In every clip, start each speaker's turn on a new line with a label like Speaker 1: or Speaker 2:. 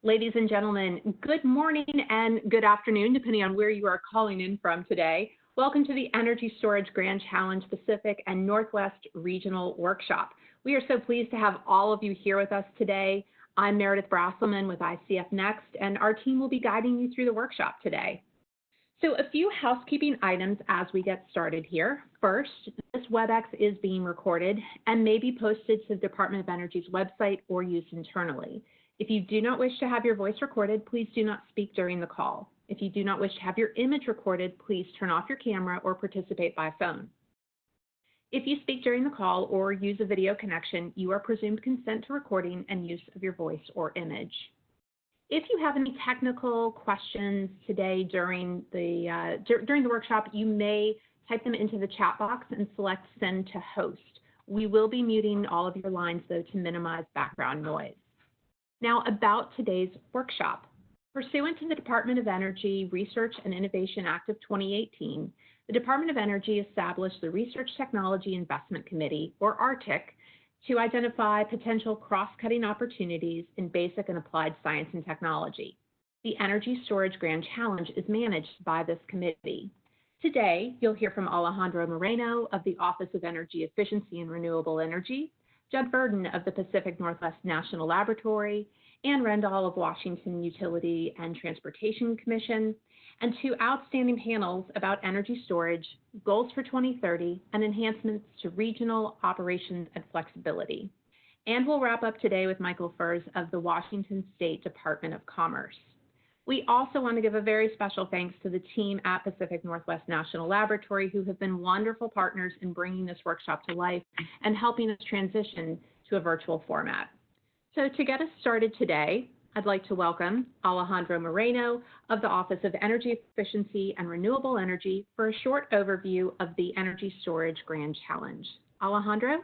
Speaker 1: Ladies and gentlemen, good morning and good afternoon, depending on where you are calling in from today. Welcome to the Energy Storage Grand Challenge Pacific and Northwest Regional Workshop. We are so pleased to have all of you here with us today. I'm Meredith Brasselman with ICF Next, and our team will be guiding you through the workshop today. So a few housekeeping items as we get started here. First, this WebEx is being recorded and may be posted to the Department of Energy's website or used internally. If you do not wish to have your voice recorded, please do not speak during the call. If you do not wish to have your image recorded, please turn off your camera or participate by phone. If you speak during the call or use a video connection, you are presumed consent to recording and use of your voice or image. If you have any technical questions today during the workshop, you may type them into the chat box and select Send to Host. We will be muting all of your lines, though, to minimize background noise. Now, about today's workshop. Pursuant to the Department of Energy Research and Innovation Act of 2018, the Department of Energy established the Research Technology Investment Committee, or RTIC, to identify potential cross-cutting opportunities in basic and applied science and technology. The Energy Storage Grand Challenge is managed by this committee. Today, you'll hear from Alejandro Moreno of the Office of Energy Efficiency and Renewable Energy, Judd Burden of the Pacific Northwest National Laboratory, Ann Rendall of Washington Utility and Transportation Commission, and two outstanding panels about energy storage, goals for 2030, and enhancements to regional operations and flexibility. And we'll wrap up today with Michael Furz of the Washington State Department of Commerce. We also want to give a very special thanks to the team at Pacific Northwest National Laboratory, who have been wonderful partners in bringing this workshop to life and helping us transition to a virtual format. So to get us started today, I'd like to welcome Alejandro Moreno of the Office of Energy Efficiency and Renewable Energy for a short overview of the Energy Storage Grand Challenge. Alejandro?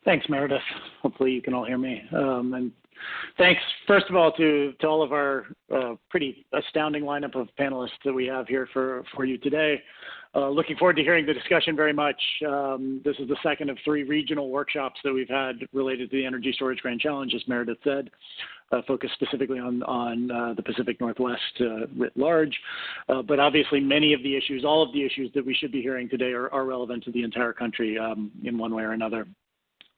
Speaker 2: Thanks, Meredith. Hopefully you can all hear me. And thanks, first of all, to all of our pretty astounding lineup of panelists that we have here for you today. Looking forward to hearing the discussion very much. This is the second of 3 regional workshops that we've had related to the Energy Storage Grand Challenge, as Meredith said, focused specifically on the Pacific Northwest writ large. But obviously many of the issues, all of the issues that we should be hearing today are relevant to the entire country in one way or another.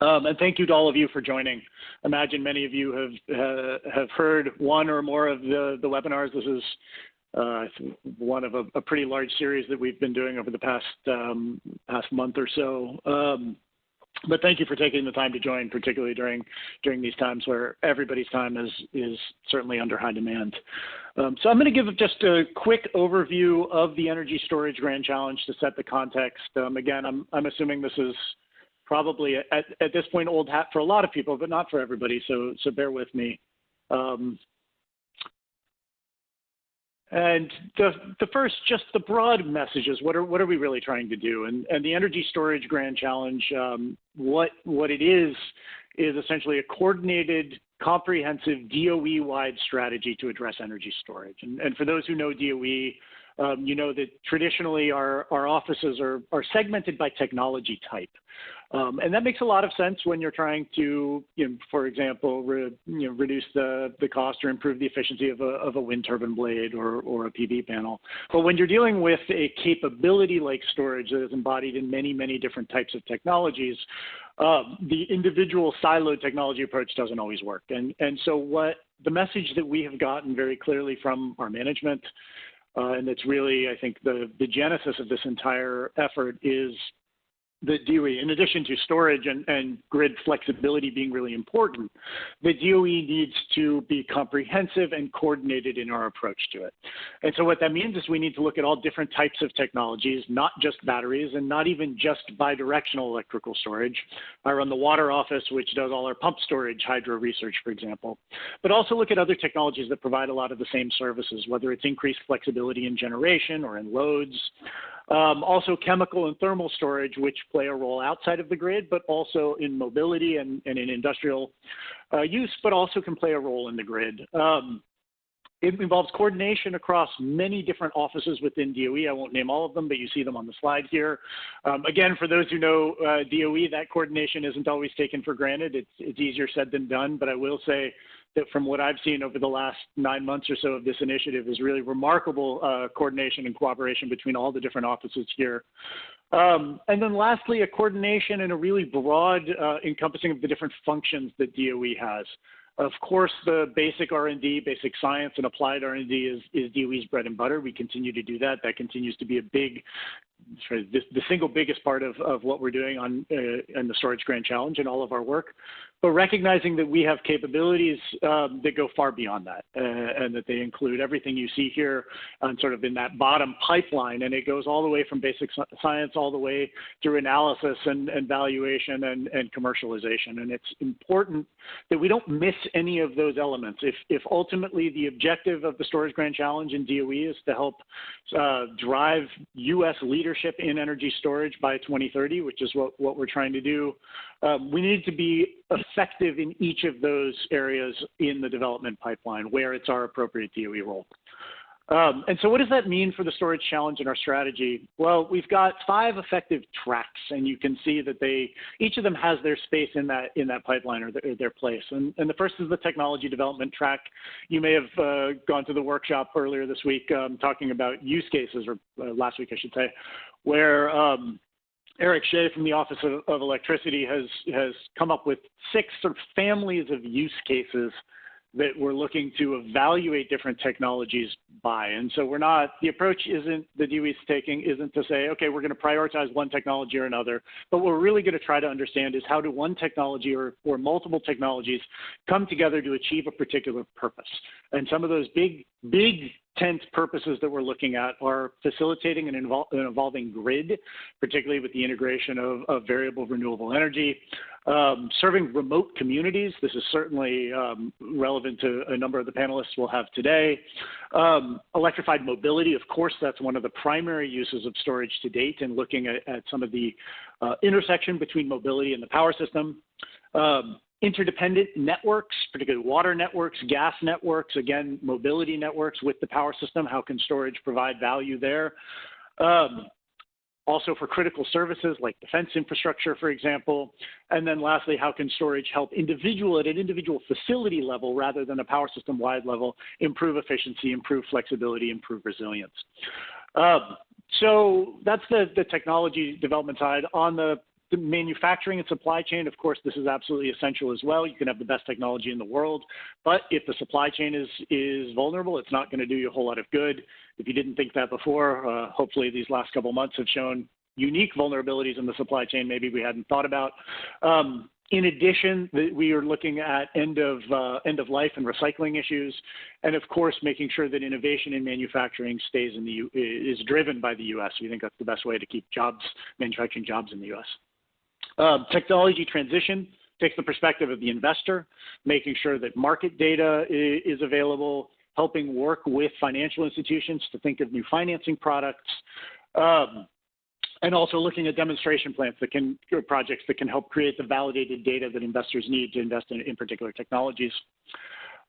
Speaker 2: And thank you to all of you for joining. Imagine many of you have heard one or more of the webinars. This is one of a pretty large series that we've been doing over the past month or so. But thank you for taking the time to join, particularly during these times where everybody's time is certainly under high demand. So I'm going to give just a quick overview of the Energy Storage Grand Challenge to set the context. Again, I'm assuming this is probably at this point old hat for a lot of people, but not for everybody. So bear with me. And the first, just the broad messages. What are we really trying to do? And the Energy Storage Grand Challenge, what it is essentially a coordinated, comprehensive DOE-wide strategy to address energy storage. And for those who know DOE, you know that traditionally our offices are segmented by technology type. And that makes a lot of sense when you're trying to, for example, reduce the cost or improve the efficiency of a wind turbine blade or a PV panel. But when you're dealing with a capability like storage that is embodied in many, many different types of technologies, the individual siloed technology approach doesn't always work. And so what the message that we have gotten very clearly from our management, and it's really, I think, the genesis of this entire effort is the DOE, in addition to storage and grid flexibility being really important, the DOE needs to be comprehensive and coordinated in our approach to it. And so what that means is we need to look at all different types of technologies, not just batteries and not even just bidirectional electrical storage. I run the water office, which does all our pump storage, hydro research, for example, but also look at other technologies that provide a lot of the same services, whether it's increased flexibility in generation or in loads. Also chemical and thermal storage, which play a role outside of the grid, but also in mobility and in industrial use, but also can play a role in the grid. It involves coordination across many different offices within DOE. I won't name all of them, but you see them on the slide here. Again, for those who know DOE, that coordination isn't always taken for granted. It's easier said than done, but I will say that from what I've seen over the last 9 months or so of this initiative is really remarkable coordination and cooperation between all the different offices here. And then lastly, a coordination and a really broad encompassing of the different functions that DOE has. Of course, the basic R&D, basic science and applied R&D is DOE's bread and butter. We continue to do that. That continues to be a big, the single biggest part of what we're doing on in the Storage Grand Challenge and all of our work. But recognizing that we have capabilities that go far beyond that, and that they include everything you see here on sort of in that bottom pipeline, and it goes all the way from basic science all the way through analysis and valuation and commercialization. And it's important that we don't miss any of those elements. If ultimately the objective of the Storage Grand Challenge in DOE is to help drive U.S. leadership in energy storage by 2030, which is what we're trying to do, we need to be effective in each of those areas in the development pipeline where it's our appropriate DOE role. And so what does that mean for the Storage Challenge and our strategy? Well, we've got 5 effective tracks, and you can see that each of them has their space in that pipeline or their place. And the first is the technology development track. You may have gone to the workshop earlier this week talking about use cases, or last week I should say, where Eric Shea from the Office of Electricity has come up with 6 sort of families of use cases that we're looking to evaluate different technologies by. And so the approach the DOE's taking isn't to say, okay, we're going to prioritize one technology or another, but what we're really going to try to understand is how do one technology or multiple technologies come together to achieve a particular purpose. And some of those big tent purposes that we're looking at are facilitating an evolving grid, particularly with the integration of variable renewable energy, serving remote communities. This is certainly relevant to a number of the panelists we'll have today. Electrified mobility, of course, that's one of the primary uses of storage to date, and looking at some of the intersection between mobility and the power system. Interdependent networks, particularly water networks, gas networks, again, mobility networks with the power system. How can storage provide value there? Also for critical services like defense infrastructure, for example. And then lastly, how can storage help at an individual facility level rather than a power system-wide level, improve efficiency, improve flexibility, improve resilience. So that's the technology development side. On the manufacturing and supply chain, of course, this is absolutely essential as well. You can have the best technology in the world, but if the supply chain is vulnerable, it's not going to do you a whole lot of good. If you didn't think that before, hopefully these last couple months have shown unique vulnerabilities in the supply chain maybe we hadn't thought about. In addition, we are looking at end of life and recycling issues, and of course, making sure that innovation in manufacturing is driven by the U.S. We think that's the best way to keep manufacturing jobs in the U.S. Technology transition takes the perspective of the investor, making sure that market data is available, helping work with financial institutions to think of new financing products, and also looking at demonstration plants projects that can help create the validated data that investors need to invest in particular technologies.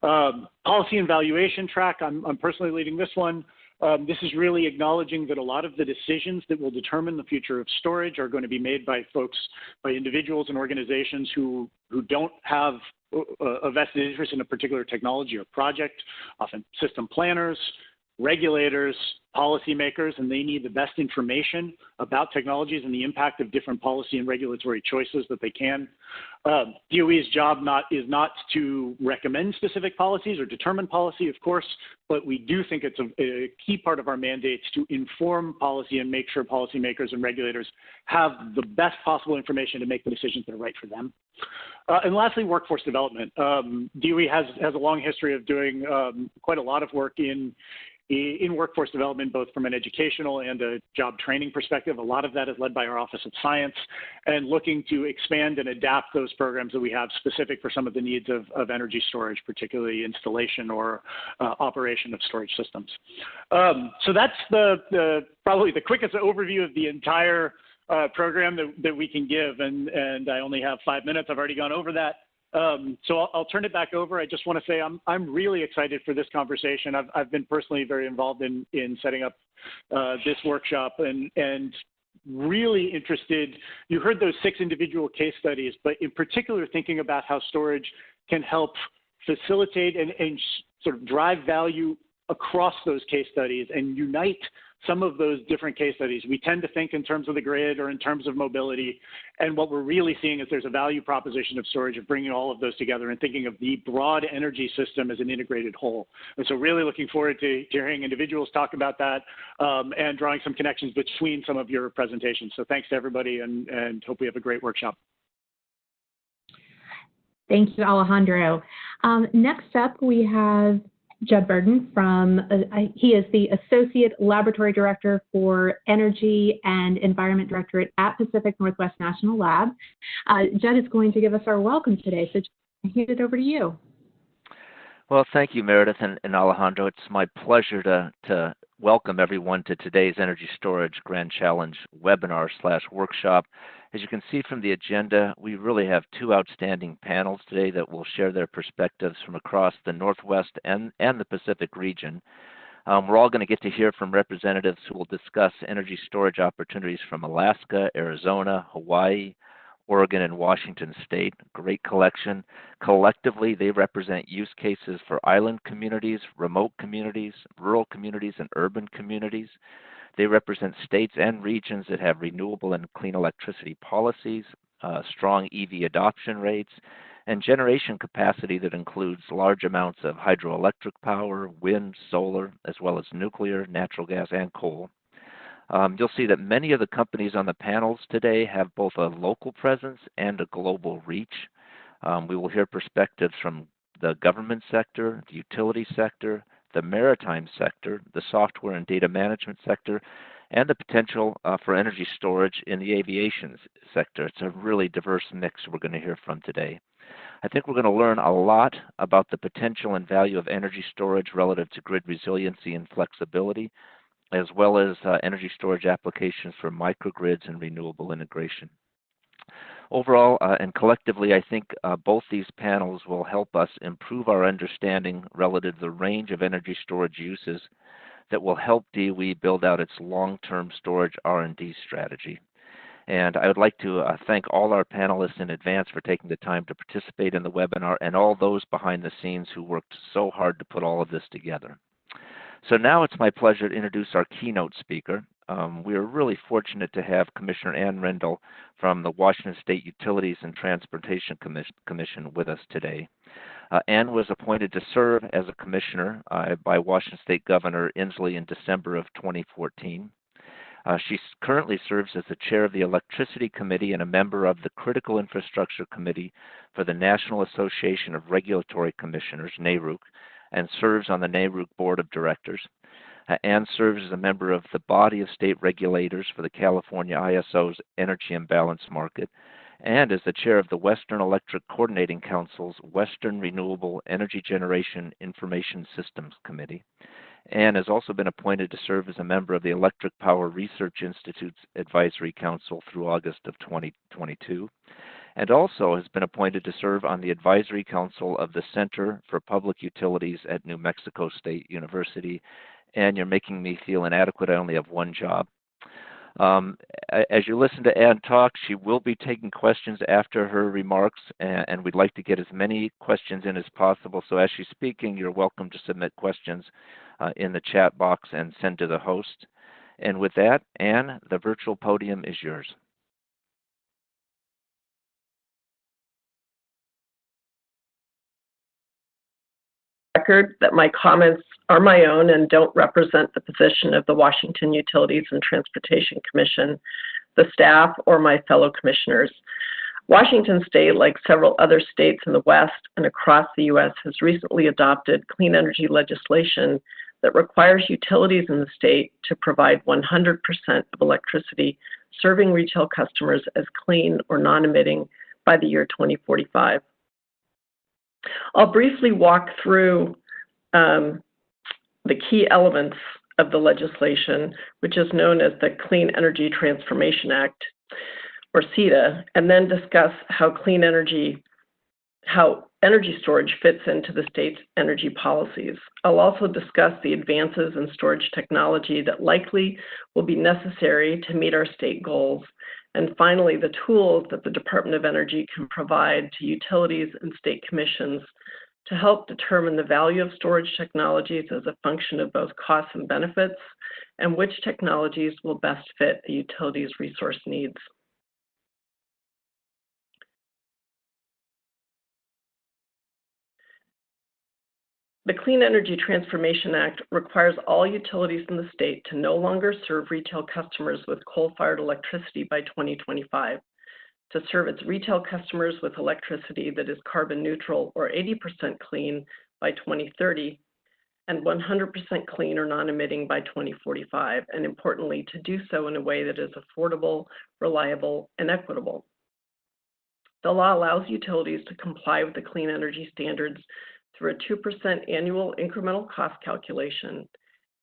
Speaker 2: Policy and valuation track, I'm personally leading this one. This is really acknowledging that a lot of the decisions that will determine the future of storage are going to be made by individuals and organizations who don't have a vested interest in a particular technology or project, often system planners, regulators, policymakers, and they need the best information about technologies and the impact of different policy and regulatory choices that they can. DOE's job is not to recommend specific policies or determine policy, of course, but we do think it's a key part of our mandates to inform policy and make sure policymakers and regulators have the best possible information to make the decisions that are right for them. And lastly, workforce development. DOE has a long history of doing quite a lot of work in workforce development, both from an educational and a job training perspective. A lot of that is led by our Office of Science, and looking to expand and adapt those programs that we have specific for some of the needs of energy storage, particularly installation or operation of storage systems. So that's probably the quickest overview of the entire program that we can give, and I only have 5 minutes. I've already gone over that. So I'll turn it back over. I just want to say I'm really excited for this conversation. I've been personally very involved in setting up this workshop and really interested. You heard those 6 individual case studies, but in particular thinking about how storage can help facilitate and sort of drive value across those case studies and unite some of those different case studies. We tend to think in terms of the grid or in terms of mobility, and what we're really seeing is there's a value proposition of storage, of bringing all of those together and thinking of the broad energy system as an integrated whole. And so really looking forward to hearing individuals talk about that and drawing some connections between some of your presentations. So thanks to everybody, and hope we have a great workshop.
Speaker 1: Thank you, Alejandro. Next up, we have Judd Burden he is the Associate Laboratory Director for Energy and Environment Directorate at Pacific Northwest National Lab. Judd is going to give us our welcome today, so I'll hand it over to you.
Speaker 3: Well, thank you, Meredith and Alejandro. It's my pleasure to welcome everyone to today's Energy Storage Grand Challenge webinar/workshop. As you can see from the agenda, we really have 2 outstanding panels today that will share their perspectives from across the Northwest and the Pacific region. We're all going to get to hear from representatives who will discuss energy storage opportunities from Alaska, Arizona, Hawaii, Oregon, and Washington State. Great collection. Collectively, they represent use cases for island communities, remote communities, rural communities, and urban communities. They represent states and regions that have renewable and clean electricity policies, strong EV adoption rates, and generation capacity that includes large amounts of hydroelectric power, wind, solar, as well as nuclear, natural gas, and coal. You'll see that many of the companies on the panels today have both a local presence and a global reach. We will hear perspectives from the government sector, the utility sector, the maritime sector, the software and data management sector, and the potential for energy storage in the aviation sector. It's a really diverse mix we're going to hear from today. I think we're going to learn a lot about the potential and value of energy storage relative to grid resiliency and flexibility, as well as energy storage applications for microgrids and renewable integration. Overall and collectively, I think both these panels will help us improve our understanding relative to the range of energy storage uses that will help DOE build out its long-term storage R&D strategy. And I would like to thank all our panelists in advance for taking the time to participate in the webinar and all those behind the scenes who worked so hard to put all of this together. So now it's my pleasure to introduce our keynote speaker. We are really fortunate to have Commissioner Ann Rendell from the Washington State Utilities and Transportation Commission with us today. Ann was appointed to serve as a commissioner by Washington State Governor Inslee in December of 2014. She currently serves as the chair of the Electricity Committee and a member of the Critical Infrastructure Committee for the National Association of Regulatory Commissioners, NARUC, and serves on the NARUC Board of Directors. Ann serves as a member of the body of state regulators for the California ISO's Energy Imbalance Market, and as the chair of the Western Electric Coordinating Council's Western Renewable Energy Generation Information Systems Committee. Ann has also been appointed to serve as a member of the Electric Power Research Institute's Advisory Council through August of 2022, and also has been appointed to serve on the Advisory Council of the Center for Public Utilities at New Mexico State University. And you're making me feel inadequate. I only have one job. As you listen to Ann talk, she will be taking questions after her remarks, and we'd like to get as many questions in as possible. So as she's speaking, you're welcome to submit questions in the chat box and send to the host. And with that, Ann, the virtual podium is yours.
Speaker 4: Record that my comments are my own and don't represent the position of the Washington Utilities and Transportation Commission, the staff, or my fellow commissioners. Washington State, like several other states in the West and across the U.S., has recently adopted clean energy legislation that requires utilities in the state to provide 100% of electricity serving retail customers as clean or non-emitting by the year 2045. I'll briefly walk through the key elements of the legislation, which is known as the Clean Energy Transformation Act, or CETA, and then discuss how clean energy how energy storage fits into the state's energy policies. I'll also discuss the advances in storage technology that likely will be necessary to meet our state goals. And finally, the tools that the Department of Energy can provide to utilities and state commissions to help determine the value of storage technologies as a function of both costs and benefits, and which technologies will best fit a utility's resource needs. The Clean Energy Transformation Act requires all utilities in the state to no longer serve retail customers with coal-fired electricity by 2025, to serve its retail customers with electricity that is carbon neutral or 80% clean by 2030, and 100% clean or non-emitting by 2045, and importantly, to do so in a way that is affordable, reliable, and equitable. The law allows utilities to comply with the clean energy standards through a 2% annual incremental cost calculation,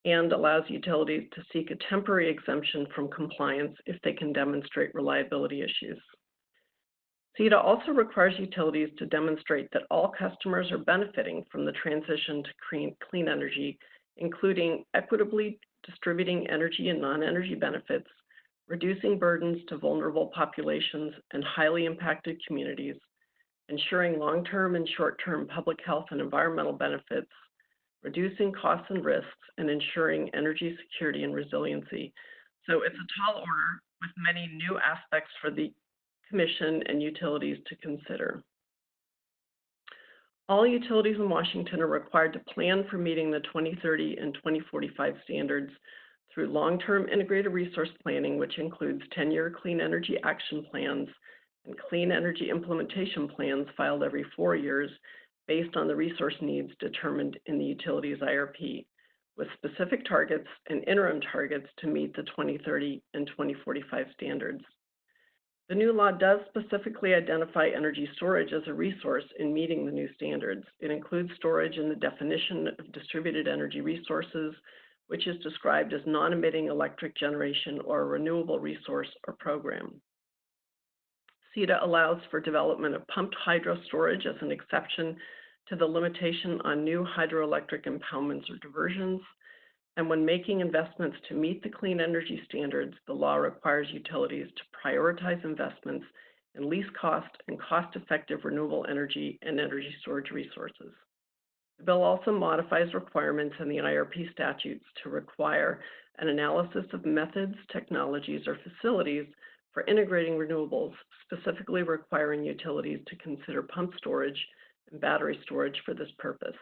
Speaker 4: and allows utilities to seek a temporary exemption from compliance if they can demonstrate reliability issues. CETA also requires utilities to demonstrate that all customers are benefiting from the transition to clean energy, including equitably distributing energy and non-energy benefits, reducing burdens to vulnerable populations and highly impacted communities, ensuring long-term and short-term public health and environmental benefits, reducing costs and risks, and ensuring energy security and resiliency. So it's a tall order with many new aspects for the Commission and utilities to consider. All utilities in Washington are required to plan for meeting the 2030 and 2045 standards through long-term integrated resource planning, which includes 10-year clean energy action plans and clean energy implementation plans filed every 4 years based on the resource needs determined in the utility's IRP, with specific targets and interim targets to meet the 2030 and 2045 standards. The new law does specifically identify energy storage as a resource in meeting the new standards. It includes storage in the definition of distributed energy resources, which is described as non-emitting electric generation or a renewable resource or program. CETA allows for development of pumped hydro storage as an exception to the limitation on new hydroelectric impoundments or diversions. And when making investments to meet the clean energy standards, the law requires utilities to prioritize investments in least cost and cost-effective renewable energy and energy storage resources. The bill also modifies requirements in the IRP statutes to require an analysis of methods, technologies, or facilities for integrating renewables, specifically requiring utilities to consider pump storage and battery storage for this purpose.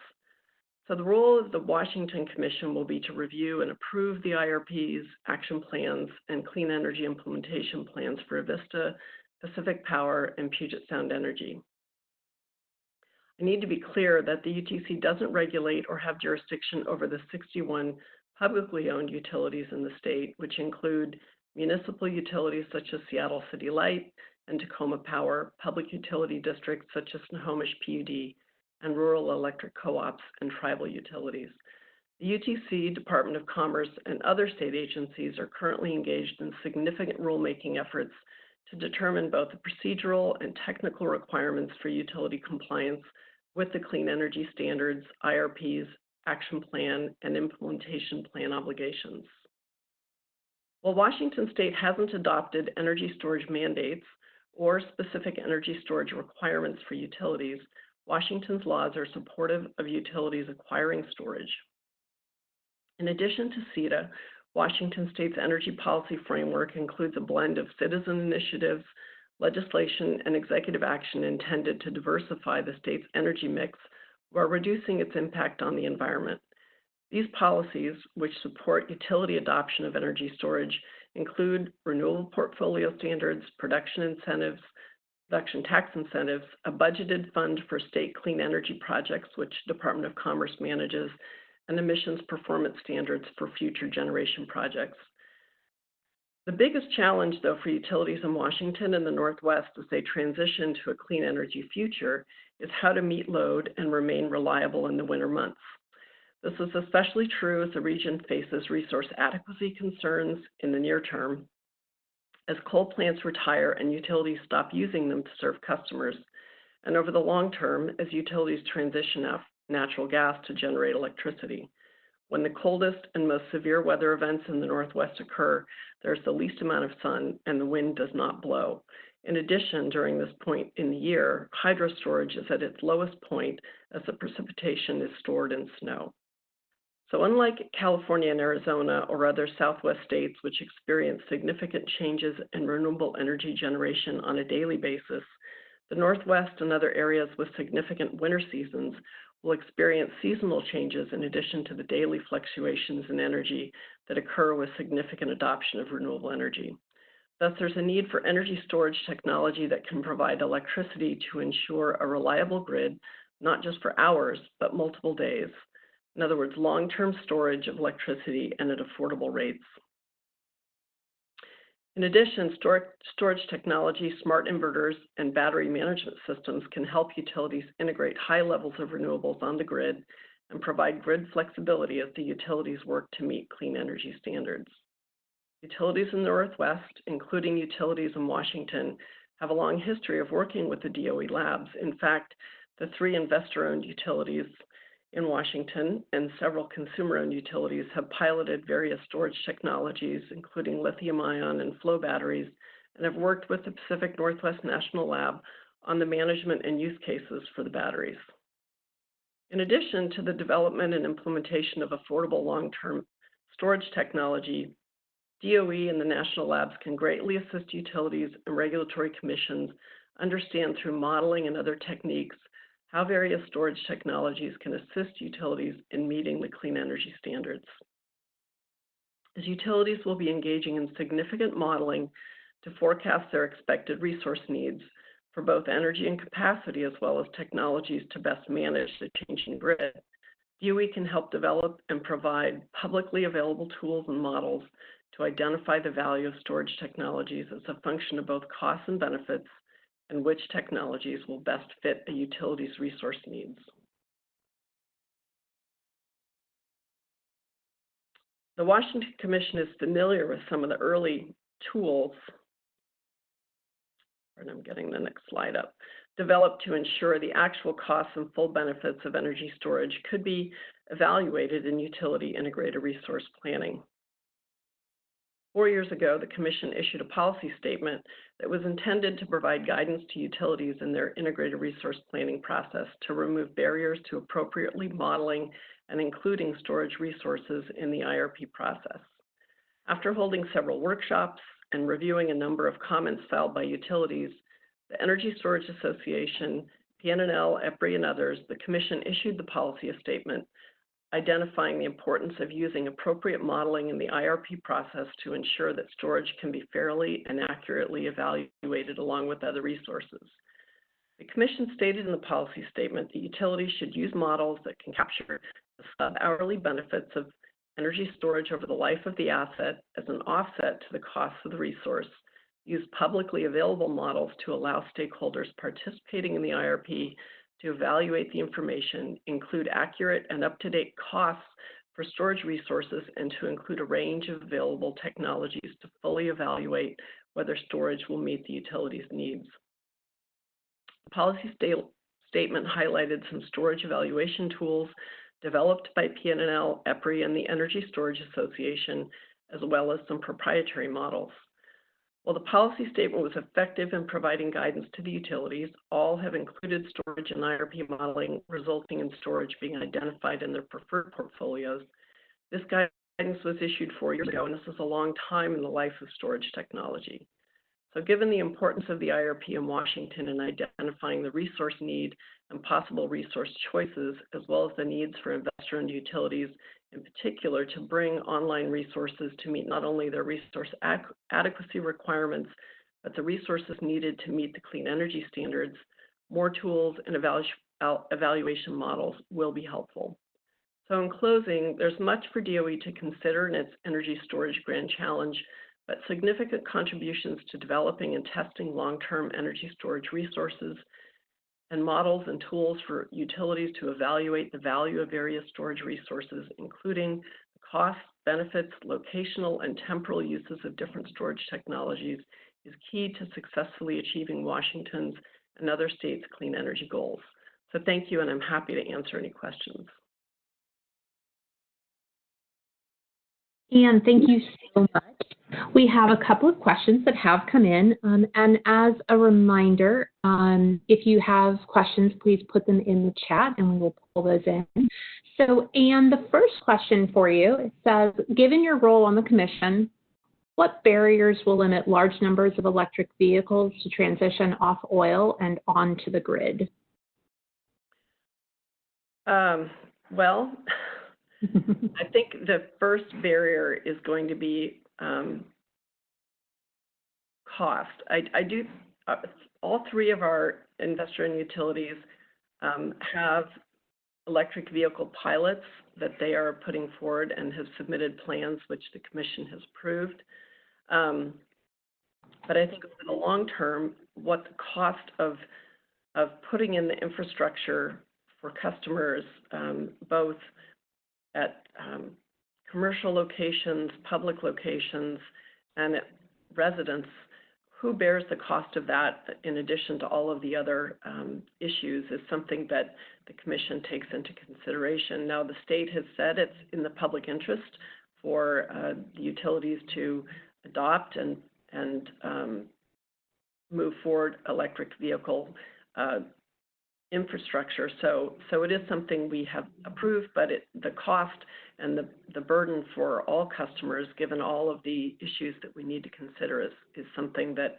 Speaker 4: So the role of the Washington Commission will be to review and approve the IRPs, action plans, and clean energy implementation plans for Avista, Pacific Power, and Puget Sound Energy. I need to be clear that the UTC doesn't regulate or have jurisdiction over the 61 publicly owned utilities in the state, which include municipal utilities such as Seattle City Light and Tacoma Power, public utility districts such as Snohomish PUD, and rural electric co-ops and tribal utilities. The UTC, Department of Commerce, and other state agencies are currently engaged in significant rulemaking efforts to determine both the procedural and technical requirements for utility compliance with the clean energy standards, IRPs, action plan, and implementation plan obligations. While Washington State hasn't adopted energy storage mandates or specific energy storage requirements for utilities, Washington's laws are supportive of utilities acquiring storage. In addition to CETA, Washington State's energy policy framework includes a blend of citizen initiatives, legislation, and executive action intended to diversify the state's energy mix while reducing its impact on the environment. These policies, which support utility adoption of energy storage, include renewable portfolio standards, production tax incentives, a budgeted fund for state clean energy projects, which Department of Commerce manages, and emissions performance standards for future generation projects. The biggest challenge, though, for utilities in Washington and the Northwest as they transition to a clean energy future is how to meet load and remain reliable in the winter months. This is especially true as the region faces resource adequacy concerns in the near term, as coal plants retire and utilities stop using them to serve customers, and over the long term as utilities transition off natural gas to generate electricity. When the coldest and most severe weather events in the Northwest occur, there's the least amount of sun and the wind does not blow. In addition, during this point in the year, hydro storage is at its lowest point as the precipitation is stored in snow. So unlike California and Arizona or other Southwest states which experience significant changes in renewable energy generation on a daily basis, the Northwest and other areas with significant winter seasons will experience seasonal changes in addition to the daily fluctuations in energy that occur with significant adoption of renewable energy. Thus, there's a need for energy storage technology that can provide electricity to ensure a reliable grid, not just for hours, but multiple days. In other words, long-term storage of electricity and at affordable rates. In addition, storage technology, smart inverters, and battery management systems can help utilities integrate high levels of renewables on the grid and provide grid flexibility as the utilities work to meet clean energy standards. Utilities in the Northwest, including utilities in Washington, have a long history of working with the DOE labs. In fact, the 3 investor-owned utilities in Washington and several consumer-owned utilities have piloted various storage technologies, including lithium-ion and flow batteries, and have worked with the Pacific Northwest National Lab on the management and use cases for the batteries. In addition to the development and implementation of affordable long-term storage technology, DOE and the national labs can greatly assist utilities and regulatory commissions understand through modeling and other techniques how various storage technologies can assist utilities in meeting the clean energy standards. As utilities will be engaging in significant modeling to forecast their expected resource needs for both energy and capacity, as well as technologies to best manage the changing grid, DOE can help develop and provide publicly available tools and models to identify the value of storage technologies as a function of both costs and benefits, and which technologies will best fit a utility's resource needs. The Washington Commission is familiar with some of the early tools, and I'm getting the next slide up, developed to ensure the actual costs and full benefits of energy storage could be evaluated in utility integrated resource planning. 4 years ago, the Commission issued a policy statement that was intended to provide guidance to utilities in their integrated resource planning process to remove barriers to appropriately modeling and including storage resources in the IRP process. After holding several workshops and reviewing a number of comments filed by utilities, the Energy Storage Association, PNNL, EPRI, and others, the Commission issued the policy statement identifying the importance of using appropriate modeling in the IRP process to ensure that storage can be fairly and accurately evaluated along with other resources. The Commission stated in the policy statement that utilities should use models that can capture the sub-hourly benefits of energy storage over the life of the asset as an offset to the costs of the resource, use publicly available models to allow stakeholders participating in the IRP to evaluate the information, include accurate and up-to-date costs for storage resources, and to include a range of available technologies to fully evaluate whether storage will meet the utility's needs. The policy statement highlighted some storage evaluation tools developed by PNNL, EPRI, and the Energy Storage Association, as well as some proprietary models. While the policy statement was effective in providing guidance to the utilities, all have included storage and IRP modeling, resulting in storage being identified in their preferred portfolios. This guidance was issued 4 years ago, and this is a long time in the life of storage technology. So given the importance of the IRP in Washington in identifying the resource need and possible resource choices, as well as the needs for investor-owned utilities in particular to bring online resources to meet not only their resource adequacy requirements, but the resources needed to meet the clean energy standards, more tools and evaluation models will be helpful. So in closing, there's much for DOE to consider in its Energy Storage Grand Challenge, but significant contributions to developing and testing long-term energy storage resources and models and tools for utilities to evaluate the value of various storage resources, including the costs, benefits, locational, and temporal uses of different storage technologies, is key to successfully achieving Washington's and other states' clean energy goals. So thank you, and I'm happy to answer any questions.
Speaker 1: Anne, thank you so much. We have a couple of questions that have come in, and as a reminder, if you have questions, please put them in the chat and we will pull those in. So, Anne, the first question for you, it says, given your role on the commission, what barriers will limit large numbers of electric vehicles to transition off oil and onto the grid?
Speaker 4: Well, I think the first barrier is going to be cost. All three of our investor-owned utilities have electric vehicle pilots that they are putting forward and have submitted plans which the Commission has approved. But I think over the long term, what the cost of putting in the infrastructure for customers, both at commercial locations, public locations, and at residents, who bears the cost of that in addition to all of the other issues is something that the Commission takes into consideration. Now, the state has said it's in the public interest for the utilities to adopt and move forward electric vehicle infrastructure. So it is something we have approved, but the cost and the burden for all customers, given all of the issues that we need to consider, is something that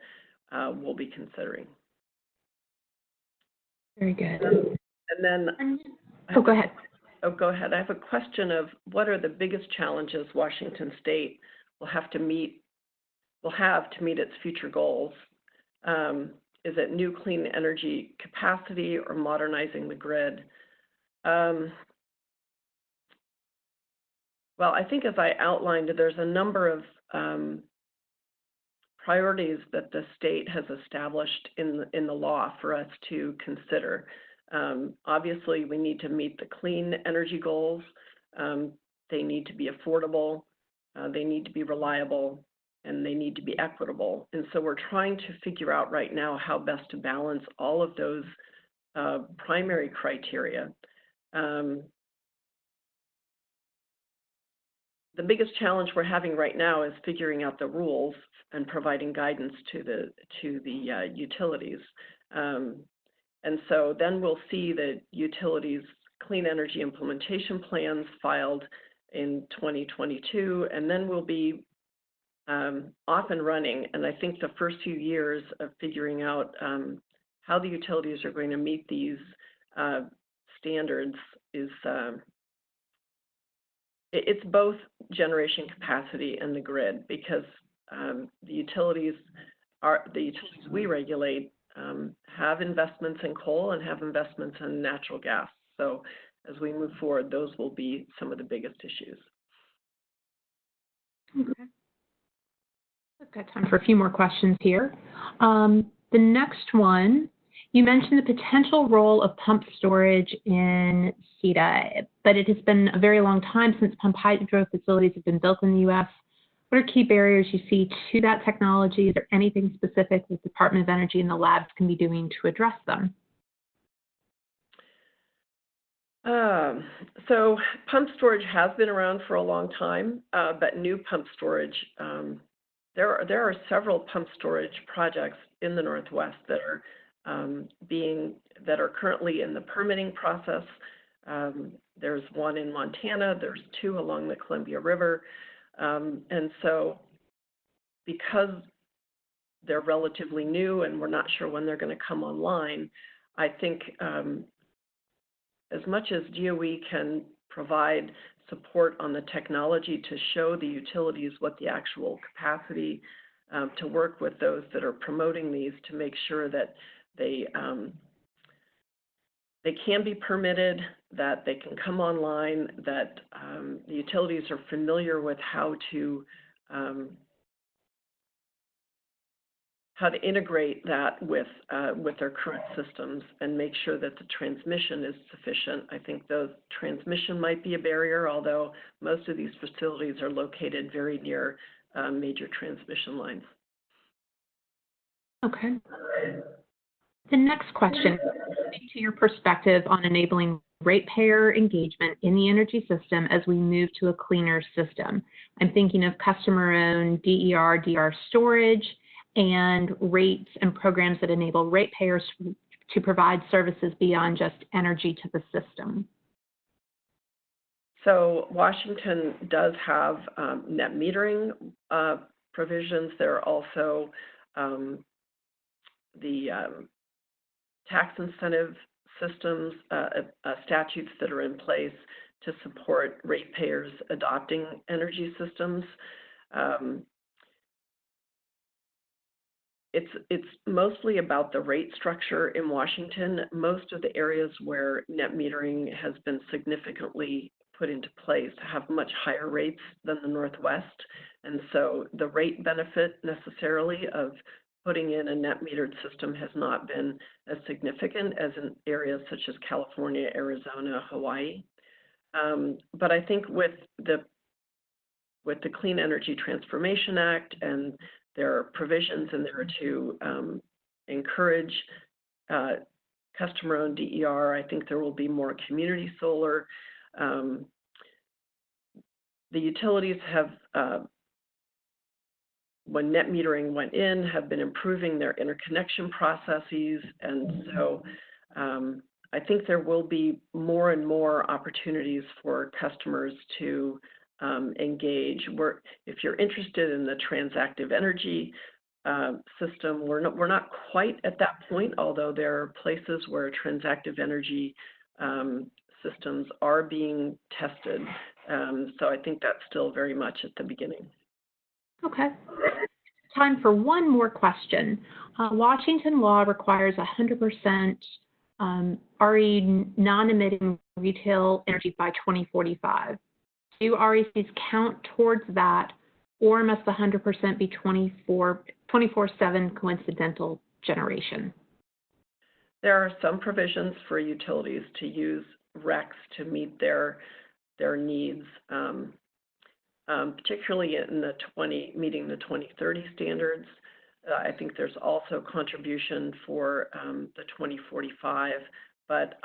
Speaker 4: we'll be considering.
Speaker 1: Very good.
Speaker 4: And then,
Speaker 1: go ahead.
Speaker 4: Oh, go ahead. I have a question of what are the biggest challenges Washington State will have to meet its future goals. Is it new clean energy capacity or modernizing the grid? Well, I think as I outlined, there's a number of priorities that the state has established in the law for us to consider. Obviously, we need to meet the clean energy goals. They need to be affordable. They need to be reliable. And they need to be equitable. And so we're trying to figure out right now how best to balance all of those primary criteria. The biggest challenge we're having right now is figuring out the rules and providing guidance to the utilities. And so then we'll see the utilities' clean energy implementation plans filed in 2022, and then we'll be off and running. And I think the first few years of figuring out how the utilities are going to meet these standards is it's both generation capacity and the grid, because the utilities we regulate have investments in coal and have investments in natural gas. So as we move forward, those will be some of the biggest issues.
Speaker 1: Okay. I've got time for a few more questions here. The next one, you mentioned the potential role of pump storage in CETA, but it has been a very long time since pump hydro facilities have been built in the U.S. What are key barriers you see to that technology? Is there anything specific the Department of Energy and the labs can be doing to address them?
Speaker 4: So pump storage has been around for a long time, but new pump storage, there are several pump storage projects in the Northwest that are currently in the permitting process. There's one in Montana. There's two along the Columbia River. And so because they're relatively new and we're not sure when they're going to come online, I think as much as DOE can provide support on the technology to show the utilities what the actual capacity to work with those that are promoting these to make sure that they can be permitted, that they can come online, that the utilities are familiar with how to integrate that with their current systems and make sure that the transmission is sufficient. I think the transmission might be a barrier, although most of these facilities are located very near major transmission lines.
Speaker 1: Okay. The next question, speak to your perspective on enabling ratepayer engagement in the energy system as we move to a cleaner system. I'm thinking of customer-owned DER, DR storage, and rates and programs that enable ratepayers to provide services beyond just energy to the system.
Speaker 4: So Washington does have net metering provisions. There are also the tax incentive systems, statutes that are in place to support ratepayers adopting energy systems. It's mostly about the rate structure in Washington. Most of the areas where net metering has been significantly put into place have much higher rates than the Northwest. And so the rate benefit necessarily of putting in a net metered system has not been as significant as in areas such as California, Arizona, Hawaii. But I think with the Clean Energy Transformation Act, and there are provisions in there to encourage customer-owned DER, I think there will be more community solar. The utilities have, when net metering went in, have been improving their interconnection processes. And so I think there will be more and more opportunities for customers to engage. If you're interested in the transactive energy system, we're not quite at that point, although there are places where transactive energy systems are being tested. So I think that's still very much at the beginning.
Speaker 1: Okay. Time for one more question. Washington law requires 100% RE non-emitting retail energy by 2045. Do RECs count towards that, or must the 100% be 24/7 coincidental generation?
Speaker 4: There are some provisions for utilities to use RECs to meet their needs, particularly in meeting the 2030 standards. I think there's also contribution for the 2045, but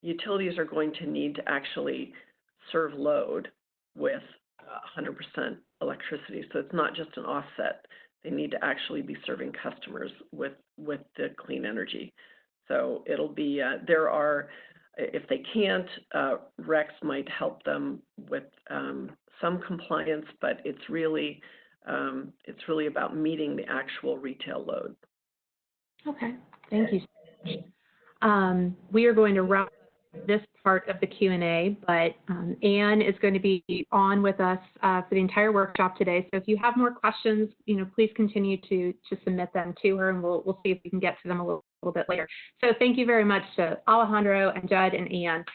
Speaker 4: utilities are going to need to actually serve load with 100% electricity. So it's not just an offset. They need to actually be serving customers with the clean energy. So it'll be, if they can't, RECs might help them with some compliance, but it's really about meeting the actual retail load.
Speaker 1: Okay, thank you. We are going to wrap this part of the Q&A, but Anne is going to be on with us for the entire workshop today. So if you have more questions, please continue to submit them to her, and we'll see if we can get to them a little bit later. So thank you very much to Alejandro and Judd and Anne.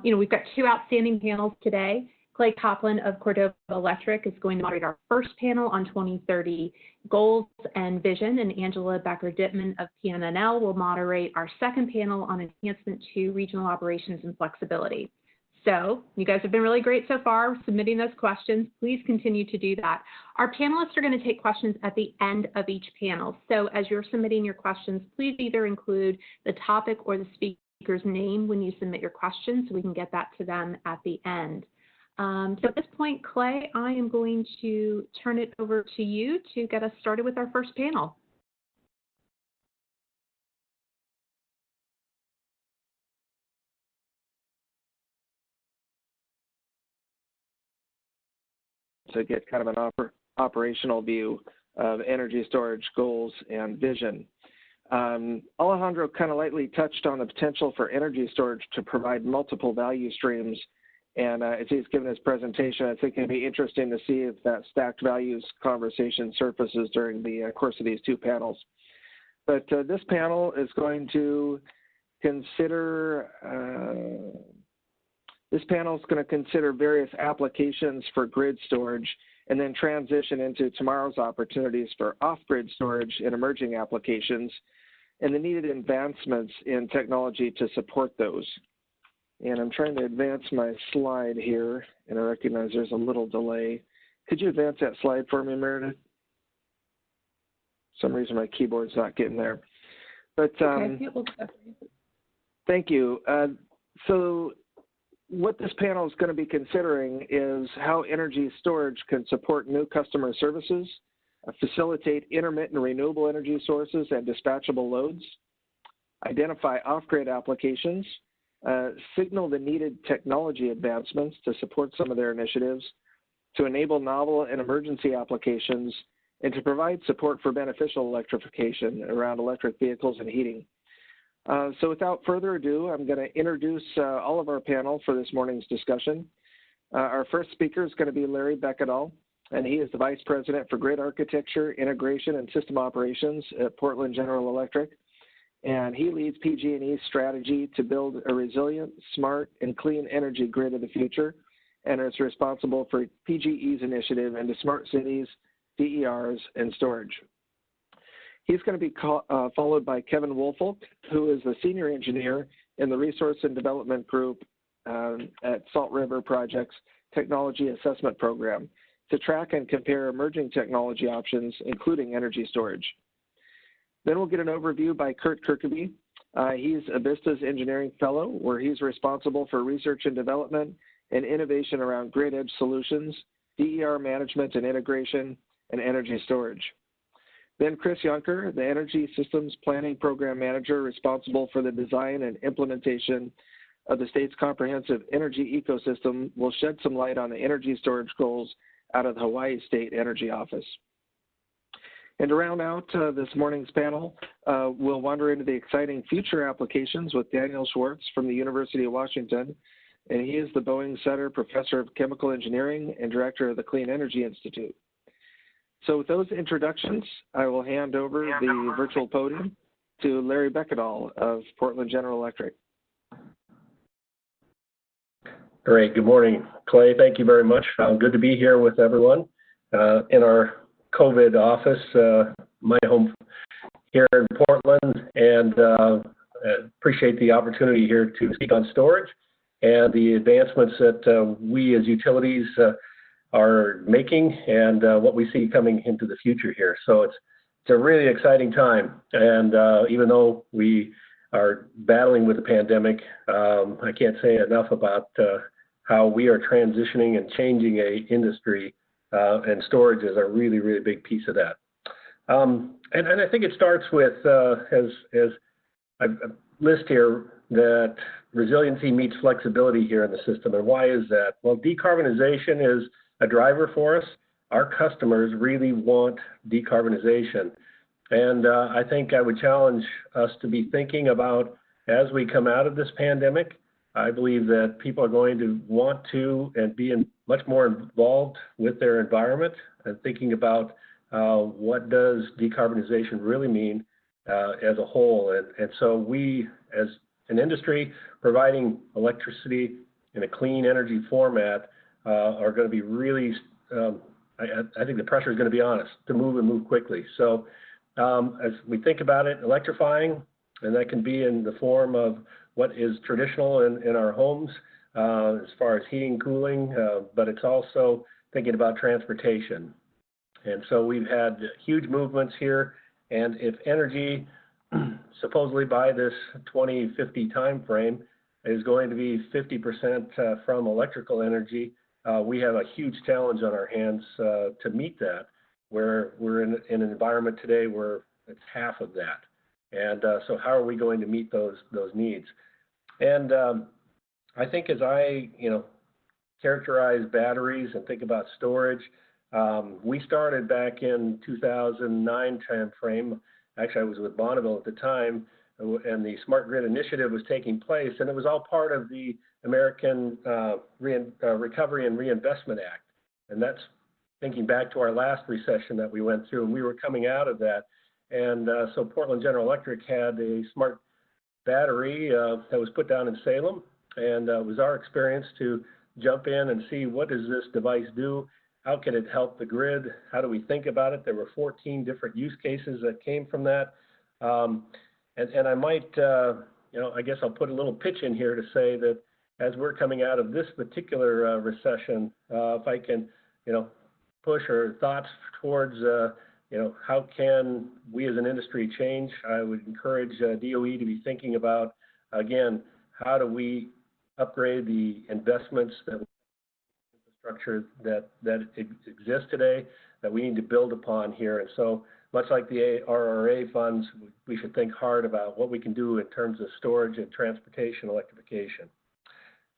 Speaker 1: We've got two outstanding panels today. Clay Copeland of Cordova Electric is going to moderate our first panel on 2030 goals and vision, and Angela Becker-Dittman of PNNL will moderate our second panel on enhancement to regional operations and flexibility. So you guys have been really great so far submitting those questions. Please continue to do that. Our panelists are going to take questions at the end of each panel. So as you're submitting your questions, please either include the topic or the speaker's name when you submit your questions so we can get that to them at the end. So at this point, Clay, I am going to turn it over to you to get us started with our first panel.
Speaker 5: To get kind of an operational view of energy storage goals and vision. Alejandro kind of lightly touched on the potential for energy storage to provide multiple value streams. And as he's given his presentation, I think it'd be interesting to see if that stacked values conversation surfaces during the course of these two panels. But this panel is going to consider various applications for grid storage and then transition into tomorrow's opportunities for off-grid storage and emerging applications and the needed advancements in technology to support those. And I'm trying to advance my slide here, and I recognize there's a little delay. Could you advance that slide for me, Meredith? For some reason my keyboard's not getting there. But
Speaker 1: Okay. Yeah,
Speaker 5: thank you. So what this panel is going to be considering is how energy storage can support new customer services, facilitate intermittent renewable energy sources and dispatchable loads, identify off-grid applications, signal the needed technology advancements to support some of their initiatives, to enable novel and emergency applications, and to provide support for beneficial electrification around electric vehicles and heating. So without further ado, I'm going to introduce all of our panel for this morning's discussion. Our first speaker is going to be Larry Beckedahl, and he is the Vice President for Grid Architecture, Integration, and System Operations at Portland General Electric. And he leads PG&E's strategy to build a resilient, smart, and clean energy grid of the future, and is responsible for PGE's initiative into smart cities, DERs, and storage. He's going to be followed by Kevin Woolfolk, who is the Senior Engineer in the Resource and Development Group at Salt River Project's Technology Assessment Program to track and compare emerging technology options, including energy storage. Then we'll get an overview by Kurt Kirkeby. He's a Vista's Engineering Fellow, where he's responsible for research and development and innovation around grid edge solutions, DER management and integration, and energy storage. Then Chris Yunker, the Energy Systems Planning Program Manager responsible for the design and implementation of the state's comprehensive energy ecosystem, will shed some light on the energy storage goals out of the Hawaii State Energy Office. And to round out this morning's panel, we'll wander into the exciting future applications with Daniel Schwartz from the University of Washington, and he is the Boeing Sutter Professor of Chemical Engineering and Director of the Clean Energy Institute. So with those introductions, I will hand over the virtual podium to Larry Beckedahl of Portland General Electric.
Speaker 6: Great. Good morning, Clay. Thank you very much. Good to be here with everyone in our COVID office, my home here in Portland, and appreciate the opportunity here to speak on storage and the advancements that we as utilities are making and what we see coming into the future here. So it's a really exciting time. And even though we are battling with the pandemic, I can't say enough about how we are transitioning and changing a industry, and storage is a really, really big piece of that. And I think it starts with, as I list here, that resiliency meets flexibility here in the system. And why is that? Well, decarbonization is a driver for us. Our customers really want decarbonization. And I think I would challenge us to be thinking about, as we come out of this pandemic, I believe that people are going to want to and be much more involved with their environment and thinking about what does decarbonization really mean as a whole. And so we, as an industry, providing electricity in a clean energy format are going to be really, I think the pressure is going to be on us to move and move quickly. So as we think about it, electrifying, and that can be in the form of what is traditional in our homes as far as heating, cooling, but it's also thinking about transportation. And so we've had huge movements here, and if energy, supposedly by this 2050 timeframe, is going to be 50% from electrical energy, we have a huge challenge on our hands to meet that, where we're in an environment today where it's half of that. And so how are we going to meet those needs? And I think as I, characterize batteries and think about storage, we started back in 2009 timeframe. Actually, I was with Bonneville at the time, and the Smart Grid Initiative was taking place, and it was all part of the American Recovery and Reinvestment Act. And that's thinking back to our last recession that we went through, and we were coming out of that. And so Portland General Electric had a smart battery that was put down in Salem, and it was our experience to jump in and see, what does this device do? How can it help the grid? How do we think about it? There were 14 different use cases that came from that. And I might, I guess I'll put a little pitch in here to say that as we're coming out of this particular recession, if I can, push our thoughts towards how can we as an industry change? I would encourage DOE to be thinking about, again, how do we upgrade the investments that infrastructure that exists today that we need to build upon here. And so much like the RRA funds, we should think hard about what we can do in terms of storage and transportation electrification.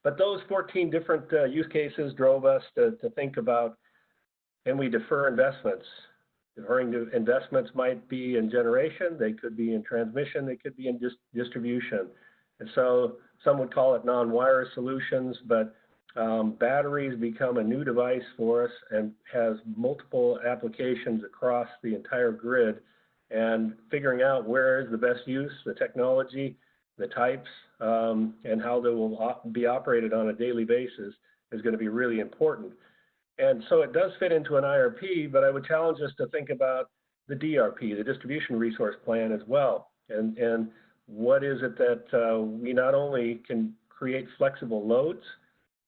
Speaker 6: But those 14 different use cases drove us to think about, can we defer investments? Deferring investments might be in generation, they could be in transmission, they could be in distribution. And so some would call it non-wire solutions, but batteries become a new device for us and has multiple applications across the entire grid, and figuring out where is the best use, the technology, the types, and how they will be operated on a daily basis is going to be really important. And so it does fit into an IRP, but I would challenge us to think about the DRP, the Distribution Resource Plan as well. And what is it that we not only can create flexible loads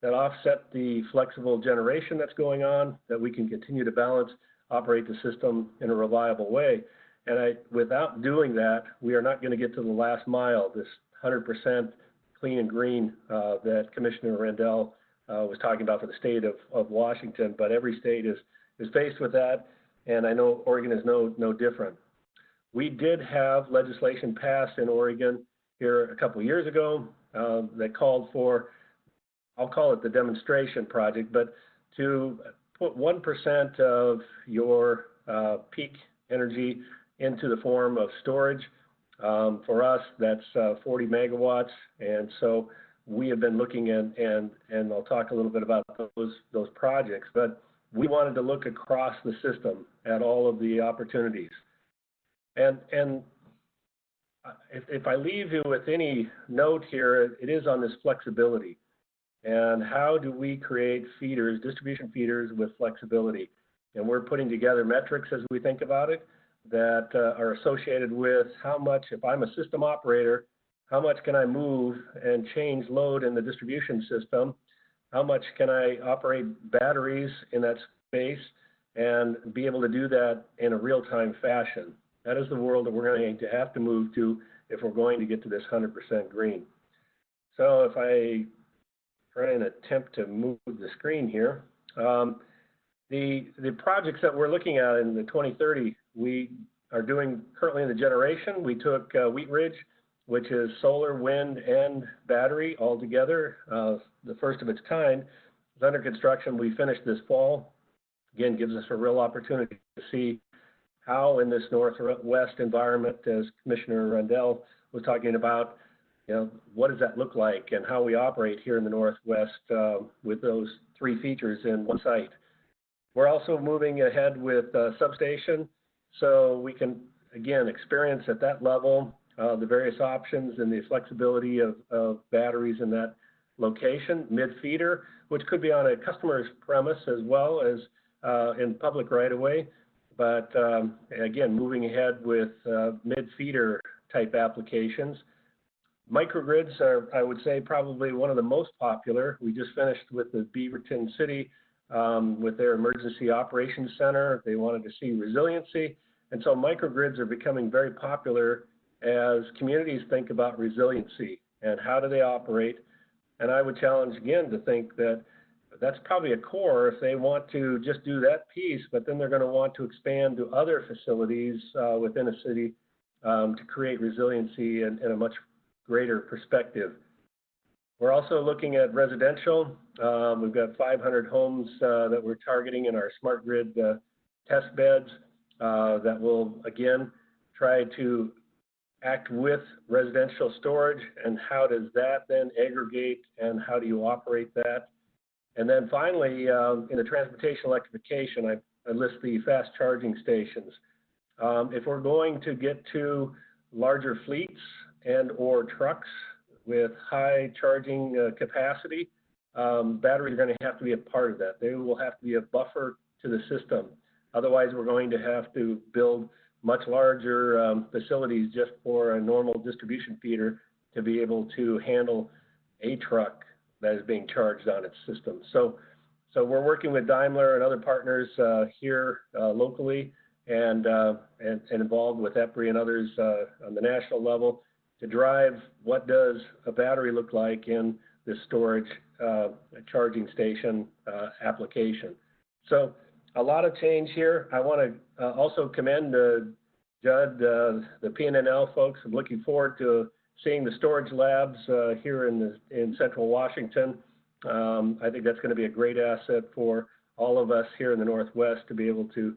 Speaker 6: that offset the flexible generation that's going on, that we can continue to balance, operate the system in a reliable way. And without doing that, we are not going to get to the last mile, this 100% clean and green that Commissioner Rendell was talking about for the state of Washington, but every state is faced with that, and I know Oregon is no different. We did have legislation passed in Oregon here a couple of years ago that called for, I'll call it the demonstration project, but to put 1% of your peak energy into the form of storage. For us, that's 40 megawatts, and so we have been looking at, and I'll talk a little bit about those projects, but we wanted to look across the system at all of the opportunities. And if I leave you with any note here, it is on this flexibility. And how do we create feeders, distribution feeders with flexibility? And we're putting together metrics as we think about it that are associated with how much, if I'm a system operator, how much can I move and change load in the distribution system? How much can I operate batteries in that space and be able to do that in a real-time fashion? That is the world that we're going to have to move to if we're going to get to this 100% green. So if I try and attempt to move the screen here, the projects that we're looking at in the 2030, we are doing currently in the generation. We took Wheat Ridge, which is solar, wind, and battery all together, the first of its kind. It's under construction. We finished this fall. Again, gives us a real opportunity to see how in this northwest environment, as Commissioner Rendell was talking about, what does that look like and how we operate here in the Northwest with those three features in one site. We're also moving ahead with substation, so we can, again, experience at that level the various options and the flexibility of batteries in that location, mid-feeder, which could be on a customer's premise as well as in public right-of-way. But again, moving ahead with mid-feeder type applications. Microgrids are, I would say, probably one of the most popular. We just finished with the Beaverton City with their Emergency Operations Center. They wanted to see resiliency. And so microgrids are becoming very popular as communities think about resiliency and how do they operate. And I would challenge again to think that that's probably a core if they want to just do that piece, but then they're going to want to expand to other facilities within a city to create resiliency in a much greater perspective. We're also looking at residential. We've got 500 homes that we're targeting in our smart grid test beds that will, again, try to act with residential storage, and how does that then aggregate and how do you operate that? And then finally, in the transportation electrification, I list the fast charging stations. If we're going to get to larger fleets and or trucks with high charging capacity, batteries are going to have to be a part of that. They will have to be a buffer to the system. Otherwise, we're going to have to build much larger facilities just for a normal distribution feeder to be able to handle a truck that is being charged on its system. So we're working with Daimler and other partners here locally, and involved with EPRI and others on the national level to drive what does a battery look like in this storage charging station application. So a lot of change here. I want to also commend Judd, the PNNL folks. I'm looking forward to seeing the storage labs here in Central Washington. I think that's going to be a great asset for all of us here in the Northwest to be able to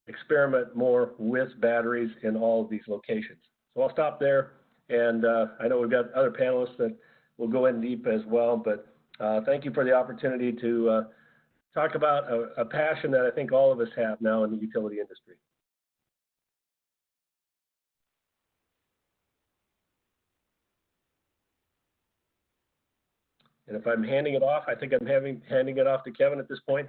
Speaker 6: experiment more with batteries in all of these locations. So I'll stop there, and I know we've got other panelists that will go in deep as well, but thank you for the opportunity to talk about a passion that I think all of us have now in the utility industry. And if I'm handing it off, I think I'm handing it off to Kevin at this point.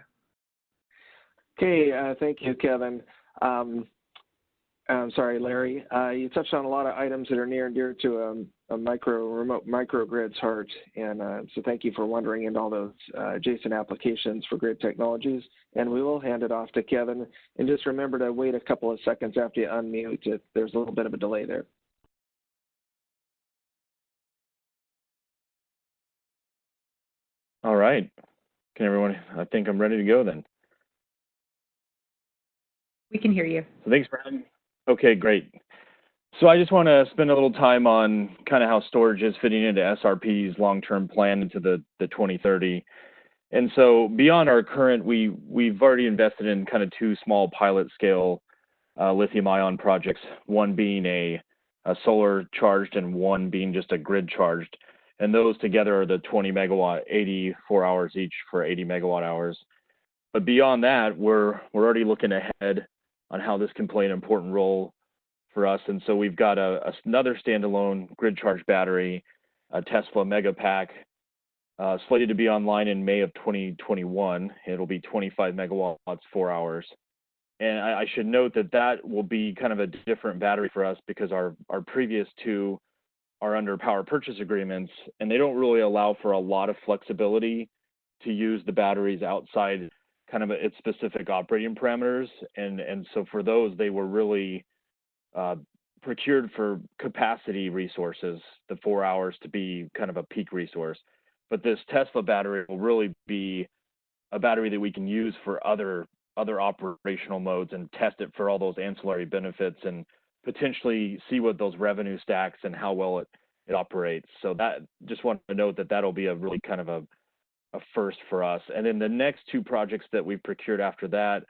Speaker 5: Okay, thank you, Kevin. I'm sorry, Larry. You touched on a lot of items that are near and dear to a remote microgrid's heart, and so thank you for wandering into all those adjacent applications for grid technologies. And we will hand it off to Kevin. And just remember to wait a couple of seconds after you unmute if there's a little bit of a delay there.
Speaker 7: All right. Can everyone, I think I'm ready to go then.
Speaker 1: We can hear you.
Speaker 7: So thanks for having me. Okay, great. So I just want to spend a little time on kind of how storage is fitting into SRP's long-term plan into the 2030. And so beyond our current, we've already invested in kind of two small pilot scale lithium-ion projects, one being a solar charged and one being just a grid charged. And those together are the 20 megawatt, 84 hours each for 80 megawatt hours. But beyond that, we're already looking ahead on how this can play an important role for us. And so we've got another standalone grid charge battery, a Tesla Megapack, slated to be online in May of 2021. It'll be 25 megawatts, 4 hours. And I should note that that will be kind of a different battery for us because our previous two are under power purchase agreements, and they don't really allow for a lot of flexibility to use the batteries outside kind of its specific operating parameters. And so for those, they were really procured for capacity resources, the 4 hours to be kind of a peak resource. But this Tesla battery will really be a battery that we can use for other operational modes and test it for all those ancillary benefits and potentially see what those revenue stacks and how well it operates. So that, just want to note that that'll be a really kind of a first for us. And then the next two projects that we've procured after that,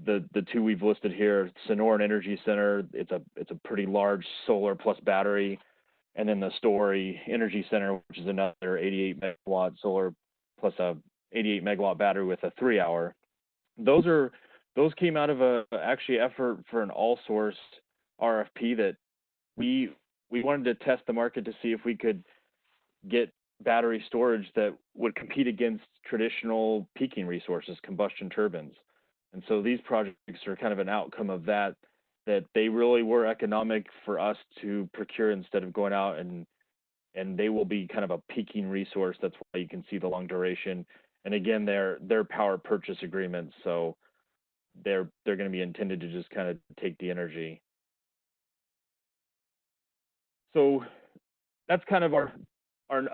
Speaker 7: the two we've listed here, Sonoran Energy Center, it's a pretty large solar plus battery, and then the Story Energy Center, which is another 88 megawatt solar plus a 88 megawatt battery with a 3 hour. Those came out of a actually effort for an all source RFP that we wanted to test the market to see if we could get battery storage that would compete against traditional peaking resources, combustion turbines. And so these projects are kind of an outcome of that they really were economic for us to procure instead of going out, and they will be kind of a peaking resource. That's why you can see the long duration. And again, they're power purchase agreements, so they're going to be intended to just kind of take the energy. So that's kind of our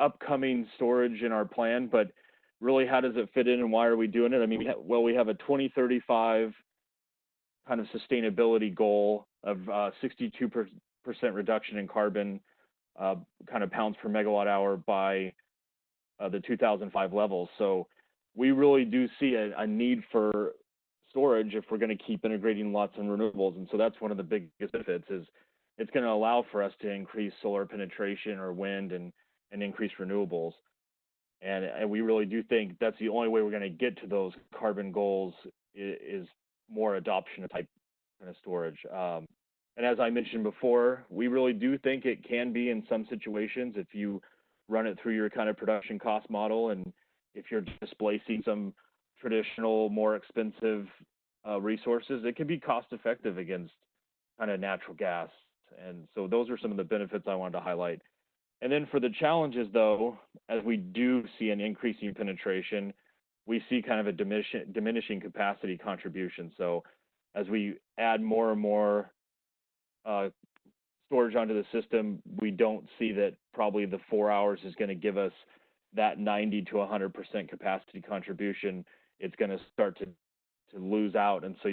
Speaker 7: upcoming storage in our plan, but really, how does it fit in and why are we doing it? I mean, we have a 2035 kind of sustainability goal of 62% reduction in carbon kind of pounds per megawatt hour by the 2005 levels. So we really do see a need for storage if we're going to keep integrating lots of renewables. And so that's one of the biggest benefits is it's going to allow for us to increase solar penetration or wind and increase renewables. And we really do think that's the only way we're going to get to those carbon goals is more adoption of type kind of storage. And as I mentioned before, we really do think it can be in some situations if you run it through your kind of production cost model, and if you're displacing some traditional, more expensive resources, it can be cost effective against kind of natural gas. And so those are some of the benefits I wanted to highlight. And then for the challenges, though, as we do see an increasing penetration, we see kind of a diminishing capacity contribution. So as we add more and more storage onto the system, we don't see that probably the 4 hours is going to give us that 90 to 100% capacity contribution. It's going to start to lose out, and so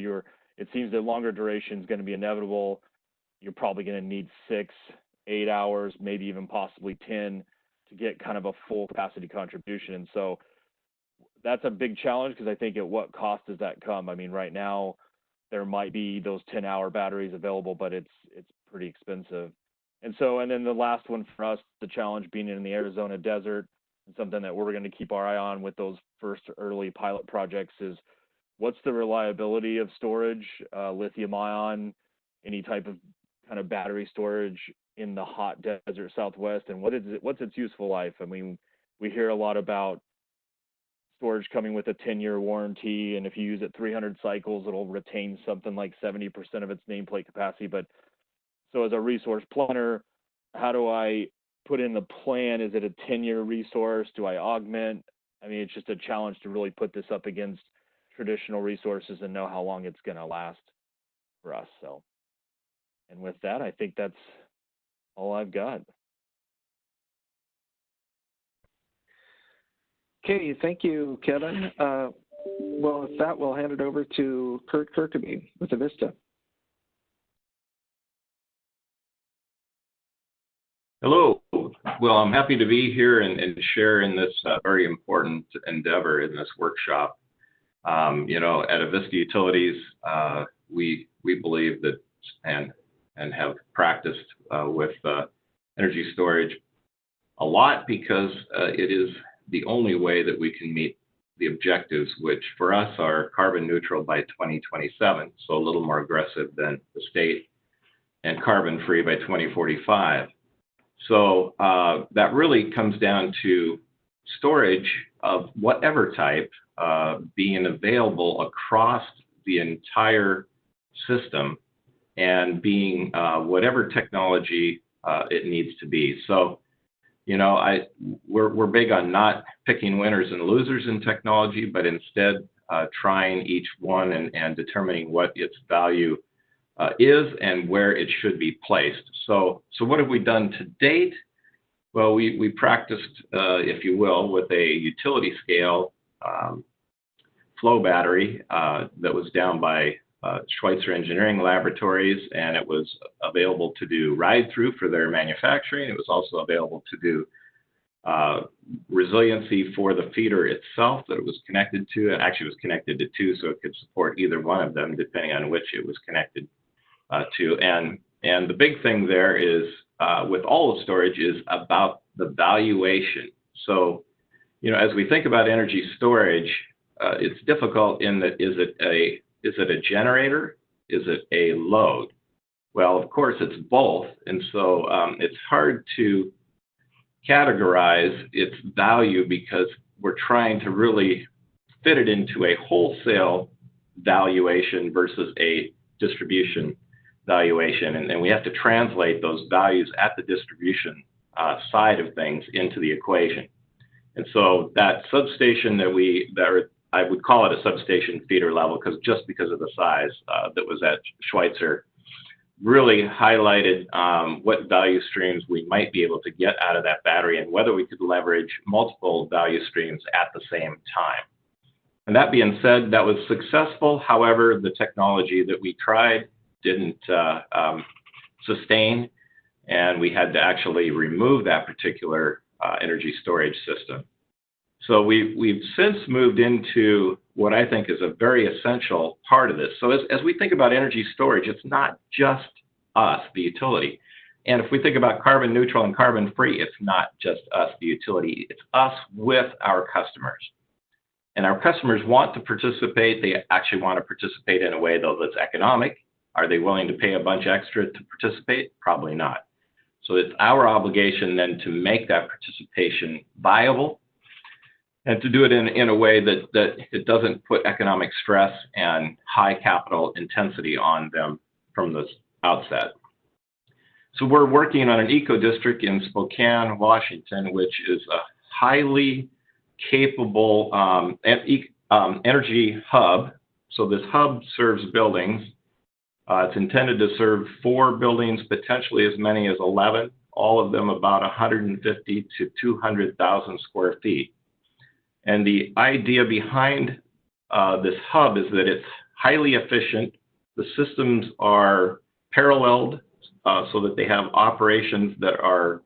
Speaker 7: it seems that longer duration is going to be inevitable. You're probably going to need 6, 8 hours, maybe even possibly 10 to get kind of a full capacity contribution. And so that's a big challenge, because I think at what cost does that come? I mean, right now there might be those 10-hour batteries available, but it's pretty expensive. And then the last one for us, the challenge being in the Arizona desert, and something that we're going to keep our eye on with those first early pilot projects, is what's the reliability of storage, lithium ion, any type of kind of battery storage in the hot desert Southwest, and what's its useful life? I mean, we hear a lot about storage coming with a 10-year warranty, and if you use it 300 cycles, it'll retain something like 70% of its nameplate capacity. But so as a resource planner, how do I put in the plan? Is it a 10-year resource? Do I augment? I mean, it's just a challenge to really put this up against traditional resources and know how long it's going to last for us. So, and with that, I think that's all I've got.
Speaker 5: Okay, thank you, Kevin. Well, with that, we'll hand it over to Kurt Kirkeby with Avista.
Speaker 8: Hello. Well, I'm happy to be here and share in this very important endeavor in this workshop. You know, at Avista Utilities, we believe that and have practiced with energy storage a lot, because it is the only way that we can meet the objectives, which for us are carbon neutral by 2027, so a little more aggressive than the state, and carbon free by 2045. So that really comes down to storage of whatever type being available across the entire system, and being whatever technology it needs to be. So, you know, we're big on not picking winners and losers in technology, but instead trying each one and determining what its value is and where it should be placed. So what have we done to date? Well, we practiced, if you will, with a utility scale flow battery that was down by Schweitzer Engineering Laboratories, and it was available to do ride-through for their manufacturing. It was also available to do resiliency for the feeder itself that it was connected to. It actually was connected to two, so it could support either one of them depending on which it was connected to. And the big thing there is, with all of storage, is about the valuation. So, you know, as we think about energy storage, it's difficult in that, is it a generator? Is it a load? Well, of course, it's both. And so it's hard to categorize its value, because we're trying to really fit it into a wholesale valuation versus a distribution valuation. And we have to translate those values at the distribution side of things into the equation. And so that substation I would call it a substation feeder level, because of the size that was at Schweitzer, really highlighted what value streams we might be able to get out of that battery, and whether we could leverage multiple value streams at the same time. And that being said, that was successful. However, the technology that we tried didn't sustain, and we had to actually remove that particular energy storage system. So we've since moved into what I think is a very essential part of this. So as we think about energy storage, it's not just us, the utility. And if we think about carbon neutral and carbon free, it's not just us, the utility. It's us with our customers. And our customers want to participate. They actually want to participate in a way, though, that's economic. Are they willing to pay a bunch extra to participate? Probably not. So it's our obligation then to make that participation viable, and to do it in a way that it doesn't put economic stress and high capital intensity on them from the outset. So we're working on an eco-district in Spokane, Washington, which is a highly capable energy hub. So So this hub serves buildings. It's intended to serve 4 buildings, potentially as many as 11, all of them about 150 to 200,000 square feet. And the idea behind this hub is that it's highly efficient. The systems are paralleled so that they have operations that are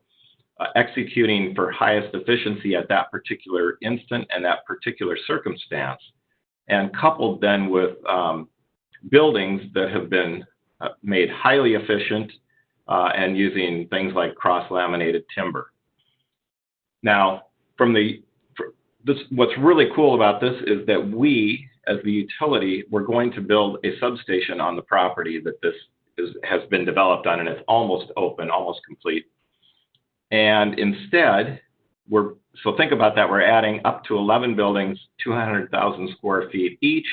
Speaker 8: executing for highest efficiency at that particular instant and that particular circumstance. And coupled then with buildings that have been made highly efficient and using things like cross-laminated timber. Now, what's really cool about this is that we, as the utility, we're going to build a substation on the property that this has been developed on, and it's almost open, almost complete. And instead, so think about that, we're adding up to 11 buildings, 200,000 square feet each,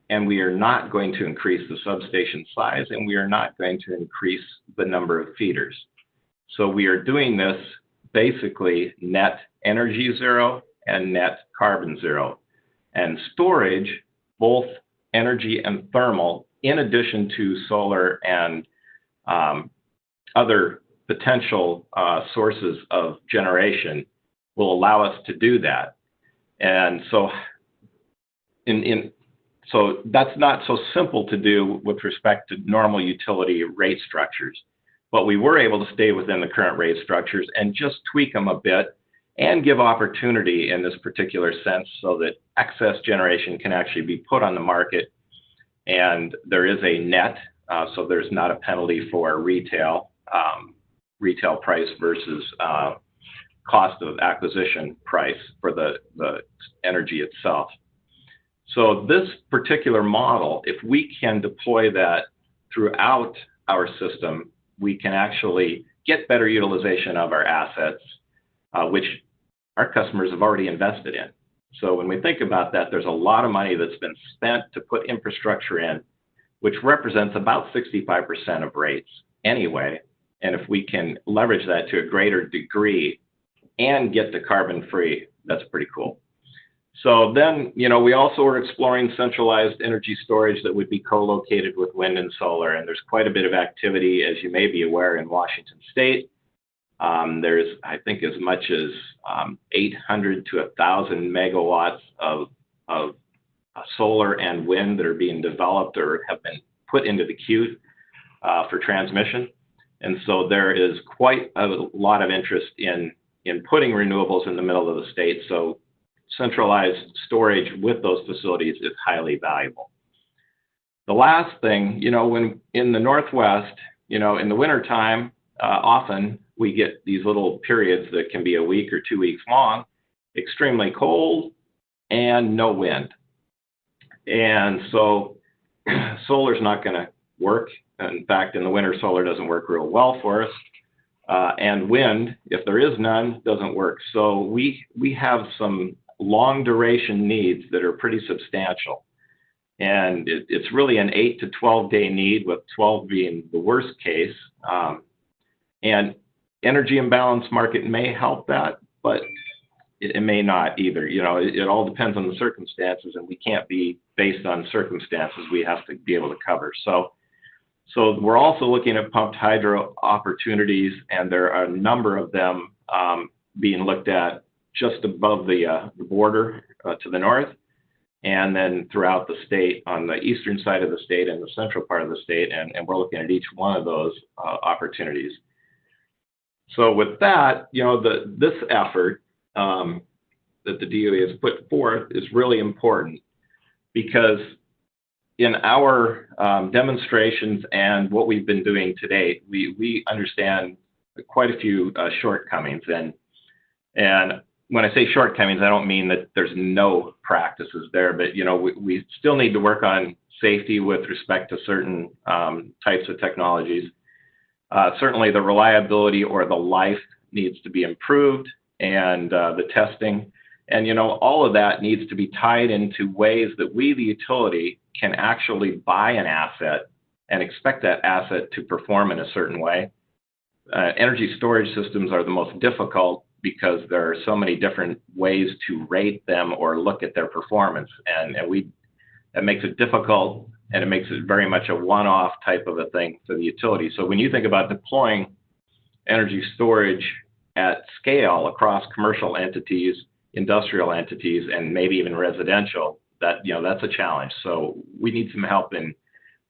Speaker 8: and we are not going to increase the substation size, and we are not going to increase the number of feeders. So we are doing this basically net energy zero and net carbon zero. And storage, both energy and thermal, in addition to solar and other potential sources of generation, will allow us to do that. And so so that's not so simple to do with respect to normal utility rate structures. But we were able to stay within the current rate structures and just tweak them a bit and give opportunity in this particular sense so that excess generation can actually be put on the market. And there is a net, so there's not a penalty for retail price versus cost of acquisition price for the energy itself. So this particular model, if we can deploy that throughout our system, we can actually get better utilization of our assets, which our customers have already invested in. So when we think about that, there's a lot of money that's been spent to put infrastructure in, which represents about 65% of rates anyway. And if we can leverage that to a greater degree and get to carbon free, that's pretty cool. So then, we also are exploring centralized energy storage that would be co-located with wind and solar. And there's quite a bit of activity, as you may be aware, in Washington State. There's, I think, as much as 800 to 1,000 megawatts of solar and wind that are being developed or have been put into the queue for transmission. And so there is quite a lot of interest in putting renewables in the middle of the state. So centralized storage with those facilities is highly valuable. The last thing, when in the Northwest, in the wintertime, often we get these little periods that can be a week or 2 weeks long, extremely cold and no wind. And so solar's not going to work. In fact, in the winter, solar doesn't work real well for us. And wind, if there is none, doesn't work. So we have some long duration needs that are pretty substantial. And it's really an 8 to 12 day need, with 12 being the worst case. And energy imbalance market may help that, but it may not either. It all depends on the circumstances, and we can't be based on circumstances. We have to be able to cover. So we're also looking at pumped hydro opportunities, and there are a number of them being looked at just above the border to the north, and then throughout the state on the eastern side of the state and the central part of the state, and we're looking at each one of those opportunities. So with that, this effort that the DOE has put forth is really important, because in our demonstrations and what we've been doing to date, we understand quite a few shortcomings. And when I say shortcomings, I don't mean that there's no practices there, but we still need to work on safety with respect to certain types of technologies. Certainly the reliability or the life needs to be improved, and the testing. And, all of that needs to be tied into ways that we, the utility, can actually buy an asset and expect that asset to perform in a certain way. Energy storage systems are the most difficult because there are so many different ways to rate them or look at their performance. And we That makes it difficult, and it makes it very much a one-off type of a thing for the utility. So when you think about deploying energy storage at scale across commercial entities, industrial entities, and maybe even residential, that's a challenge. So we need some help in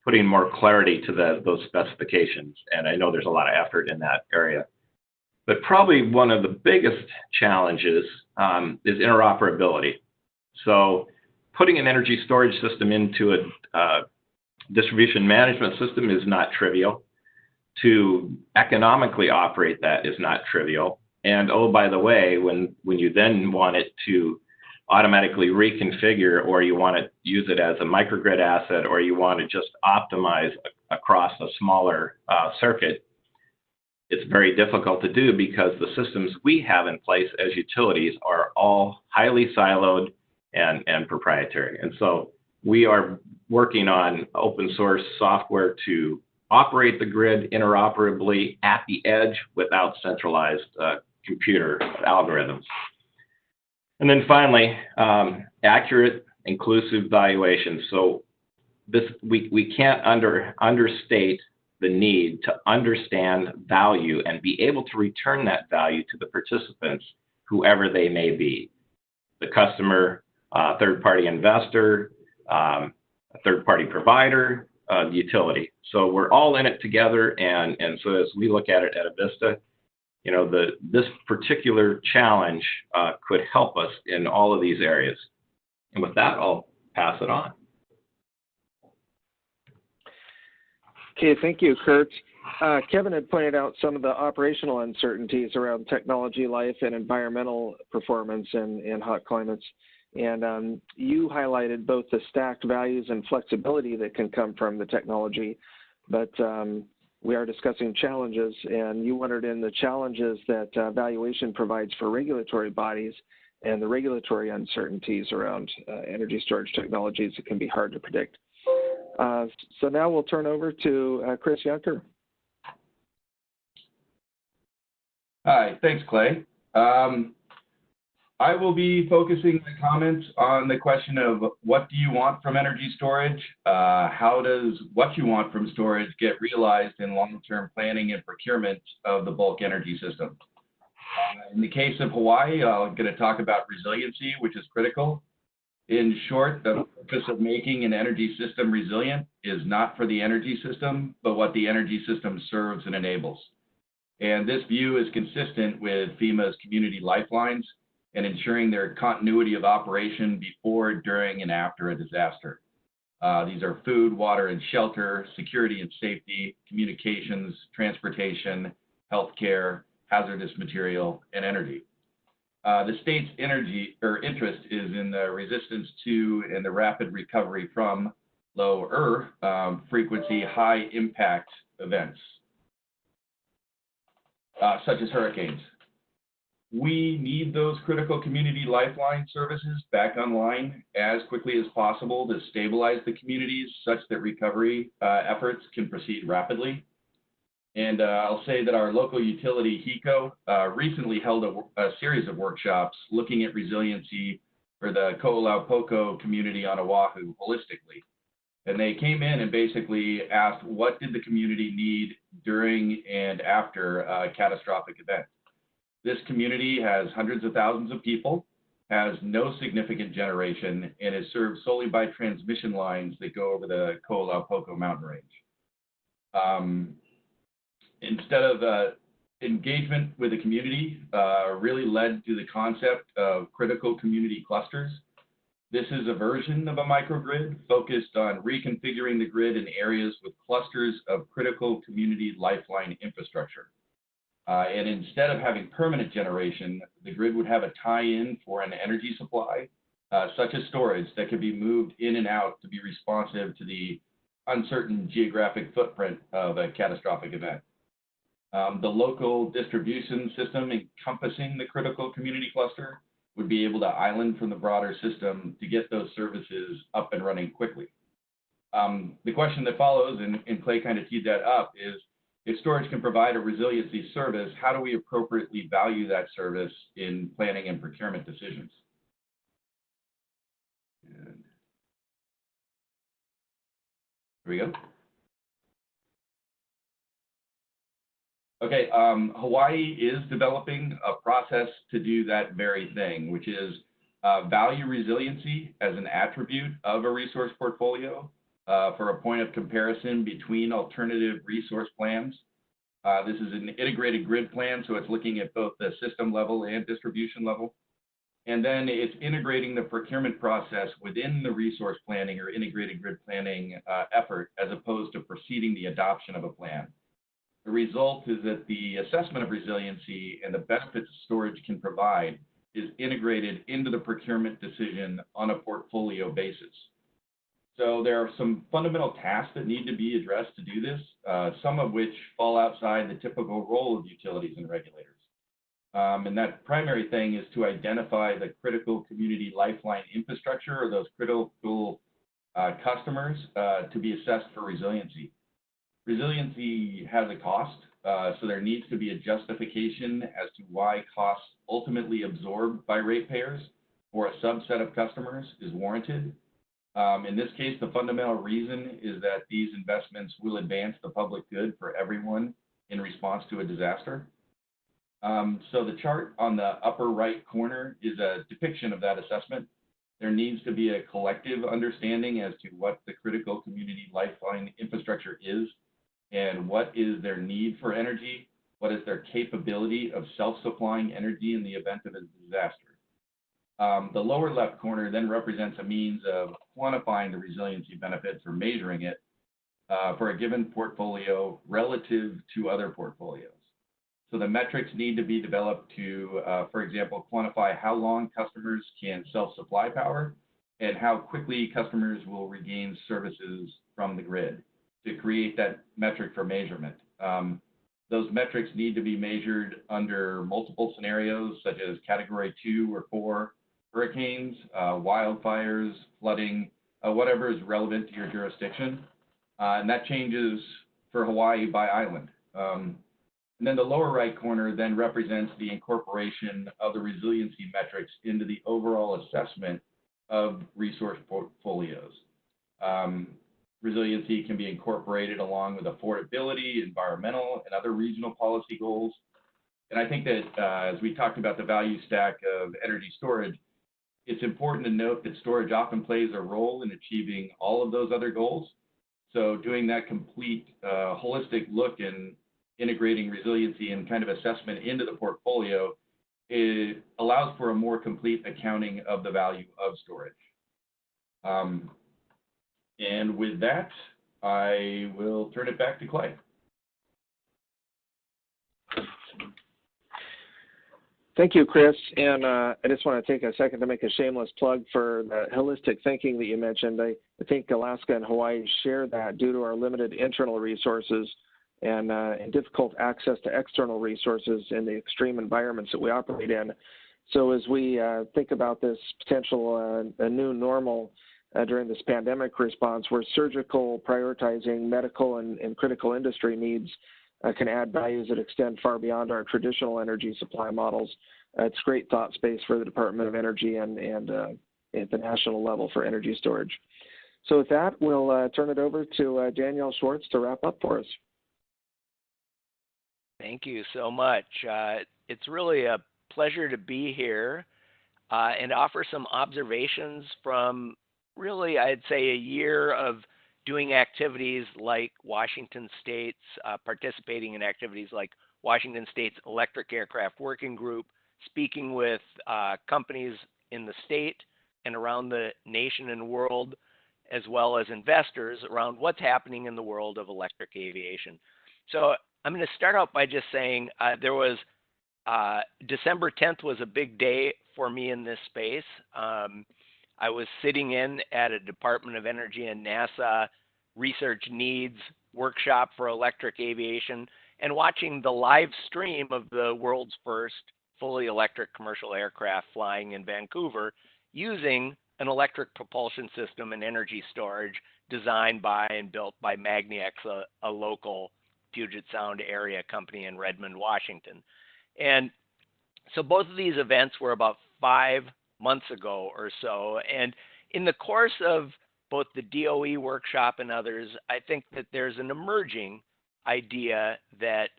Speaker 8: putting more clarity to those specifications. And I know there's a lot of effort in that area. But probably one of the biggest challenges is interoperability. So putting an energy storage system into a distribution management system is not trivial. To economically operate that is not trivial. And oh, by the way, when you then want it to automatically reconfigure, or you want to use it as a microgrid asset, or you want to just optimize across a smaller circuit, it's very difficult to do because the systems we have in place as utilities are all highly siloed and proprietary. And so we are working on open source software to operate the grid interoperably at the edge without centralized computer algorithms. And then finally, accurate, inclusive valuation. So we can't understate the need to understand value and be able to return that value to the participants, whoever they may be, the customer, third-party investor, a third-party provider, the utility. So we're all in it together, and so as we look at it at Avista, this particular challenge could help us in all of these areas. And with that, I'll pass it on.
Speaker 5: Okay, thank you, Kurt. Kevin had pointed out some of the operational uncertainties around technology life and environmental performance in hot climates. And you highlighted both the stacked values and flexibility that can come from the technology, but we are discussing challenges, and you wondered in the challenges that valuation provides for regulatory bodies and the regulatory uncertainties around energy storage technologies that can be hard to predict. So now we'll turn over to Chris Junker.
Speaker 9: Hi, thanks, Clay. I will be focusing my comments on the question of what do you want from energy storage? How does what you want from storage get realized in long-term planning and procurement of the bulk energy system? In the case of Hawaii, I'm going to talk about resiliency, which is critical. In short, the purpose of making an energy system resilient is not for the energy system, but what the energy system serves and enables. And this view is consistent with FEMA's community lifelines and ensuring their continuity of operation before, during, and after a disaster. These are food, water, and shelter, security and safety, communications, transportation, healthcare, hazardous material, and energy. The state's interest is in the resistance to and the rapid recovery from lower frequency, high impact events, such as hurricanes. We need those critical community lifeline services back online as quickly as possible to stabilize the communities such that recovery efforts can proceed rapidly. And I'll say that our local utility, HECO, recently held a series of workshops looking at resiliency for the Ko'olaupoco community on Oahu holistically. And they came in and basically asked, what did the community need during and after a catastrophic event? This community has hundreds of thousands of people, has no significant generation, and is served solely by transmission lines that go over the Ko'olaupoco mountain range. Instead of engagement with the community, really led to the concept of critical community clusters. This is a version of a microgrid focused on reconfiguring the grid in areas with clusters of critical community lifeline infrastructure. And instead of having permanent generation, the grid would have a tie-in for an energy supply, such as storage, that could be moved in and out to be responsive to the uncertain geographic footprint of a catastrophic event. The local distribution system encompassing the critical community cluster would be able to island from the broader system to get those services up and running quickly. The question that follows, and Clay kind of teed that up, is if storage can provide a resiliency service, how do we appropriately value that service in planning and procurement decisions? Here we go. Okay, Hawaii is developing a process to do that very thing, which is value resiliency as an attribute of a resource portfolio for a point of comparison between alternative resource plans. This is an integrated grid plan, so it's looking at both the system level and distribution level. And then it's integrating the procurement process within the resource planning or integrated grid planning effort, as opposed to preceding the adoption of a plan. The result is that the assessment of resiliency and the benefits storage can provide is integrated into the procurement decision on a portfolio basis. So there are some fundamental tasks that need to be addressed to do this, some of which fall outside the typical role of utilities and regulators. And that primary thing is to identify the critical community lifeline infrastructure, or those critical customers, to be assessed for resiliency. Resiliency has a cost, so there needs to be a justification as to why costs ultimately absorbed by ratepayers or a subset of customers is warranted. In this case, the fundamental reason is that these investments will advance the public good for everyone in response to a disaster. So the chart on the upper right corner is a depiction of that assessment. There needs to be a collective understanding as to what the critical community lifeline infrastructure is and what is their need for energy, what is their capability of self-supplying energy in the event of a disaster. The lower left corner then represents a means of quantifying the resiliency benefits or measuring it for a given portfolio relative to other portfolios. So the metrics need to be developed to, for example, quantify how long customers can self-supply power and how quickly customers will regain services from the grid to create that metric for measurement. Those metrics need to be measured under multiple scenarios, such as category 2 or 4 hurricanes, wildfires, flooding, whatever is relevant to your jurisdiction. And that changes for Hawaii by island. And then the lower right corner then represents the incorporation of the resiliency metrics into the overall assessment of resource portfolios. Resiliency can be incorporated along with affordability, environmental, and other regional policy goals. And I think that as we talked about the value stack of energy storage, it's important to note that storage often plays a role in achieving all of those other goals. So doing that complete holistic look and integrating resiliency and kind of assessment into the portfolio, it allows for a more complete accounting of the value of storage. And with that, I will turn it back to Clay.
Speaker 5: Thank you, Chris. And I just want to take a second to make a shameless plug for the holistic thinking that you mentioned. I think Alaska and Hawaii share that due to our limited internal resources and difficult access to external resources in the extreme environments that we operate in. So as we think about this potential a new normal during this pandemic response, where surgical prioritizing medical and critical industry needs can add values that extend far beyond our traditional energy supply models. It's great thought space for the Department of Energy and at the national level for energy storage. So with that, we'll turn it over to Danielle Schwartz to wrap up for us.
Speaker 10: Thank you so much. It's really a pleasure to be here and offer some observations from really, I'd say, a year of doing activities like Washington State's, participating in activities like Washington State's Electric Aircraft Working Group, speaking with companies in the state and around the nation and world, as well as investors around what's happening in the world of electric aviation. So I'm going to start out by just saying there was December 10th was a big day for me in this space. I was sitting in at a Department of Energy and NASA research needs workshop for electric aviation and watching the live stream of the world's first fully electric commercial aircraft flying in Vancouver using an electric propulsion system and energy storage designed by and built by Magniex, a local Puget Sound area company in Redmond, Washington. And so both of these events were about 5 months ago or so. And in the course of both the DOE workshop and others, I think that there's an emerging idea that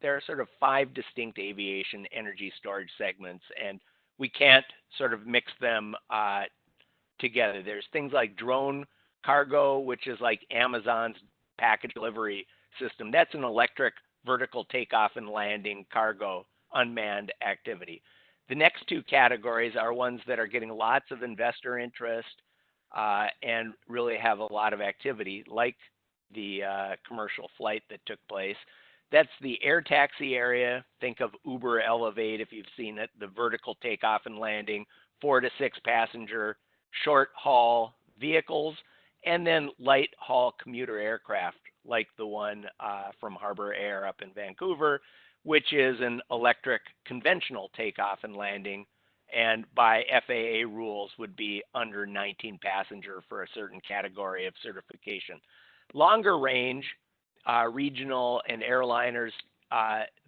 Speaker 10: there are sort of 5 distinct aviation energy storage segments, and we can't sort of mix them together. There's things like drone cargo, which is like Amazon's package delivery system. That's an electric vertical takeoff and landing cargo unmanned activity. The next 2 categories are ones that are getting lots of investor interest and really have a lot of activity, like the commercial flight that took place. That's the air taxi area. Think of Uber Elevate if you've seen it, the vertical takeoff and landing, 4 to 6 passenger, short haul vehicles, and then light haul commuter aircraft like the one from Harbor Air up in Vancouver, which is an electric conventional takeoff and landing, and by FAA rules would be under 19 passenger for a certain category of certification. Longer range, regional and airliners,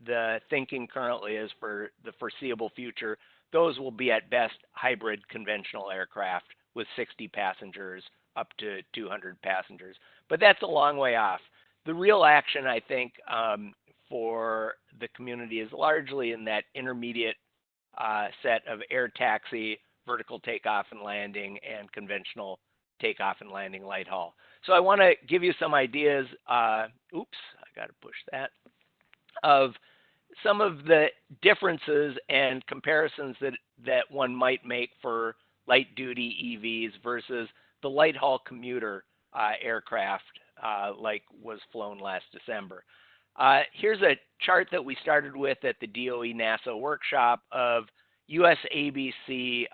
Speaker 10: the thinking currently is for the foreseeable future, those will be at best hybrid conventional aircraft with 60 passengers up to 200 passengers. But that's a long way off. The real action, I think, for the community is largely in that intermediate set of air taxi, vertical takeoff and landing, and conventional takeoff and landing light haul. So I want to give you some ideas, oops, I got to push that, of some of the differences and comparisons that one might make for light duty EVs versus the light haul commuter aircraft like was flown last December. Here's a chart that we started with at the DOE NASA workshop of USABC,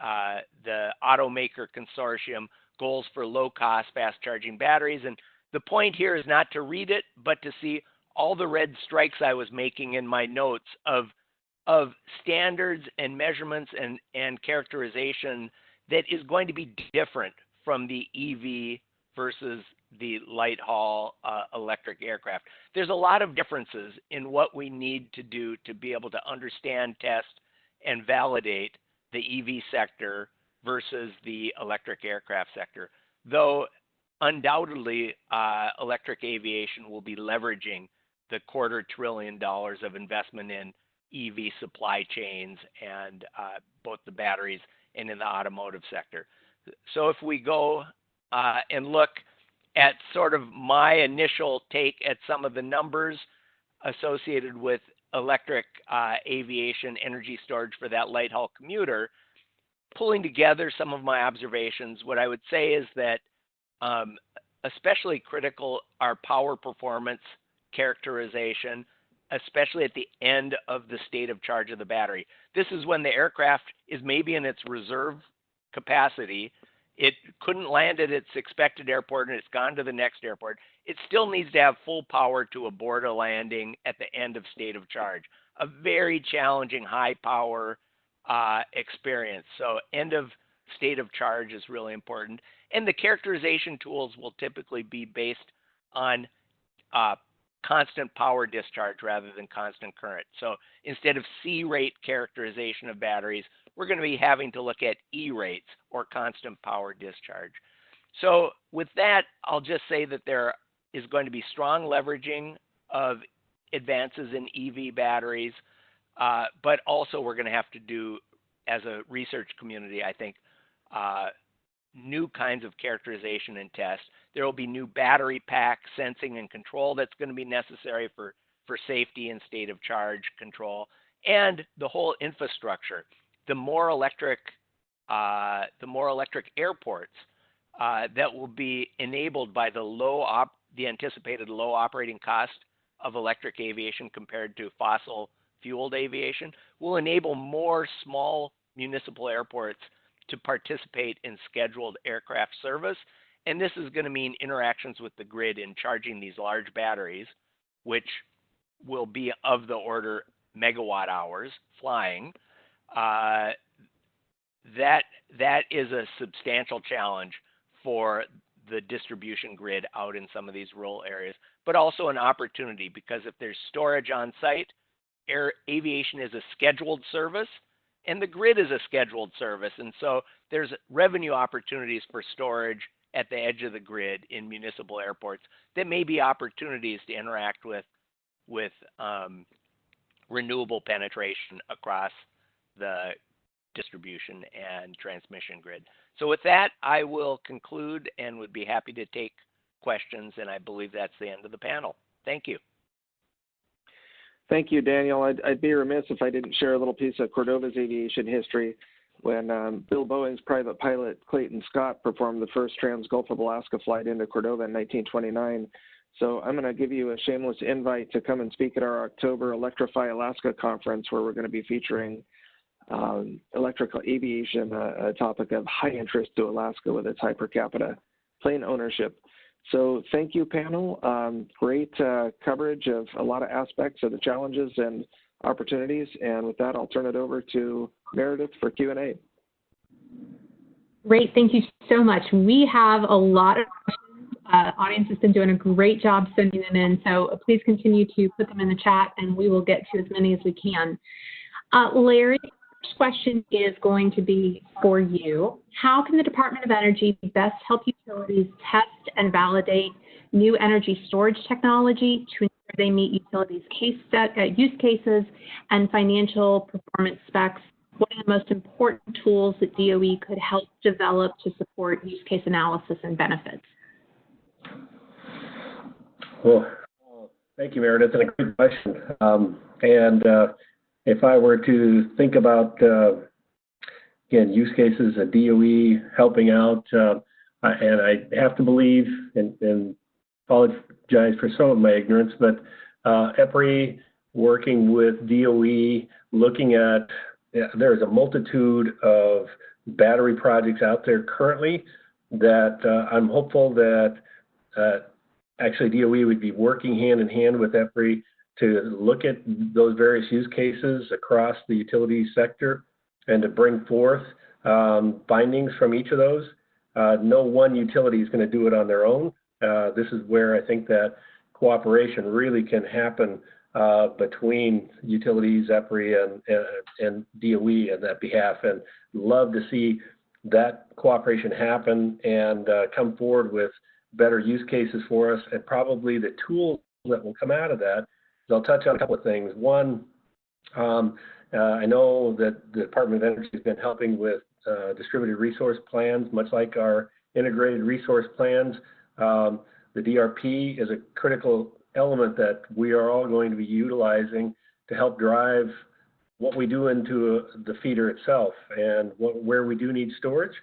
Speaker 10: the automaker consortium, goals for low-cost, fast-charging batteries. And the point here is not to read it, but to see all the red strikes I was making in my notes of standards and measurements and characterization that is going to be different from the EV versus the light haul electric aircraft. There's a lot of differences in what we need to do to be able to understand, test, and validate the EV sector versus the electric aircraft sector, though undoubtedly electric aviation will be leveraging the $250 billion of investment in EV supply chains and both the batteries and in the automotive sector. So if we go and look at sort of my initial take at some of the numbers associated with electric aviation energy storage for that light haul commuter, pulling together some of my observations, what I would say is that especially critical are power performance characterization, especially at the end of the state of charge of the battery. This is when the aircraft is maybe in its reserve capacity. It couldn't land at its expected airport and it's gone to the next airport. It still needs to have full power to abort a landing at the end of state of charge. A very challenging high power experience. So end of state of charge is really important. And the characterization tools will typically be based on constant power discharge rather than constant current. So instead of C rate characterization of batteries, we're going to be having to look at E rates or constant power discharge. So with that, I'll just say that there is going to be strong leveraging of advances in EV batteries, but also we're going to have to do, as a research community, I think, new kinds of characterization and test. There will be new battery pack sensing and control that's going to be necessary for safety and state of charge control, and the whole infrastructure. The more electric airports that will be enabled by the anticipated low operating cost of electric aviation compared to fossil fueled aviation will enable more small municipal airports to participate in scheduled aircraft service. And this is going to mean interactions with the grid in charging these large batteries, which will be of the order megawatt hours flying. That is a substantial challenge for the distribution grid out in some of these rural areas, but also an opportunity, because if there's storage on site, aviation is a scheduled service and the grid is a scheduled service. And so there's revenue opportunities for storage at the edge of the grid in municipal airports that may be opportunities to interact with renewable penetration across the distribution and transmission grid. So with that, I will conclude and would be happy to take questions, and I believe that's the end of the panel. Thank you.
Speaker 5: Thank you, Daniel. I'd be remiss if I didn't share a little piece of Cordova's aviation history when Bill Boeing's private pilot Clayton Scott performed the first Trans-Gulf of Alaska flight into Cordova in 1929. So I'm going to give you a shameless invite to come and speak at our October Electrify Alaska conference, where we're going to be featuring electrical aviation, a topic of high interest to Alaska with its high per capita plane ownership. So thank you, panel. Great coverage of a lot of aspects of the challenges and opportunities. And with that, I'll turn it over to Meredith for Q&A.
Speaker 1: Great. Thank you so much. We have a lot of questions. Audience has been doing a great job sending them in. So please continue to put them in the chat, and we will get to as many as we can. Larry, the first question is going to be for you. How can the Department of Energy best help utilities test and validate new energy storage technology to ensure they meet utilities' use cases and financial performance specs? What are the most important tools that DOE could help develop to support use case analysis and benefits?
Speaker 6: Well, thank you, Meredith, and a great question. If I were to think about, again, use cases at DOE helping out, and I have to believe, and apologize for some of my ignorance, but EPRI working with DOE, looking at, there's a multitude of battery projects out there currently that I'm hopeful that actually DOE would be working hand in hand with EPRI to look at those various use cases across the utility sector and to bring forth findings from each of those. No one utility is going to do it on their own. This is where I think that cooperation really can happen between utilities, EPRI, and DOE on that behalf, and love to see that cooperation happen and come forward with better use cases for us, and probably the tools that will come out of that. So I'll touch on a couple of things. One, I know that the Department of Energy has been helping with distributed resource plans, much like our integrated resource plans. The DRP is a critical element that we are all going to be utilizing to help drive what we do into the feeder itself, and where we do need storage,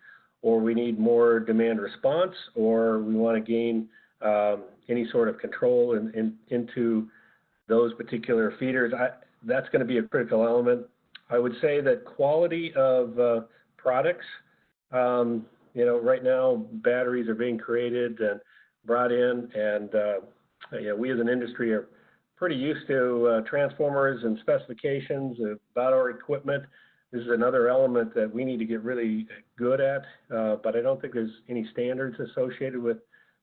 Speaker 6: or we need more demand response, or we want to gain any sort of control into those particular feeders. That's going to be a critical element. I would say that quality of products, right now batteries are being created and brought in, and we as an industry are pretty used to transformers and specifications about our equipment. This is another element that we need to get really good at, but I don't think there's any standards associated with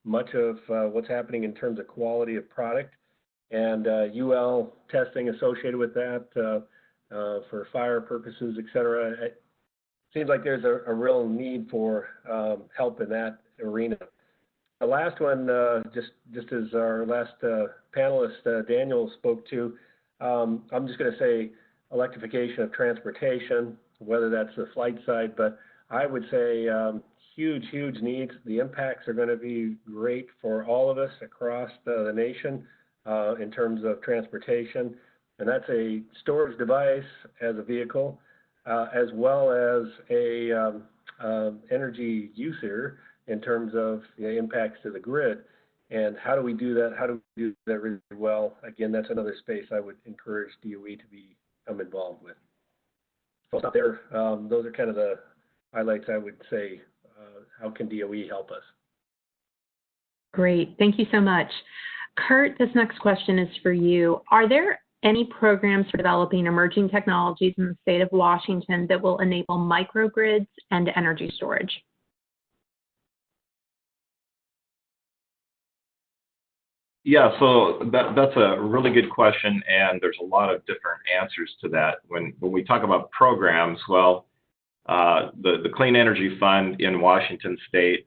Speaker 6: much of what's happening in terms of quality of product, and UL testing associated with that for fire purposes, et cetera. It seems like there's a real need for help in that arena. The last one, just as our last panelist, Daniel, spoke to, I'm just going to say electrification of transportation, whether that's the flight side, but I would say huge needs. The impacts are going to be great for all of us across the nation in terms of transportation, and that's a storage device as a vehicle, as well as a energy user in terms of the impacts to the grid. And how do we do that? How do we do that really well? Again, that's another space I would encourage DOE to become involved with. So stop there. Those are kind of the highlights I would say. How can DOE help us?
Speaker 1: Great. Thank you so much. Kurt, this next question is for you. Are there any programs for developing emerging technologies in the state of Washington that will enable microgrids and energy storage?
Speaker 8: Yeah, so that's a really good question, and there's a lot of different answers to that. When we talk about programs, well, The Clean Energy Fund in Washington State,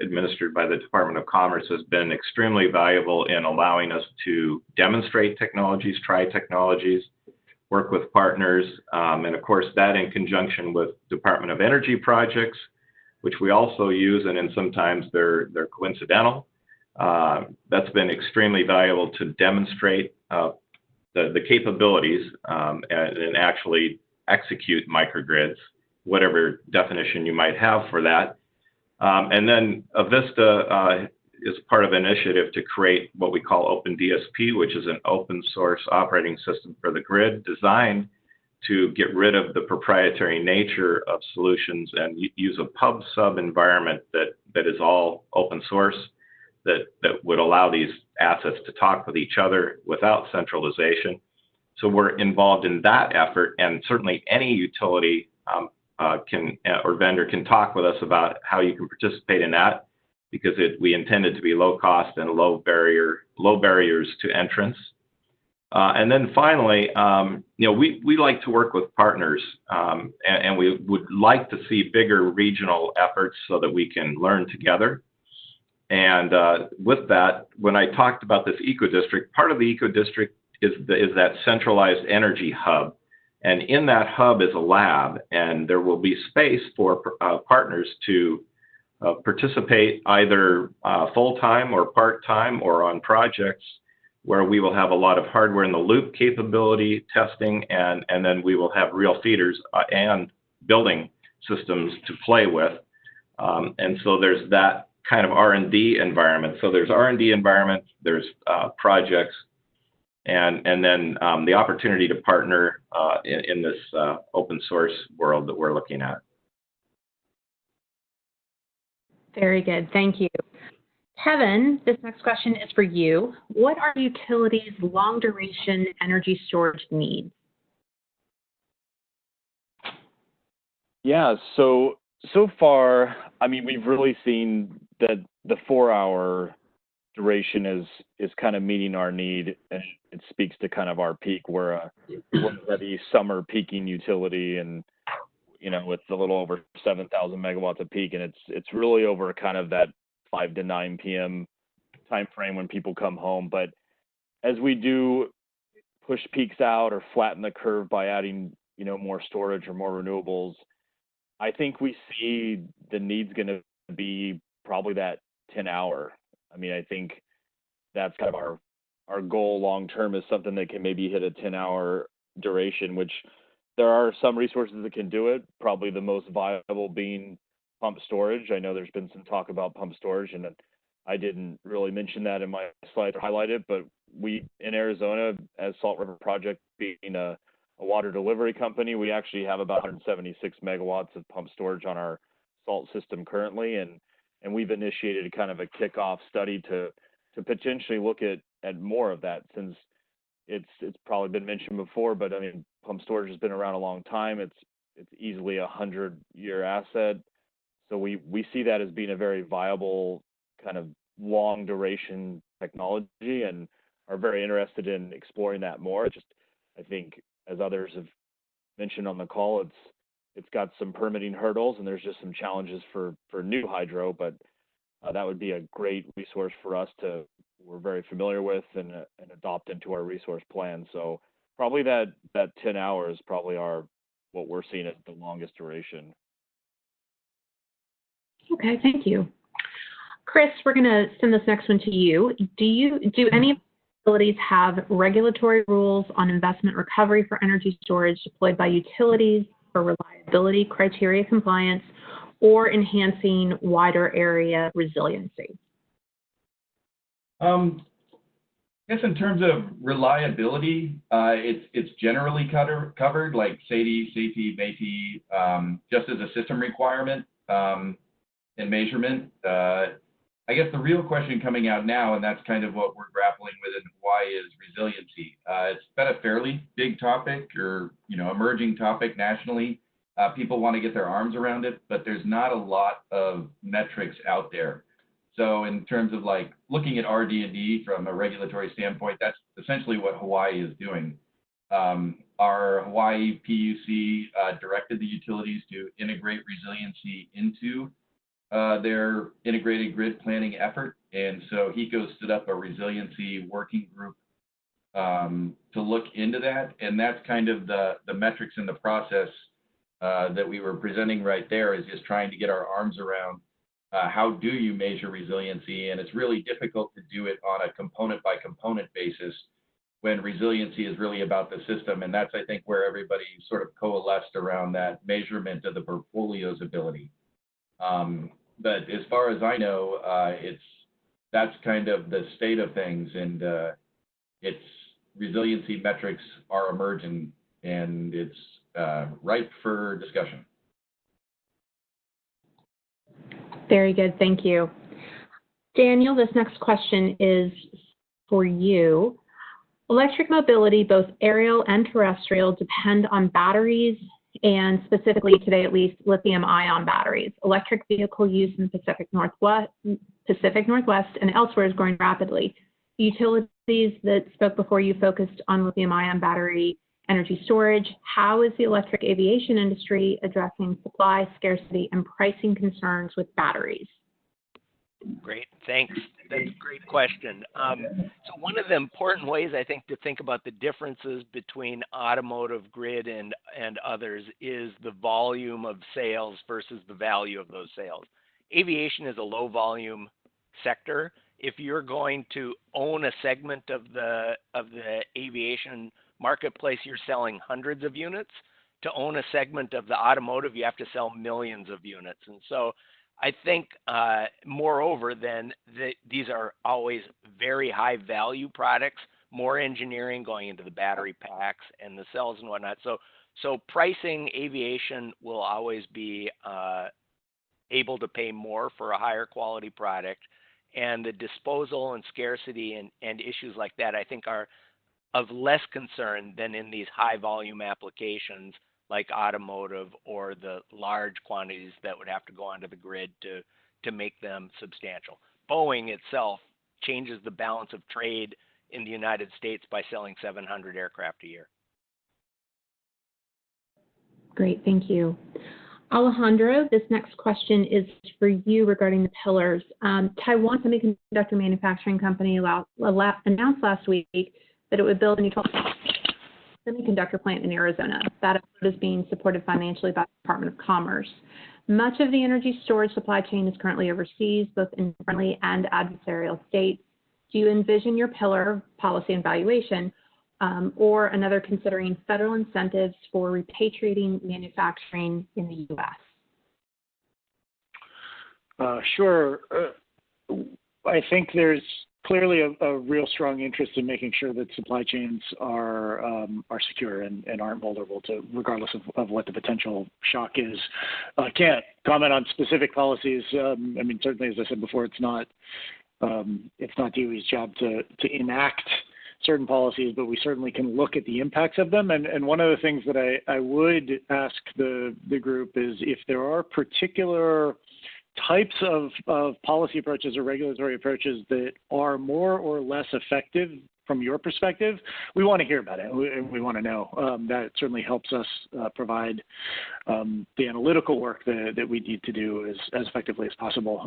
Speaker 8: administered by the Department of Commerce, has been extremely valuable in allowing us to demonstrate technologies, try technologies, work with partners, and of course that in conjunction with Department of Energy projects, which we also use, and then sometimes they're coincidental. That's been extremely valuable to demonstrate the capabilities and actually execute microgrids, whatever definition you might have for that. And then Avista is part of an initiative to create what we call Open DSP, which is an open source operating system for the grid designed to get rid of the proprietary nature of solutions and use a pub sub environment that is all open source, that would allow these assets to talk with each other without centralization. So we're involved in that effort, and certainly any utility or vendor can talk with us about how you can participate in that, because we intend it to be low cost and low barriers to entrance. And then finally, we like to work with partners, and we would like to see bigger regional efforts so that we can learn together. And with that, when I talked about this eco-district, part of the eco-district is that centralized energy hub. And in that hub is a lab, and there will be space for partners to participate either full-time or part-time or on projects where we will have a lot of hardware in the loop capability testing, and then we will have real feeders and building systems to play with. And so there's that kind of R&D environment. So there's R&D environment, there's projects, and then the opportunity to partner in this open source world that we're looking at.
Speaker 1: Very good. Thank you. Kevin, this next question is for you. What are utilities' long duration energy storage needs?
Speaker 7: Yeah, so far, I mean, we've really seen that the 4-hour duration is kind of meeting our need, and it speaks to kind of our peak. We're a heavy summer peaking utility, and with a little over 7,000 megawatts of peak, and it's really over kind of that 5 to 9 p.m. time frame when people come home. But as we do push peaks out or flatten the curve by adding more storage or more renewables, I think we see the need's going to be probably that 10-hour. I mean, I think that's kind of our goal long term, is something that can maybe hit a 10-hour duration, which there are some resources that can do it, probably the most viable being pump storage. I know there's been some talk about pump storage, and I didn't really mention that in my slide or highlight it, but we in Arizona, as Salt River Project being a water delivery company, we actually have about 176 megawatts of pump storage on our salt system currently, and we've initiated kind of a kickoff study to potentially look at more of that, since it's probably been mentioned before, but I mean, pump storage has been around a long time. It's easily a 100-year asset. So we see that as being a very viable kind of long duration technology, and are very interested in exploring that more. I think, as others have mentioned on the call, it's got some permitting hurdles, and there's just some challenges for new hydro, but that would be a great resource for us we're very familiar with and adopt into our resource plan. So probably that 10 hours probably what we're seeing as the longest duration.
Speaker 1: Okay, thank you. Chris, we're going to send this next one to you. Do any of the utilities have regulatory rules on investment recovery for energy storage deployed by utilities for reliability criteria compliance or enhancing wider area resiliency?
Speaker 9: I guess in terms of reliability, it's generally covered, like SAIDI, safety, MATI, just as a system requirement and measurement. I guess the real question coming out now, and that's kind of what we're grappling with in Hawaii, is resiliency. It's been a fairly big topic, or emerging topic nationally. People want to get their arms around it, but there's not a lot of metrics out there. So in terms of like looking at RD&D from a regulatory standpoint, that's essentially what Hawaii is doing. our Hawaii PUC directed the utilities to integrate resiliency into their integrated grid planning effort. And so HECO stood up a resiliency working group to look into that. And that's kind of the metrics in the process that we were presenting right there, is just trying to get our arms around how do you measure resiliency. And it's really difficult to do it on a component by component basis when resiliency is really about the system. And that's, I think, where everybody sort of coalesced around that measurement of the portfolio's ability. But as far as I know, that's kind of the state of things, and its resiliency metrics are emerging, and it's ripe for discussion.
Speaker 1: Very good, thank you. Daniel, this next question is for you. Electric mobility, both aerial and terrestrial, depend on batteries, and specifically today at least, lithium-ion batteries. Electric vehicle use in the Pacific Northwest and elsewhere is growing rapidly. The utilities that spoke before you focused on lithium-ion battery energy storage. How is the electric aviation industry addressing supply, scarcity, and pricing concerns with batteries?
Speaker 10: Great, thanks. That's a great question. So one of the important ways, I think, to think about the differences between automotive, grid, and others is the volume of sales versus the value of those sales. Aviation is a low volume sector. If you're going to own a segment of the aviation marketplace, you're selling hundreds of units. To own a segment of the automotive, you have to sell millions of units. And so I think, moreover, these are always very high value products, more engineering going into the battery packs and the cells and whatnot. So pricing aviation will always be able to pay more for a higher quality product. And the disposal and scarcity and issues like that, I think, are of less concern than in these high volume applications like automotive or the large quantities that would have to go onto the grid to make them substantial. Boeing itself changes the balance of trade in the United States by selling 700 aircraft a year.
Speaker 1: Great, thank you. Alejandro, this next question is for you regarding the pillars. Taiwan Semiconductor Manufacturing Company announced last week that it would build a new semiconductor plant in Arizona. That effort is being supported financially by the Department of Commerce. Much of the energy storage supply chain is currently overseas, both in friendly and adversarial states. Do you envision your pillar, policy and valuation, or another considering federal incentives for repatriating manufacturing in the U.S.?
Speaker 2: Sure. I think there's clearly a real strong interest in making sure that supply chains are secure and aren't vulnerable to, regardless of what the potential shock is. I can't comment on specific policies. I mean, certainly, as I said before, it's not DOE's job to enact certain policies, but we certainly can look at the impacts of them. And one of the things that I would ask the group is if there are particular types of policy approaches or regulatory approaches that are more or less effective from your perspective, we want to hear about it. We want to know. That certainly helps us provide the analytical work that we need to do as effectively as possible.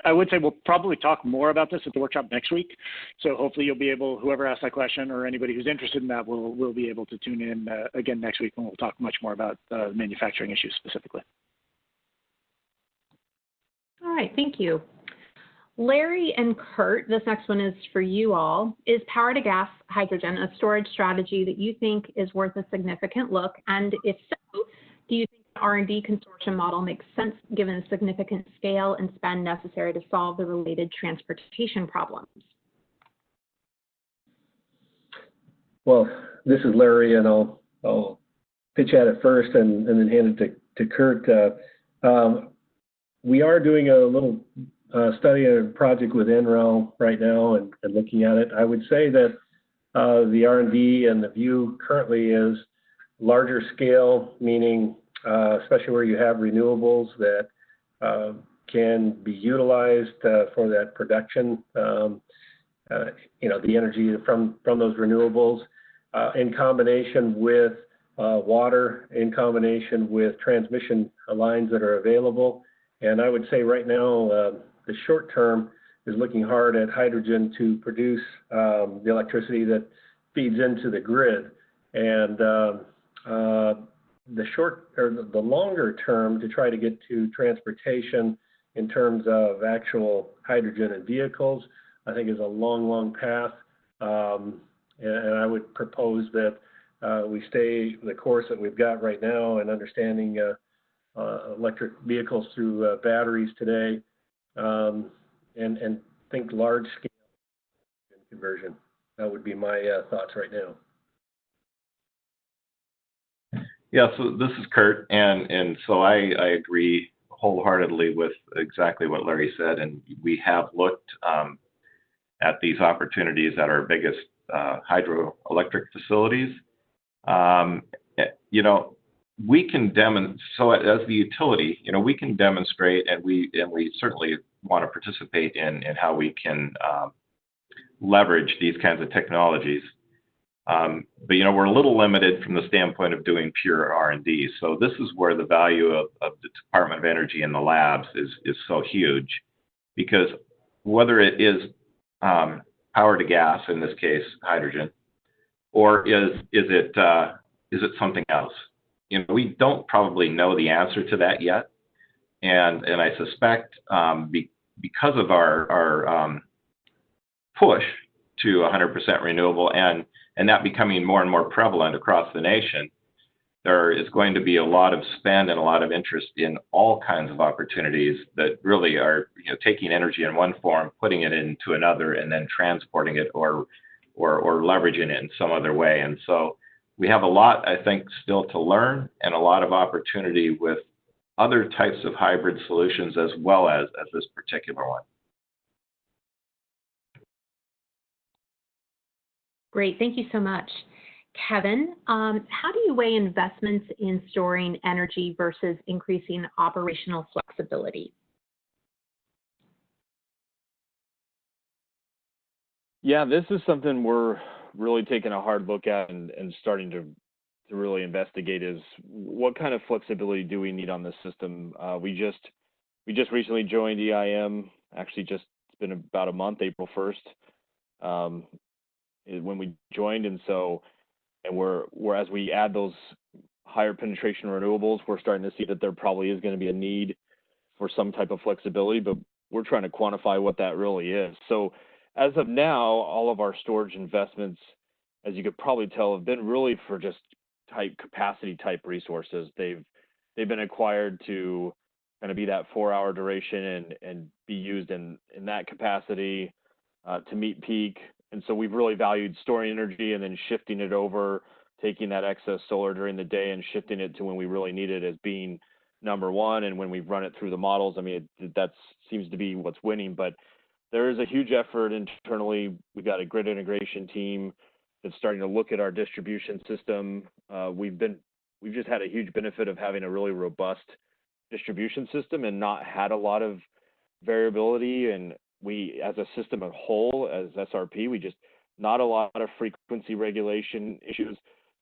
Speaker 2: I would say we'll probably talk more about this at the workshop next week. So hopefully you'll be able, whoever asked that question or anybody who's interested in that will be able to tune in again next week when we'll talk much more about manufacturing issues specifically.
Speaker 1: All right, thank you. Larry and Kurt, this next one is for you all. Is power to gas hydrogen a storage strategy that you think is worth a significant look? And if so, do you think an R&D consortium model makes sense given the significant scale and spend necessary to solve the related transportation problems?
Speaker 6: Well, this is Larry, and I'll pitch at it first and then hand it to Kurt. We are doing a little study and project with NREL right now and looking at it. I would say that the R&D and the view currently is larger scale, meaning especially where you have renewables that can be utilized for that production, the energy from those renewables. in combination with water, in combination with transmission lines that are available. And I would say right now, the short term is looking hard at hydrogen to produce the electricity that feeds into the grid. And the longer term to try to get to transportation in terms of actual hydrogen in vehicles, I think is a long, long path. And I would propose that we stay the course that we've got right now in understanding electric vehicles through batteries today, and think large scale conversion. That would be my thoughts right now.
Speaker 8: Yeah, so this is Kurt, and so I agree wholeheartedly with exactly what Larry said, and we have looked at these opportunities at our biggest hydroelectric facilities. You know, we can demonstrate. So as the utility, you know, we can demonstrate, and we certainly want to participate in how we can leverage these kinds of technologies. But you know, we're a little limited from the standpoint of doing pure R&D. So this is where the value of the Department of Energy and the labs is so huge, because whether it is power to gas, in this case hydrogen, or is it something else? You know, we don't probably know the answer to that yet, and I suspect because of our push to 100% renewable and that becoming more and more prevalent across the nation, there is going to be a lot of spend and a lot of interest in all kinds of opportunities that really are, you know, taking energy in one form, putting it into another, and then transporting it or leveraging it in some other way. And so we have a lot, I think, still to learn, and a lot of opportunity with other types of hybrid solutions as well as this particular one.
Speaker 1: Great, thank you so much. Kevin, how do you weigh investments in storing energy versus increasing operational flexibility?
Speaker 7: Yeah, this is something we're really taking a hard look at and starting to really investigate, is what kind of flexibility do we need on this system. We just recently joined EIM, actually it's been about a month, April 1st, when we joined, and we're as we add those higher penetration renewables, we're starting to see that there probably is going to be a need for some type of flexibility, but we're trying to quantify what that really is. So as of now, all of our storage investments, as you could probably tell, have been really for just capacity type resources. They've been acquired to kind of be that 4-hour duration and be used in that capacity to meet peak. And so we've really valued storing energy and then shifting it over, taking that excess solar during the day and shifting it to when we really need it as being number one. And when we've run it through the models, I mean, that seems to be what's winning. But there is a huge effort internally. We've got a grid integration team that's starting to look at our distribution system. We've just had a huge benefit of having a really robust distribution system and not had a lot of variability. And we, as a system as a whole, as SRP, we just not a lot of frequency regulation issues,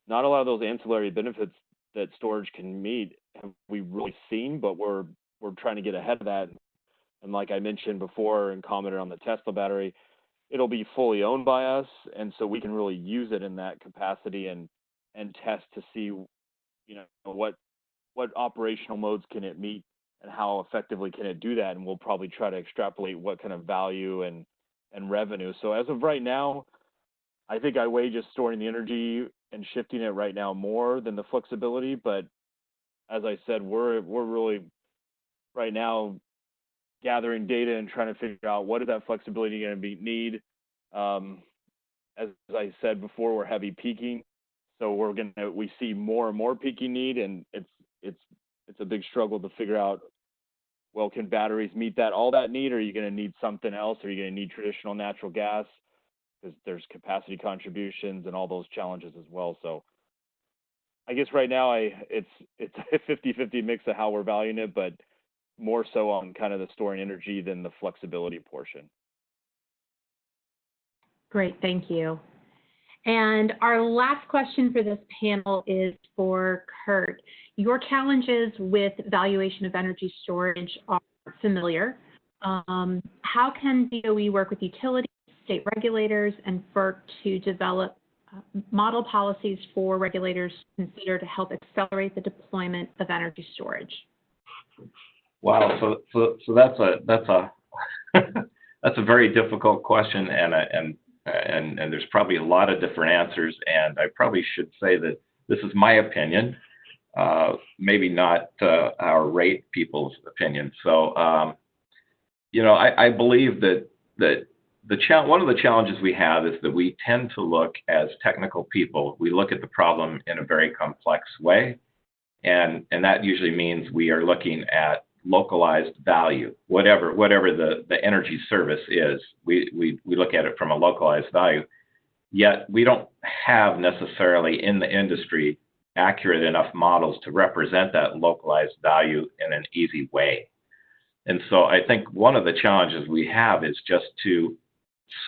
Speaker 7: not a lot of those ancillary benefits that storage can meet have we really seen, but we're trying to get ahead of that. And like I mentioned before and commented on the Tesla battery, it'll be fully owned by us, and so we can really use it in that capacity and test to see, you know, what operational modes can it meet and how effectively can it do that, and we'll probably try to extrapolate what kind of value and revenue. So as of right now, I think I weigh just storing the energy and shifting it right now more than the flexibility. But as I said, we're really right now gathering data and trying to figure out what is that flexibility going to need. As I said before, we're heavy peaking, so we see more and more peaking need, and it's a big struggle to figure out, well, can batteries meet all that need, or are you going to need something else? Are you going to need traditional natural gas? Because there's capacity contributions and all those challenges as well. So I guess right now it's a 50-50 mix of how we're valuing it, but more so on kind of the storing energy than the flexibility portion.
Speaker 1: Great, thank you. And our last question for this panel is for Kurt. Your challenges with valuation of energy storage are familiar. How can DOE work with utilities, state regulators, and FERC to develop model policies for regulators to consider to help accelerate the deployment of energy storage?
Speaker 8: Wow, so that's a that's a very difficult question, and there's probably a lot of different answers, and I probably should say that this is my opinion, maybe not our rate people's opinion. So, you know, I believe that one of the challenges we have is that we tend to look as technical people. We look at the problem in a very complex way, and that usually means we are looking at localized value, whatever the energy service is. We look at it from a localized value. Yet we don't have necessarily in the industry accurate enough models to represent that localized value in an easy way. And so I think one of the challenges we have is just to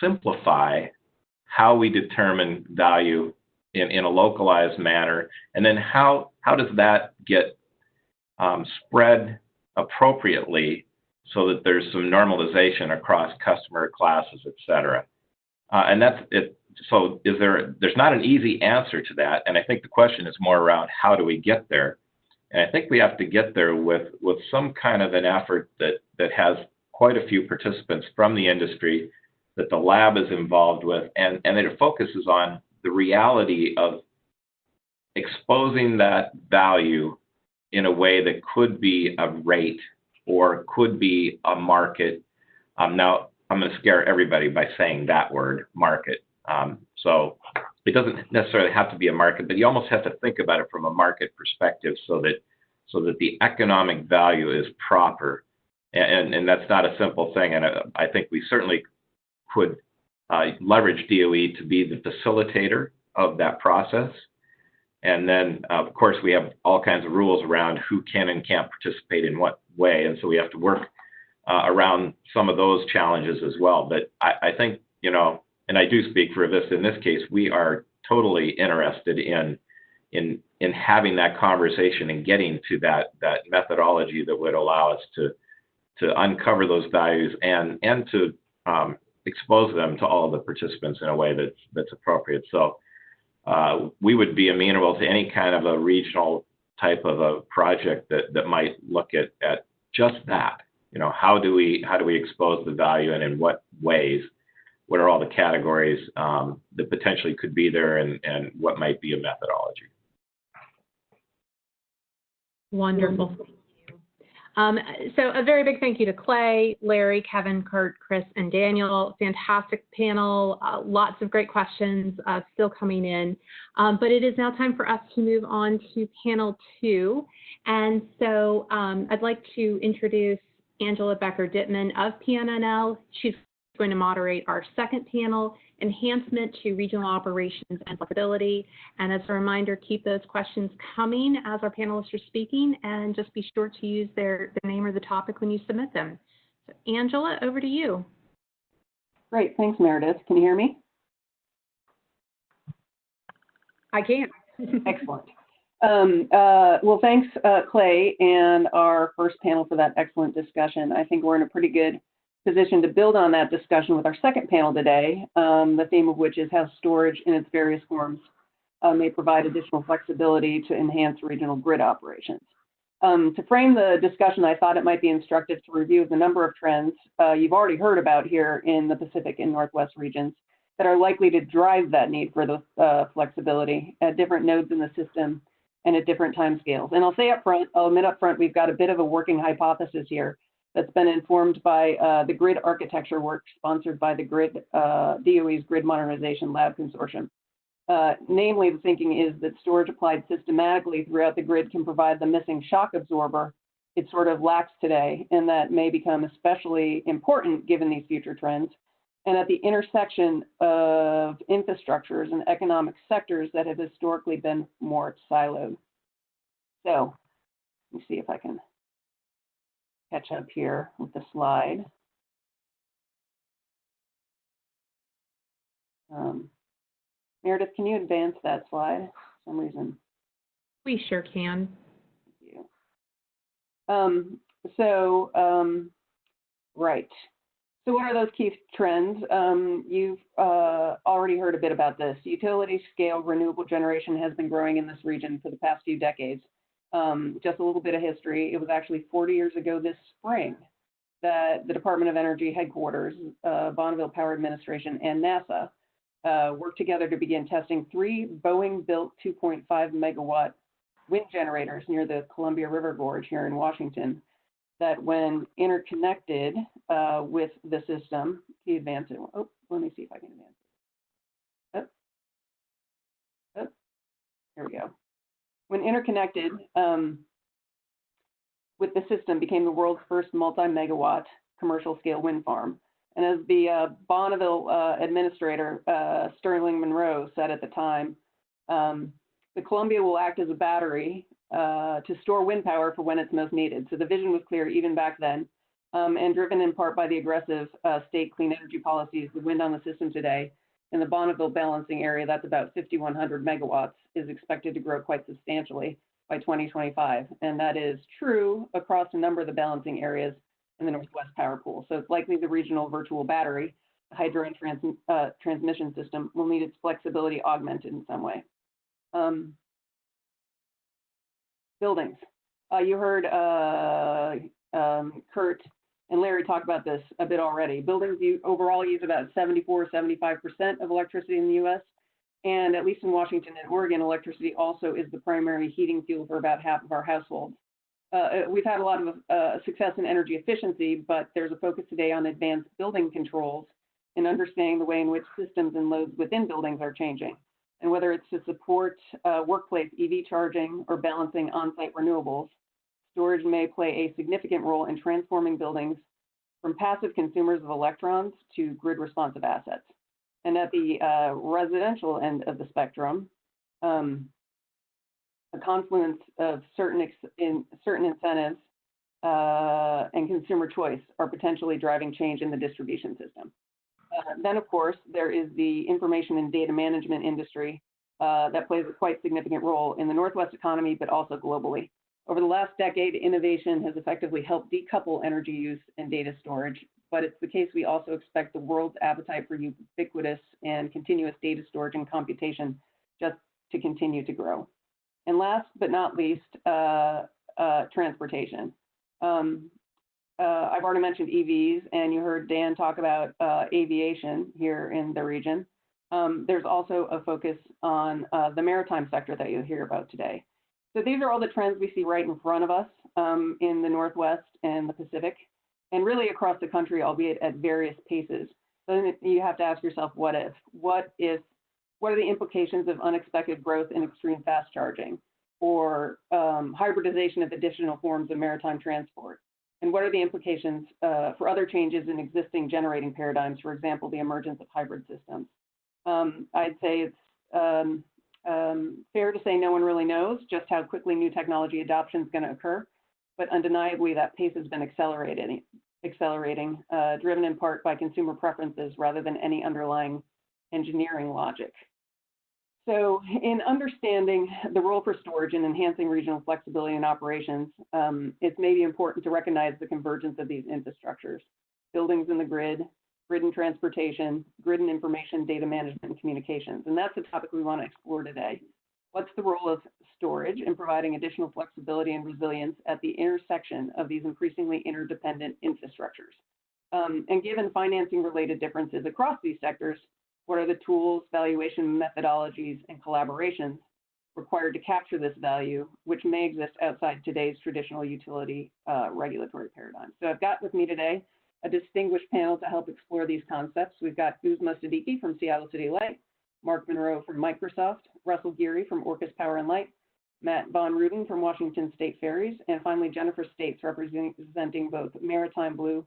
Speaker 8: simplify how we determine value in a localized manner, and then how does that get spread appropriately so that there's some normalization across customer classes, et cetera. And that's it. So there's not an easy answer to that. And I think the question is more around how do we get there? And I think we have to get there with some kind of an effort that has quite a few participants from the industry, that the lab is involved with, and that it focuses on the reality of exposing that value in a way that could be a rate or could be a market. Now, I'm going to scare everybody by saying that word, market. So it doesn't necessarily have to be a market, but you almost have to think about it from a market perspective so that the economic value is proper. And that's not a simple thing. And I think we certainly could leverage DOE to be the facilitator of that process. And then, of course, we have all kinds of rules around who can and can't participate in what way. And so we have to work around some of those challenges as well. But I think, you know, and I do speak for Avista in this case, we are totally interested in having that conversation and getting to that methodology that would allow us to uncover those values and to expose them to all the participants in a way that's appropriate. So we would be amenable to any kind of a regional type of a project that might look at just that. You know, how do we expose the value, and in what ways? What are all the categories that potentially could be there, and what might be a methodology?
Speaker 1: Wonderful. Thank you. So a very big thank you to Clay, Larry, Kevin, Kurt, Chris, and Daniel. Fantastic panel. Lots of great questions still coming in. But it is now time for us to move on to panel 2. And so I'd like to introduce Angela Becker-Dittman of PNNL. She's going to moderate our second panel, Enhancement to Regional Operations and Flexibility. And as a reminder, keep those questions coming as our panelists are speaking, and just be sure to use their name or the topic when you submit them. So Angela, over to you.
Speaker 11: Great, thanks Meredith. Can you hear me?
Speaker 1: I can.
Speaker 11: Excellent. Well, thanks Clay and our first panel for that excellent discussion. I think we're in a pretty good position to build on that discussion with our second panel today, the theme of which is how storage in its various forms may provide additional flexibility to enhance regional grid operations. To frame the discussion, I thought it might be instructive to review the number of trends you've already heard about here in the Pacific and Northwest regions that are likely to drive that need for the flexibility at different nodes in the system and at different timescales. And I'll admit up front, we've got a bit of a working hypothesis here that's been informed by the grid architecture work sponsored by the DOE's Grid Modernization Lab Consortium. Namely, the thinking is that storage applied systematically throughout the grid can provide the missing shock absorber it sort of lacks today, and that may become especially important given these future trends, and at the intersection of infrastructures and economic sectors that have historically been more siloed. So let me see if I can catch up here with the slide. Meredith, can you advance that slide for some reason?
Speaker 1: We sure can.
Speaker 11: Thank you. Right. So what are those key trends? You've already heard a bit about this. Utility scale renewable generation has been growing in this region for the past few decades. Just a little bit of history. It was actually 40 years ago this spring that the Department of Energy headquarters, Bonneville Power Administration, and NASA worked together to begin testing 3 Boeing-built 2.5 megawatt wind generators near the Columbia River Gorge here in Washington that when interconnected with the system, can you advance it? Oh, let me see if I can advance it. Oh, here we go. When interconnected with the system, became the world's first multi-megawatt commercial scale wind farm. And as the Bonneville administrator, Sterling Monroe, said at the time, the Columbia will act as a battery to store wind power for when it's most needed. So the vision was clear even back then, and driven in part by the aggressive state clean energy policies. The wind on the system today in the Bonneville balancing area, that's about 5,100 megawatts, is expected to grow quite substantially by 2025. And that is true across a number of the balancing areas in the Northwest Power Pool. So it's likely the regional virtual battery, hydro and transmission system, will need its flexibility augmented in some way. Buildings. You heard Kurt and Larry talk about this a bit already. Buildings overall use about 74–75% of electricity in the U.S. And at least in Washington and Oregon, electricity also is the primary heating fuel for about half of our households. We've had a lot of success in energy efficiency, but there's a focus today on advanced building controls and understanding the way in which systems and loads within buildings are changing. And whether it's to support workplace EV charging or balancing on-site renewables, storage may play a significant role in transforming buildings from passive consumers of electrons to grid-responsive assets. And at the residential end of the spectrum, a confluence of certain incentives and consumer choice are potentially driving change in the distribution system. Then, of course, there is the information and data management industry that plays a quite significant role in the Northwest economy, but also globally. Over the last decade, innovation has effectively helped decouple energy use and data storage, but it's the case we also expect the world's appetite for ubiquitous and continuous data storage and computation just to continue to grow. And last but not least, transportation. I've already mentioned EVs, and you heard Dan talk about aviation here in the region. There's also a focus on the maritime sector that you'll hear about today. So these are all the trends we see right in front of us in the Northwest and the Pacific, and really across the country, albeit at various paces. So then you have to ask yourself, what if? What are the implications of unexpected growth in extreme fast charging, or hybridization of additional forms of maritime transport? And what are the implications for other changes in existing generating paradigms, for example, the emergence of hybrid systems? I'd say it's fair to say no one really knows just how quickly new technology adoption is going to occur, but undeniably that pace has been accelerating, driven in part by consumer preferences rather than any underlying engineering logic. So in understanding the role for storage in enhancing regional flexibility in operations, it's maybe important to recognize the convergence of these infrastructures: buildings in the grid and transportation, grid and information, data management, and communications. And that's the topic we want to explore today. What's the role of storage in providing additional flexibility and resilience at the intersection of these increasingly interdependent infrastructures? And given financing-related differences across these sectors, what are the tools, valuation methodologies, and collaborations required to capture this value, which may exist outside today's traditional utility regulatory paradigm? So I've got with me today a distinguished panel to help explore these concepts. We've got Uzma Siddiqui from Seattle City Light, Mark Monroe from Microsoft, Russell Geary from Orcus Power and Light, Matt Von Ruden from Washington State Ferries, and finally Jennifer States representing both Maritime Blue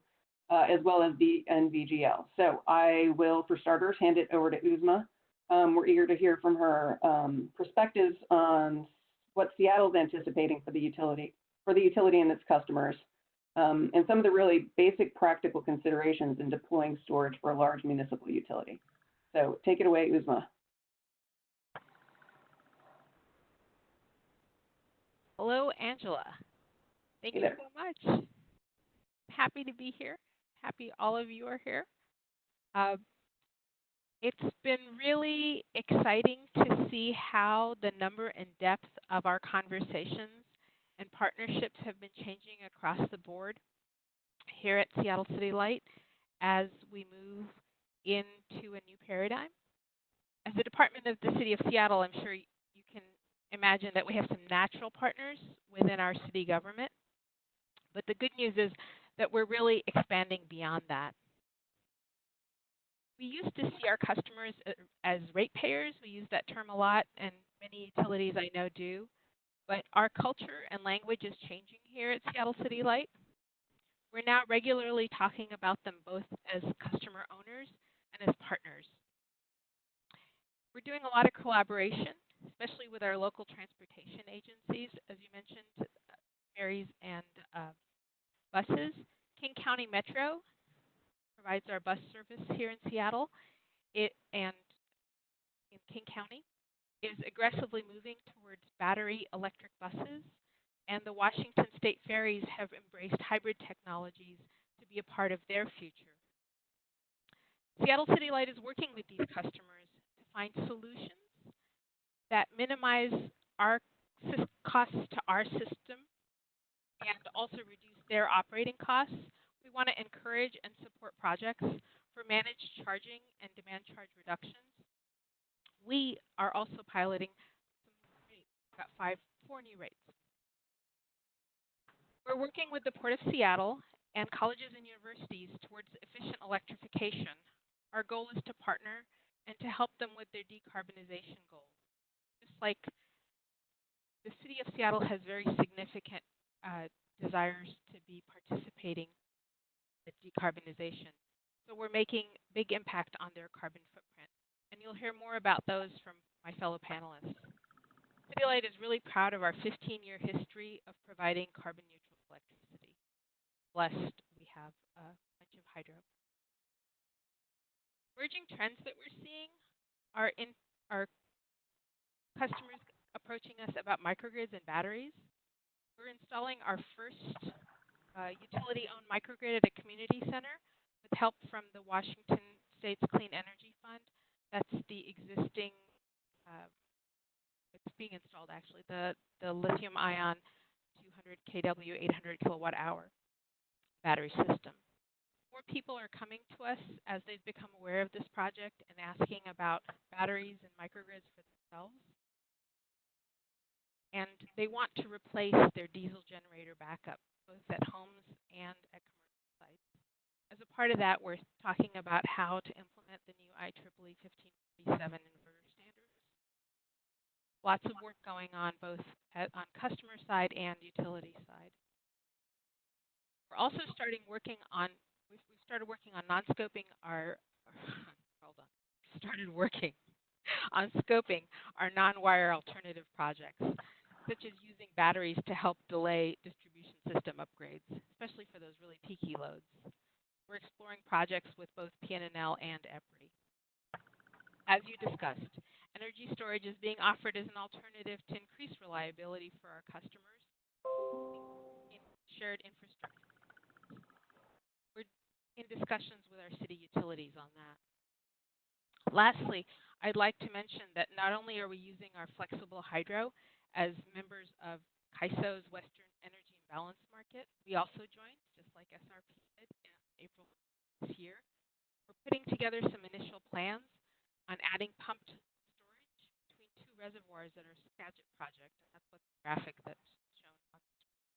Speaker 11: as well as the NVGL. So I will, for starters, hand it over to Uzma. We're eager to hear from her perspectives on what Seattle's anticipating for the utility and its customers, and some of the really basic practical considerations in deploying storage for a large municipal utility. So take it away, Uzma.
Speaker 12: Hello, Angela. Thank you so much. Happy to be here. Happy all of you are here. It's been really exciting to see how the number and depth of our conversations and partnerships have been changing across the board here at Seattle City Light as we move into a new paradigm. As the Department of the City of Seattle, I'm sure you can imagine that we have some natural partners within our city government. But the good news is that we're really expanding beyond that. We used to see our customers as ratepayers. We use that term a lot, and many utilities I know do. But our culture and language is changing here at Seattle City Light. We're now regularly talking about them both as customer owners and as partners. We're doing a lot of collaboration, especially with our local transportation agencies, as you mentioned, ferries and buses. King County Metro provides our bus service here in Seattle, and in King County is aggressively moving towards battery electric buses, and the Washington State Ferries have embraced hybrid technologies to be a part of their future. Seattle City Light is working with these customers to find solutions that minimize our costs to our system and also reduce their operating costs. We want to encourage and support projects for managed charging and demand charge reductions. We are also piloting some rates. We've got 4 new rates. We're working with the Port of Seattle and colleges and universities towards efficient electrification. Our goal is to partner and to help them with their decarbonization goals. Just like the City of Seattle has very significant desires to be participating in decarbonization. So we're making big impact on their carbon footprint. And you'll hear more about those from my fellow panelists. City Light is really proud of our 15-year history of providing carbon neutral electricity. Blessed we have a bunch of hydro. Emerging trends that we're seeing are in our customers approaching us about microgrids and batteries. We're installing our first utility-owned microgrid at a community center with help from the Washington State's Clean Energy Fund. That's the existing, it's being installed actually, the lithium-ion 200 kW, 800 kilowatt hour battery system. More people are coming to us as they've become aware of this project and asking about batteries and microgrids for themselves. And they want to replace their diesel generator backup, both at homes and at commercial sites. As a part of that, we're talking about how to implement the new IEEE 1547 inverter standards. Lots of work going on both on customer side and utility side. We're also started working on non-scoping our, scoping our non-wire alternative projects, such as using batteries to help delay distribution system upgrades, especially for those really peaky loads. We're exploring projects with both PNNL and EPRI. As you discussed, energy storage is being offered as an alternative to increase reliability for our customers in shared infrastructure. We're in discussions with our city utilities on that. Lastly, I'd like to mention that not only are we using our flexible hydro as members of CAISO's Western Energy Imbalance Market, we also joined, just like SRP did in April this year. We're putting together some initial plans on adding pumped storage between 2 reservoirs at our Skagit project, and that's what the graphic that's shown on the screen.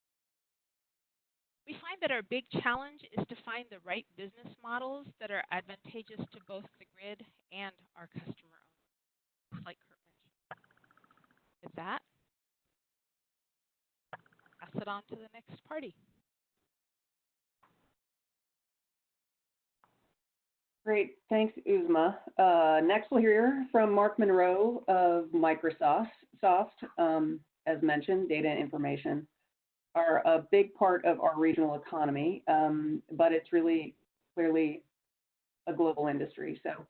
Speaker 12: We find that our big challenge is to find the right business models that are advantageous to both the grid and our customer owners, like Kurt mentioned. With that, pass it on to the next party.
Speaker 11: Great, thanks, Uzma. Next, we'll hear from Mark Monroe of Microsoft. As mentioned, data and information are a big part of our regional economy, but it's really clearly a global industry. So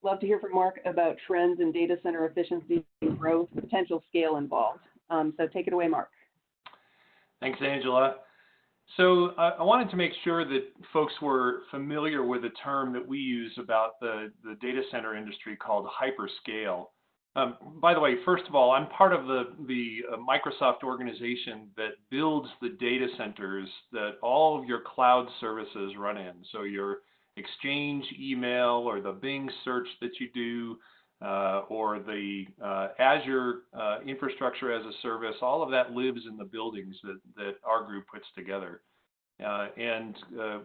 Speaker 11: love to hear from Mark about trends in data center efficiency and growth, potential scale involved. So take it away, Mark.
Speaker 13: Thanks, Angela. So I wanted to make sure that folks were familiar with a term that we use about the data center industry called hyperscale. By the way, first of all, I'm part of the Microsoft organization that builds the data centers that all of your cloud services run in. So your Exchange email or the Bing search that you do, or the Azure infrastructure as a service, all of that lives in the buildings that our group puts together.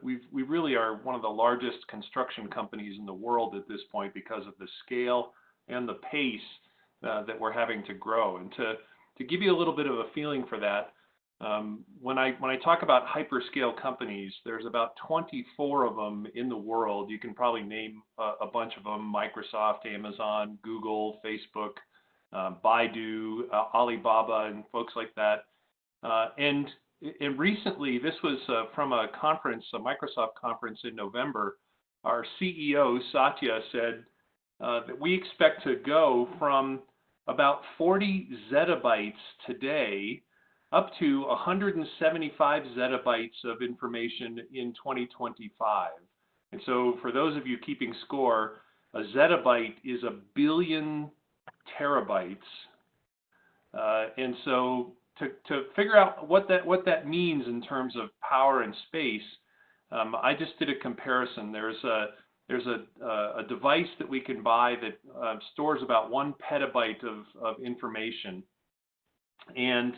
Speaker 13: We really are one of the largest construction companies in the world at this point because of the scale and the pace that we're having to grow. And to give you a little bit of a feeling for that, when I talk about hyperscale companies, there's about 24 of them in the world. You can probably name a bunch of them: Microsoft, Amazon, Google, Facebook, Baidu, Alibaba, and folks like that. And recently, this was from a conference, a Microsoft conference in November. Our CEO, Satya, said that we expect to go from about 40 zettabytes today up to 175 zettabytes of information in 2025. And so for those of you keeping score, a zettabyte is a billion terabytes. And so to figure out what that means in terms of power and space, I just did a comparison. There's a device that we can buy that stores about 1 petabyte of information, and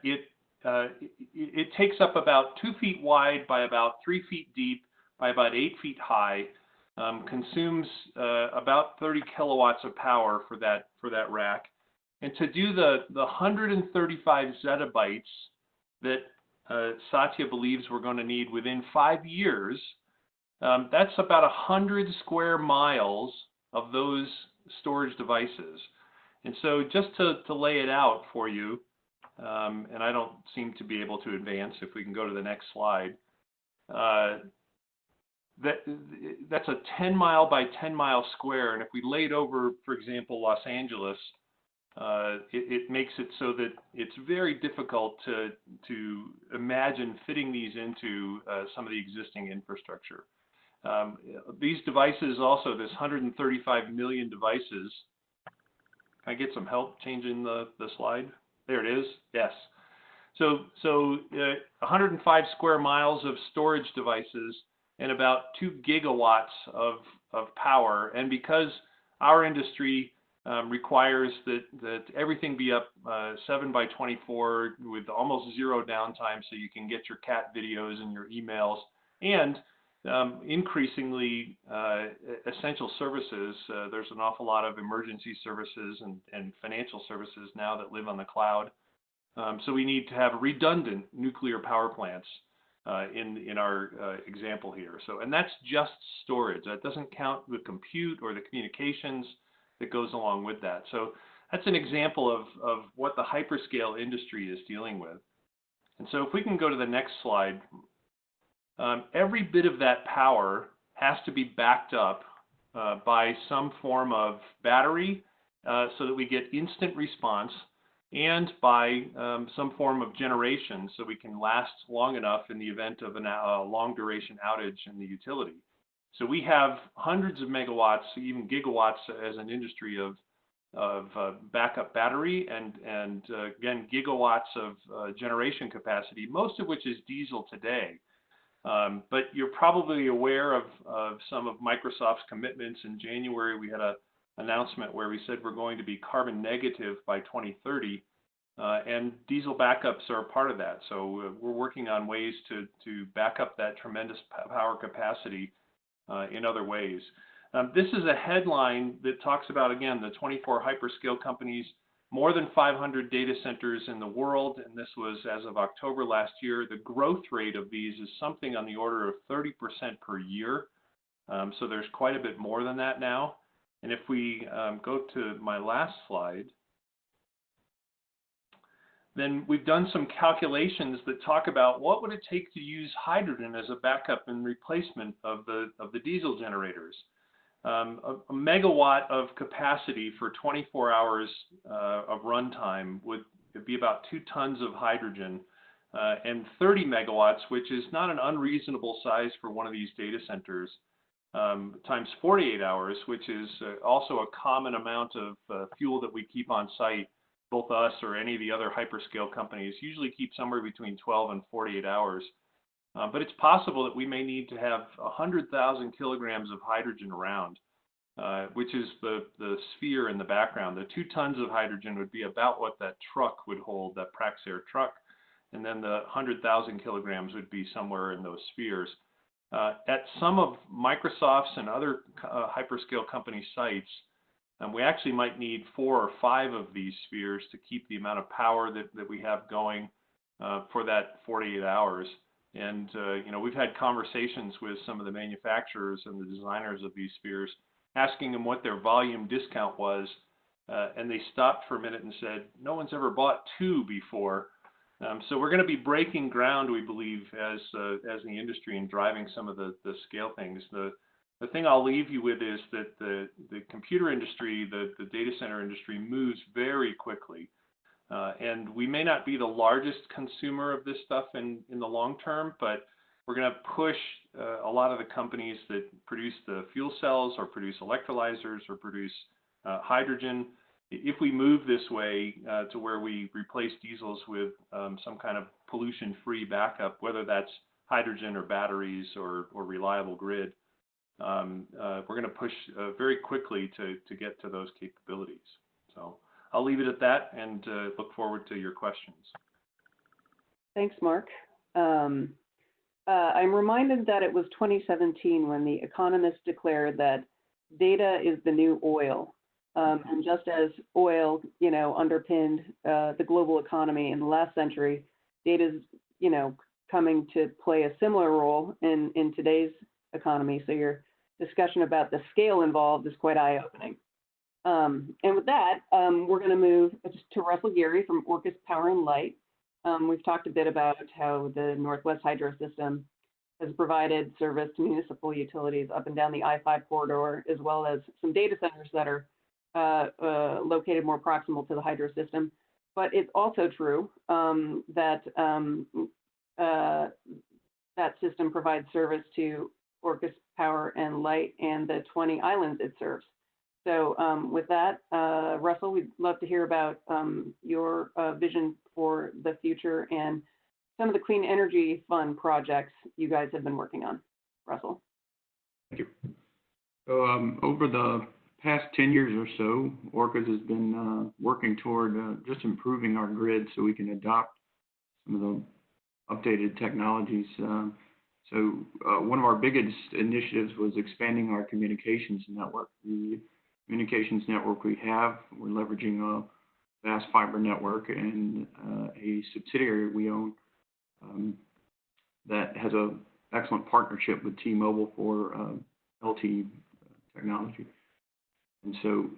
Speaker 13: it takes up about 2 feet wide by about 3 feet deep by about 8 feet high, consumes about 30 kilowatts of power for that rack. And to do the 135 zettabytes that Satya believes we're going to need within 5 years, that's about 100 square miles of those storage devices. And so just to lay it out for you, and I don't seem to be able to advance. If we can go to the next slide. That's a 10 mile by 10 mile square. And if we laid over, for example, Los Angeles, it makes it so that it's very difficult to imagine fitting these into some of the existing infrastructure. These devices also, this 135 million devices. Can I get some help changing the slide? There it is. Yes. So 105 square miles of storage devices and about 2 gigawatts of power. And because our industry requires that everything be up 7 by 24 with almost zero downtime, so you can get your cat videos and your emails, and increasingly essential services. There's an awful lot of emergency services and financial services now that live on the cloud. So we need to have redundant nuclear power plants in our example here. So, and that's just storage. That doesn't count the compute or the communications that goes along with that. So that's an example of what the hyperscale industry is dealing with. And so if we can go to the next slide, every bit of that power has to be backed up by some form of battery so that we get instant response, and by some form of generation so we can last long enough in the event of a long duration outage in the utility. So we have hundreds of megawatts, even gigawatts as an industry of backup battery, and again, gigawatts of generation capacity, most of which is diesel today. But you're probably aware of some of Microsoft's commitments. In January, we had an announcement where we said we're going to be carbon negative by 2030, and diesel backups are a part of that. So we're working on ways to back up that tremendous power capacity in other ways. This is a headline that talks about, again, the 24 hyperscale companies, more than 500 data centers in the world, and this was as of October last year. The growth rate of these is something on the order of 30% per year. So there's quite a bit more than that now. And if we go to my last slide, then we've done some calculations that talk about what would it take to use hydrogen as a backup and replacement of the diesel generators. A megawatt of capacity for 24 hours of runtime would be about 2 tons of hydrogen. and 30 megawatts, which is not an unreasonable size for one of these data centers, times 48 hours, which is also a common amount of fuel that we keep on site. Both us or any of the other hyperscale companies usually keep somewhere between 12 and 48 hours. But it's possible that we may need to have 100,000 kilograms of hydrogen around, which is the sphere in the background. The 2 tons of hydrogen would be about what that truck would hold, that Praxair truck, and then the 100,000 kilograms would be somewhere in those spheres. At some of Microsoft's and other hyperscale company sites, we actually might need 4 or 5 of these spheres to keep the amount of power that we have going for that 48 hours. And we've had conversations with some of the manufacturers and the designers of these spheres, asking them what their volume discount was, and they stopped for a minute and said, no one's ever bought 2 before. So we're going to be breaking ground, we believe, as the industry and driving some of the scale things. The thing I'll leave you with is that the computer industry, the data center industry moves very quickly. And we may not be the largest consumer of this stuff in the long term, but we're going to push a lot of the companies that produce the fuel cells or produce electrolyzers or produce hydrogen. If we move this way to where we replace diesels with some kind of pollution-free backup, whether that's hydrogen or batteries or reliable grid, we're going to push very quickly to get to those capabilities. So I'll leave it at that and look forward to your questions.
Speaker 11: Thanks, Mark. I'm reminded that it was 2017 when The Economist declared that data is the new oil. And just as oil, underpinned the global economy in the last century, data is, coming to play a similar role in today's economy. So your discussion about the scale involved is quite eye-opening. And with that, we're going to move to Russell Geary from Orcus Power and Light. We've talked a bit about how the Northwest Hydro System has provided service to municipal utilities up and down the I-5 corridor, as well as some data centers that are located more proximal to the hydro system. But it's also true that that system provides service to Orcus Power and Light and the 20 islands it serves. So with that, Russell, we'd love to hear about your vision for the future and some of the Clean Energy Fund projects you guys have been working on. Russell.
Speaker 14: Thank you. So over the past 10 years or so, Orcus has been working toward just improving our grid so we can adopt some of the updated technologies. So one of our biggest initiatives was expanding our communications network. The communications network we have, we're leveraging a vast fiber network and a subsidiary we own that has an excellent partnership with T-Mobile for LTE technology. And so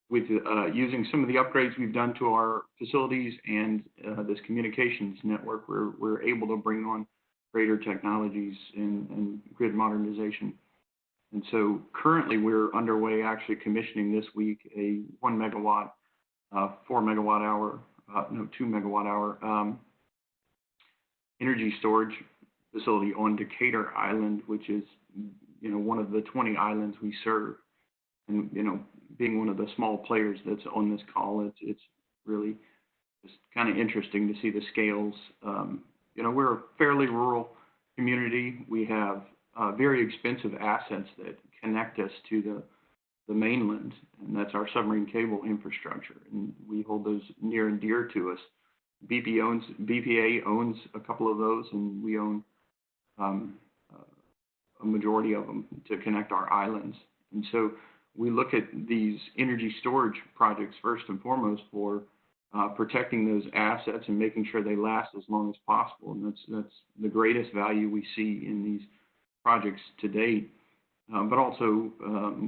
Speaker 14: with using some of the upgrades we've done to our facilities and this communications network, we're able to bring on greater technologies and grid modernization. And so currently we're underway actually commissioning this week a 1 megawatt, 4 megawatt hour, 2 megawatt hour energy storage facility on Decatur Island, which is, one of the 20 islands we serve. And, being one of the small players that's on this call, it's really just kind of interesting to see the scales. We're a fairly rural community. We have very expensive assets that connect us to the mainland, and that's our submarine cable infrastructure. And we hold those near and dear to us. BPA owns a couple of those, and we own a majority of them to connect our islands. And so we look at these energy storage projects first and foremost for protecting those assets and making sure they last as long as possible. And that's the greatest value we see in these projects to date. But also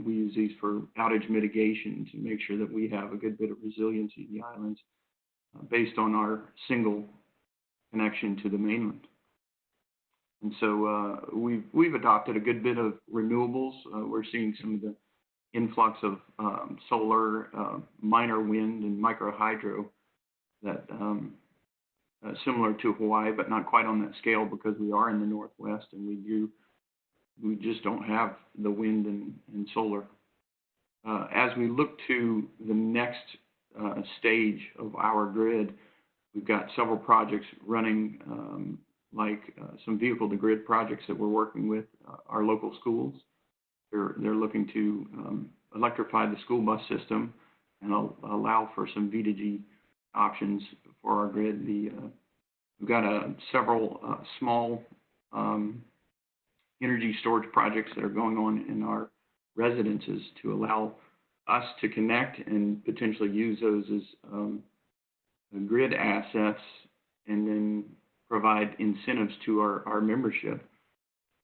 Speaker 14: we use these for outage mitigation to make sure that we have a good bit of resiliency in the islands based on our single connection to the mainland. And so we've adopted a good bit of renewables. We're seeing some of the influx of solar, minor wind, and micro hydro that similar to Hawaii, but not quite on that scale because we are in the Northwest and we just don't have the wind and solar. As we look to the next stage of our grid, we've got several projects running, like some vehicle-to-grid projects that we're working with our local schools. They're looking to electrify the school bus system and allow for some V2G options for our grid. We've got several small energy storage projects that are going on in our residences to allow us to connect and potentially use those as grid assets and then provide incentives to our membership.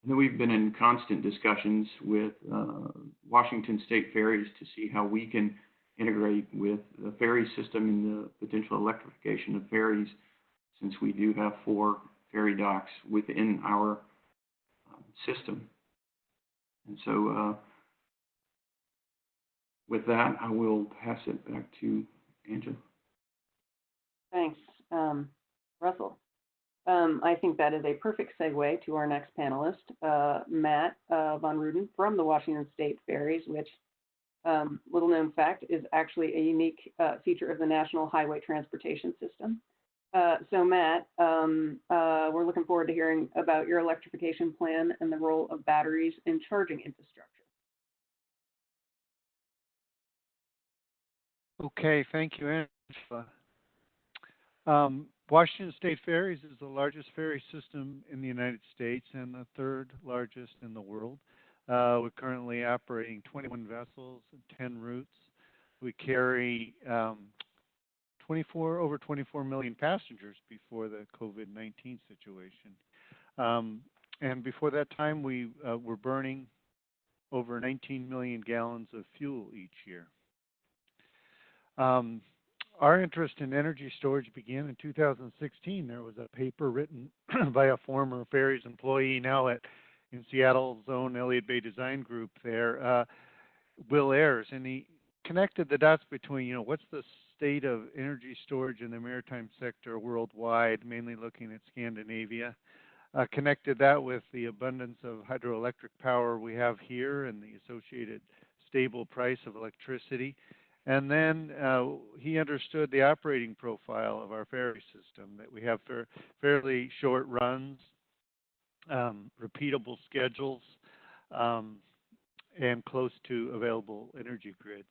Speaker 14: And then we've been in constant discussions with Washington State Ferries to see how we can integrate with the ferry system and the potential electrification of ferries, since we do have 4 ferry docks within our system. And so with that, I will pass it back to Angela.
Speaker 11: Thanks, Russell. I think that is a perfect segue to our next panelist, Matt Von Ruden from the Washington State Ferries, which, little known fact, is actually a unique feature of the National Highway Transportation System. So Matt, we're looking forward to hearing about your electrification plan and the role of batteries in charging infrastructure.
Speaker 15: Okay, thank you, Angela. Washington State Ferries is the largest ferry system in the United States and the 3rd largest in the world. We're currently operating 21 vessels and 10 routes. We carry over 24 million passengers before the COVID-19 situation. And before that time, we were burning over 19 million gallons of fuel each year. Our interest in energy storage began in 2016. There was a paper written by a former ferries employee now in Seattle's own Elliott Bay Design Group there, Will Ayers, and he connected the dots between, what's the state of energy storage in the maritime sector worldwide, mainly looking at Scandinavia, connected that with the abundance of hydroelectric power we have here and the associated stable price of electricity. And then he understood the operating profile of our ferry system, that we have fairly short runs, repeatable schedules, and close to available energy grids.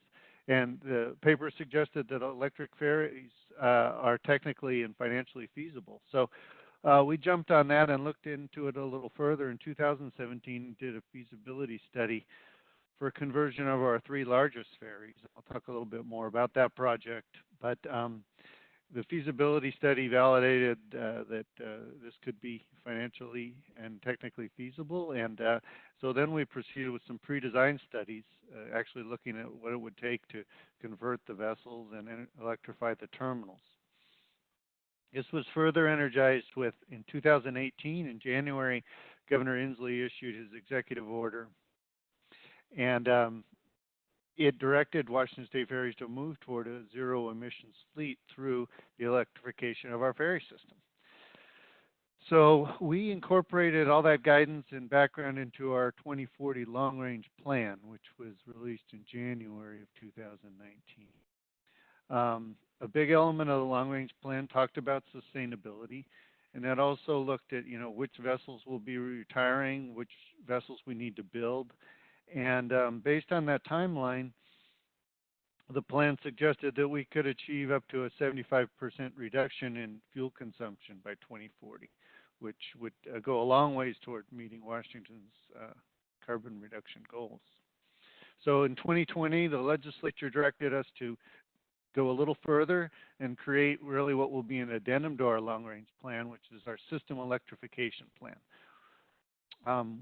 Speaker 15: And the paper suggested that electric ferries are technically and financially feasible. So we jumped on that and looked into it a little further. In 2017, did a feasibility study for conversion of our 3 largest ferries. I'll talk a little bit more about that project, but the feasibility study validated that this could be financially and technically feasible, and so then we proceeded with some pre-design studies, actually looking at what it would take to convert the vessels and electrify the terminals. This was further energized with, in 2018, in January, Governor Inslee issued his executive order, and it directed Washington State Ferries to move toward a zero emissions fleet through the electrification of our ferry system. So we incorporated all that guidance and background into our 2040 long range plan, which was released in January of 2019. A big element of the long range plan talked about sustainability, and that also looked at, which vessels will be retiring, which vessels we need to build. And based on that timeline, the plan suggested that we could achieve up to a 75% reduction in fuel consumption by 2040, which would go a long ways toward meeting Washington's carbon reduction goals. So in 2020, the legislature directed us to go a little further and create really what will be an addendum to our long-range plan, which is our system electrification plan.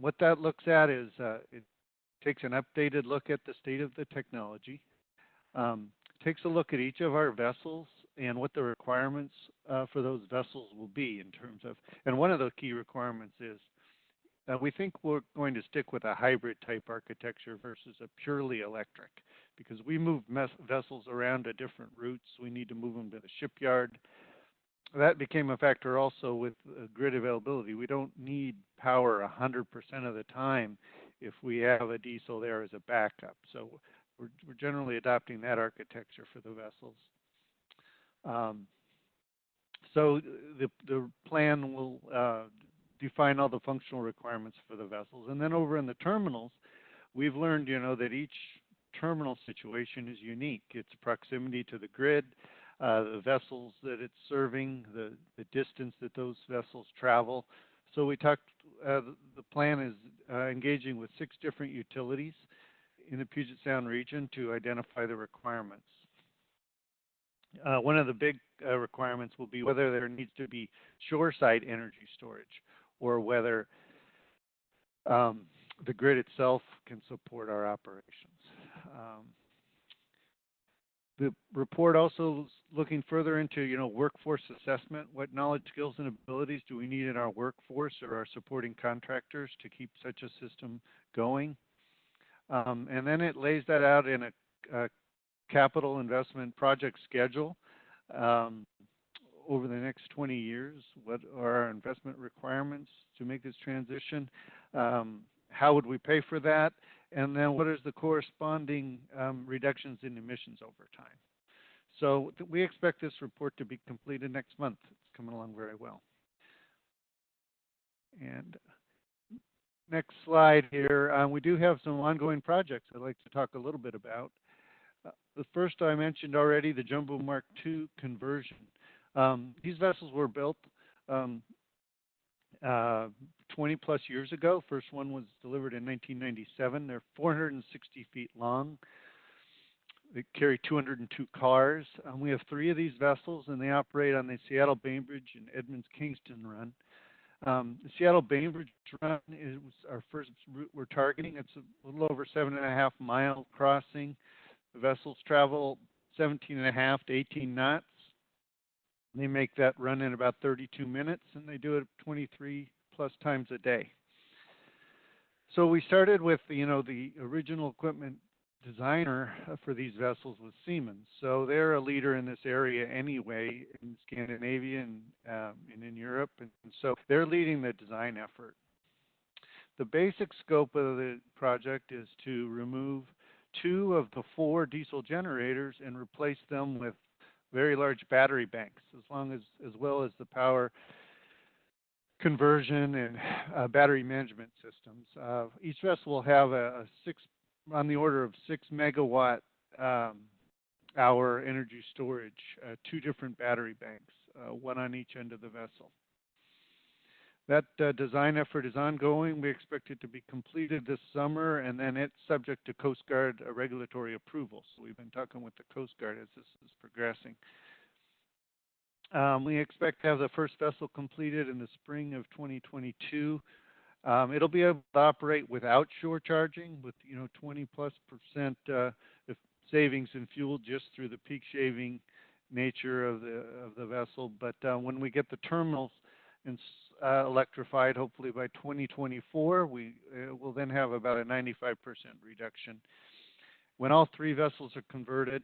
Speaker 15: What that looks at is it takes an updated look at the state of the technology, takes a look at each of our vessels and what the requirements for those vessels will be in terms of, and one of the key requirements is we think we're going to stick with a hybrid type architecture versus a purely electric, because we move vessels around to different routes. We need to move them to the shipyard. that became a factor also with grid availability. We don't need power 100% of the time if we have a diesel there as a backup. So we're generally adopting that architecture for the vessels. So the plan will define all the functional requirements for the vessels. And then over in the terminals, we've learned, that each terminal situation is unique. Its proximity to the grid, the vessels that it's serving, the distance that those vessels travel. So we talked, the plan is engaging with 6 different utilities in the Puget Sound region to identify the requirements. One of the big requirements will be whether there needs to be shoreside energy storage or whether the grid itself can support our operations. The report also is looking further into, workforce assessment. What knowledge, skills, and abilities do we need in our workforce or our supporting contractors to keep such a system going? And then it lays that out in a capital investment project schedule over the next 20 years. What are our investment requirements to make this transition? How would we pay for that? And then what is the corresponding reductions in emissions over time? So we expect this report to be completed next month. It's coming along very well. And next slide here, we do have some ongoing projects I'd like to talk a little bit about. The first I mentioned already, the Jumbo Mark II conversion. These vessels were built 20 plus years ago. First one was delivered in 1997. They're 460 feet long. They carry 202 cars. We have 3 of these vessels, and they operate on the Seattle Bainbridge and Edmonds Kingston run. The Seattle Bainbridge run is our first route we're targeting. It's a little over 7.5 mile crossing. The vessels travel 17.5 to 18 knots. They make that run in about 32 minutes, and they do it 23 plus times a day. So we started with, the original equipment designer for these vessels was Siemens. So they're a leader in this area anyway, in Scandinavia and in Europe. And so they're leading the design effort. The basic scope of the project is to remove 2 of the 4 diesel generators and replace them with very large battery banks, as well as the power conversion and battery management systems. Each vessel will have on the order of 6 megawatt hour energy storage, 2 different battery banks, one on each end of the vessel. That design effort is ongoing. We expect it to be completed this summer, and then it's subject to Coast Guard regulatory approval. So we've been talking with the Coast Guard as this is progressing. We expect to have the first vessel completed in the spring of 2022. It'll be able to operate without shore charging, with 20+% savings in fuel just through the peak shaving nature of the vessel. But when we get the terminals electrified, hopefully by 2024, we will then have about a 95% reduction. When all 3 vessels are converted,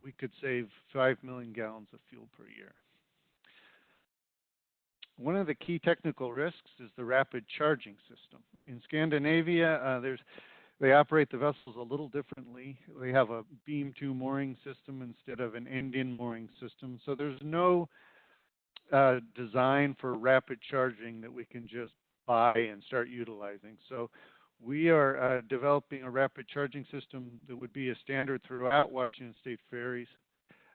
Speaker 15: we could save 5 million gallons of fuel per year. One of the key technical risks is the rapid charging system. In Scandinavia, they operate the vessels a little differently. They have a beam to mooring system instead of an end-in mooring system. So there's no design for rapid charging that we can just buy and start utilizing. So we are developing a rapid charging system that would be a standard throughout Washington State ferries.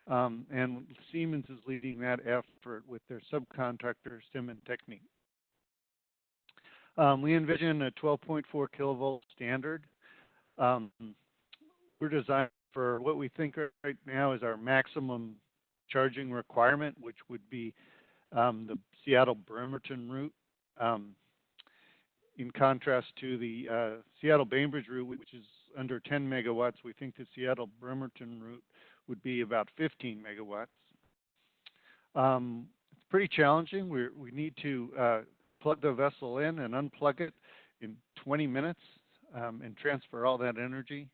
Speaker 15: And Siemens is leading that effort with their subcontractor, Sim and Technique. We envision a 12.4 kilovolt standard. We're designed for what we think right now is our maximum charging requirement, which would be the Seattle-Bremerton route. In contrast to the Seattle-Bainbridge route, which is under 10 megawatts, we think the Seattle-Bremerton route would be about 15 megawatts. It's pretty challenging. We need to plug the vessel in and unplug it in 20 minutes and transfer all that energy.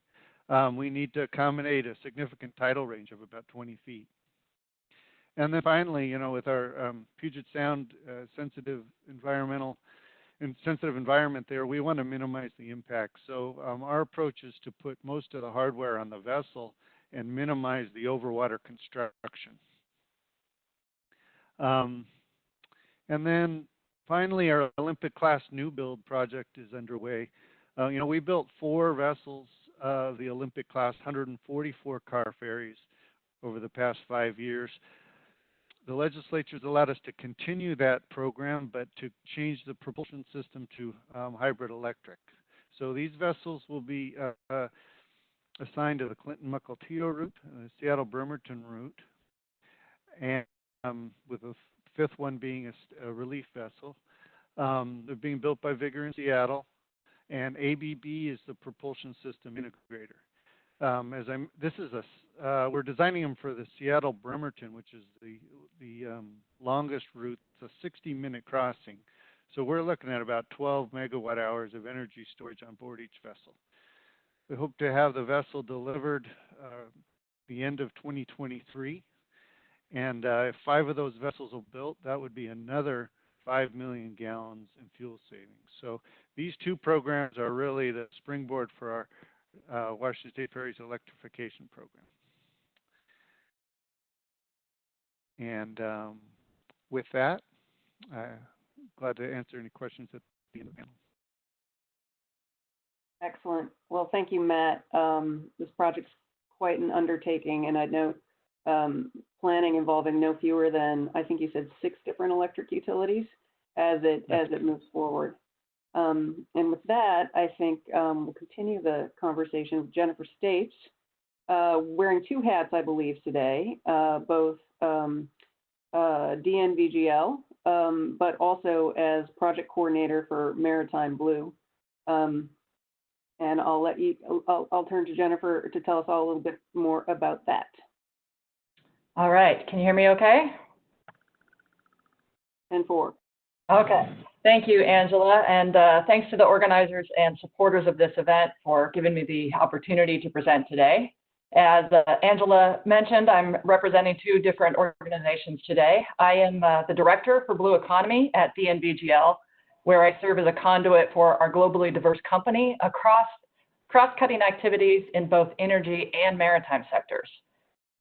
Speaker 15: We need to accommodate a significant tidal range of about 20 feet. And then finally, you know, with our Puget Sound sensitive environment there, we want to minimize the impact. So our approach is to put most of the hardware on the vessel and minimize the overwater construction. And then finally, our Olympic class new build project is underway. You know, we built 4 vessels of the Olympic class, 144 car ferries over the past 5 years. The legislature has allowed us to continue that program, but to change the propulsion system to hybrid electric. So these vessels will be assigned to the Clinton-Mukilteo route, the Seattle-Bremerton route, and with the 5th one being a relief vessel. They're being built by Vigor in Seattle, and ABB is the propulsion system integrator. We're designing them for the Seattle-Bremerton, which is the longest route. It's a 60-minute crossing. So we're looking at about 12 megawatt hours of energy storage on board each vessel. We hope to have the vessel delivered the end of 2023. And if 5 of those vessels are built, that would be another 5 million gallons in fuel savings. So these 2 programs are really the springboard for our Washington State Ferries electrification program. And with that, I'm glad to answer any questions at the end of the panel.
Speaker 11: Excellent. Well, thank you, Matt. This project's quite an undertaking, and I'd note planning involving no fewer than, I think you said 6 different electric utilities as it moves forward. And with that, I think we'll continue the conversation with Jennifer States, wearing 2 hats, I believe, today, both DNVGL, but also as project coordinator for Maritime Blue. And I'll turn to Jennifer to tell us all a little bit more about that.
Speaker 16: All right, can you hear me okay?
Speaker 11: 10-4.
Speaker 16: Okay, thank you, Angela, and thanks to the organizers and supporters of this event for giving me the opportunity to present today. As Angela mentioned, I'm representing 2 different organizations today. I am the director for Blue Economy at DNVGL, where I serve as a conduit for our globally diverse company across cross-cutting activities in both energy and maritime sectors.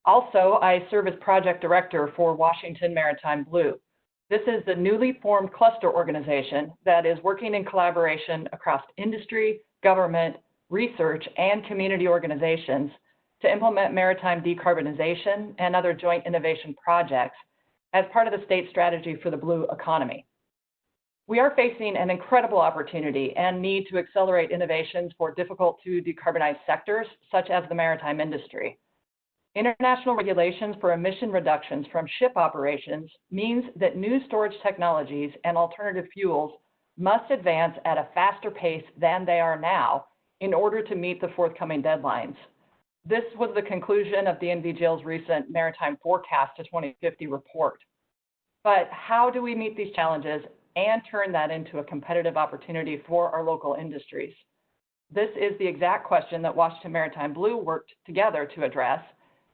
Speaker 16: Also, I serve as project director for Washington Maritime Blue. This is the newly formed cluster organization that is working in collaboration across industry, government, research, and community organizations to implement maritime decarbonization and other joint innovation projects as part of the state strategy for the blue economy. We are facing an incredible opportunity and need to accelerate innovations for difficult to decarbonize sectors, such as the maritime industry. International regulations for emission reductions from ship operations means that new storage technologies and alternative fuels must advance at a faster pace than they are now in order to meet the forthcoming deadlines. This was the conclusion of DNVGL's recent Maritime Forecast to 2050 report. But how do we meet these challenges and turn that into a competitive opportunity for our local industries? This is the exact question that Washington Maritime Blue worked together to address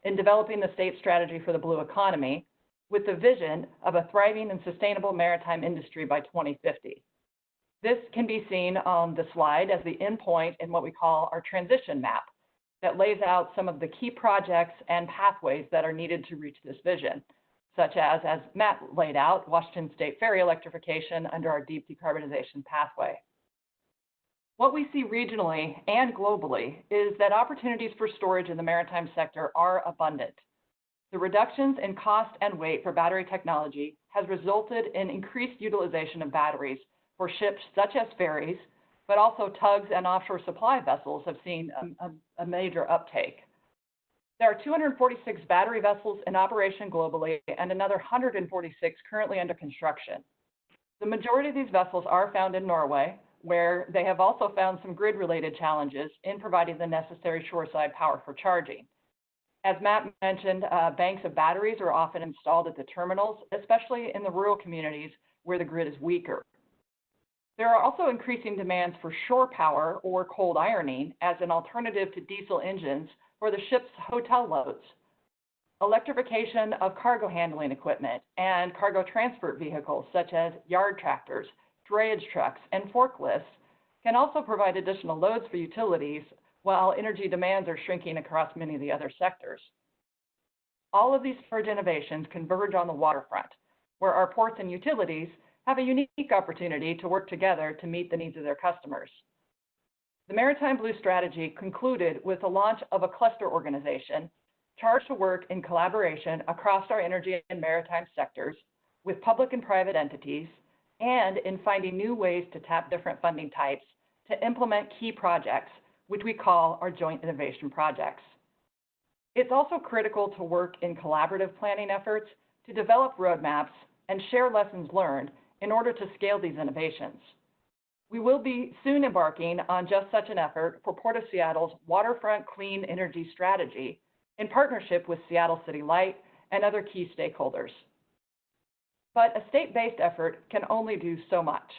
Speaker 16: in developing the state strategy for the blue economy with the vision of a thriving and sustainable maritime industry by 2050. This can be seen on the slide as the endpoint in what we call our transition map that lays out some of the key projects and pathways that are needed to reach this vision, such as Matt laid out, Washington State Ferry electrification under our deep decarbonization pathway. What we see regionally and globally is that opportunities for storage in the maritime sector are abundant. The reductions in cost and weight for battery technology has resulted in increased utilization of batteries for ships such as ferries, but also tugs and offshore supply vessels have seen a major uptake. There are 246 battery vessels in operation globally and another 146 currently under construction. The majority of these vessels are found in Norway, where they have also found some grid-related challenges in providing the necessary shoreside power for charging. As Matt mentioned, banks of batteries are often installed at the terminals, especially in the rural communities where the grid is weaker. There are also increasing demands for shore power or cold ironing as an alternative to diesel engines for the ship's hotel loads. Electrification of cargo handling equipment and cargo transport vehicles such as yard tractors, drayage trucks, and forklifts can also provide additional loads for utilities while energy demands are shrinking across many of the other sectors. All of these storage innovations converge on the waterfront, where our ports and utilities have a unique opportunity to work together to meet the needs of their customers. The Maritime Blue Strategy concluded with the launch of a cluster organization charged to work in collaboration across our energy and maritime sectors with public and private entities and in finding new ways to tap different funding types to implement key projects, which we call our joint innovation projects. It's also critical to work in collaborative planning efforts to develop roadmaps and share lessons learned in order to scale these innovations. We will be soon embarking on just such an effort for Port of Seattle's Waterfront Clean Energy Strategy in partnership with Seattle City Light and other key stakeholders. But a state-based effort can only do so much.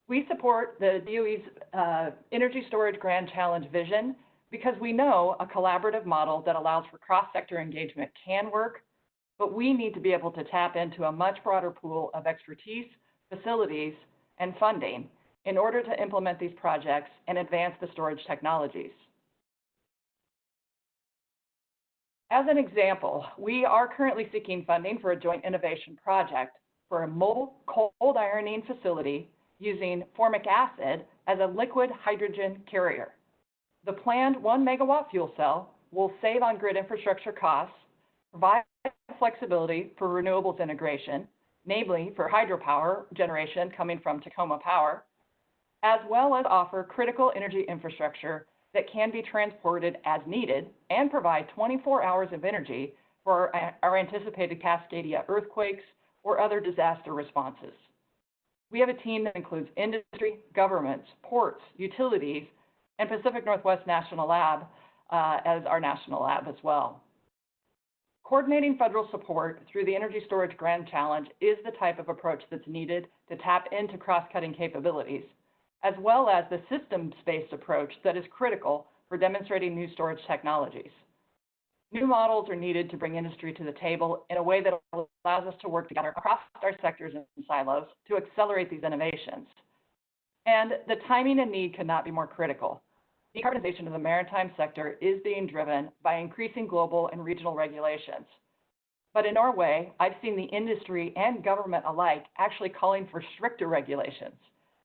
Speaker 16: We support the DOE's Energy Storage Grand Challenge vision because we know a collaborative model that allows for cross-sector engagement can work, but we need to be able to tap into a much broader pool of expertise, facilities, and funding in order to implement these projects and advance the storage technologies. As an example, we are currently seeking funding for a joint innovation project for a mobile cold ironing facility using formic acid as a liquid hydrogen carrier. The planned 1 megawatt fuel cell will save on grid infrastructure costs, provide flexibility for renewables integration, namely for hydropower generation coming from Tacoma Power, as well as offer critical energy infrastructure that can be transported as needed and provide 24 hours of energy for our anticipated Cascadia earthquakes or other disaster responses. We have a team that includes industry, governments, ports, utilities, and Pacific Northwest National Lab as our national lab as well. Coordinating federal support through the Energy Storage Grand Challenge is the type of approach that's needed to tap into cross-cutting capabilities, as well as the systems-based approach that is critical for demonstrating new storage technologies. New models are needed to bring industry to the table in a way that allows us to work together across our sectors and silos to accelerate these innovations. And the timing and need could not be more critical. Decarbonization of the maritime sector is being driven by increasing global and regional regulations. But in Norway, I've seen the industry and government alike actually calling for stricter regulations,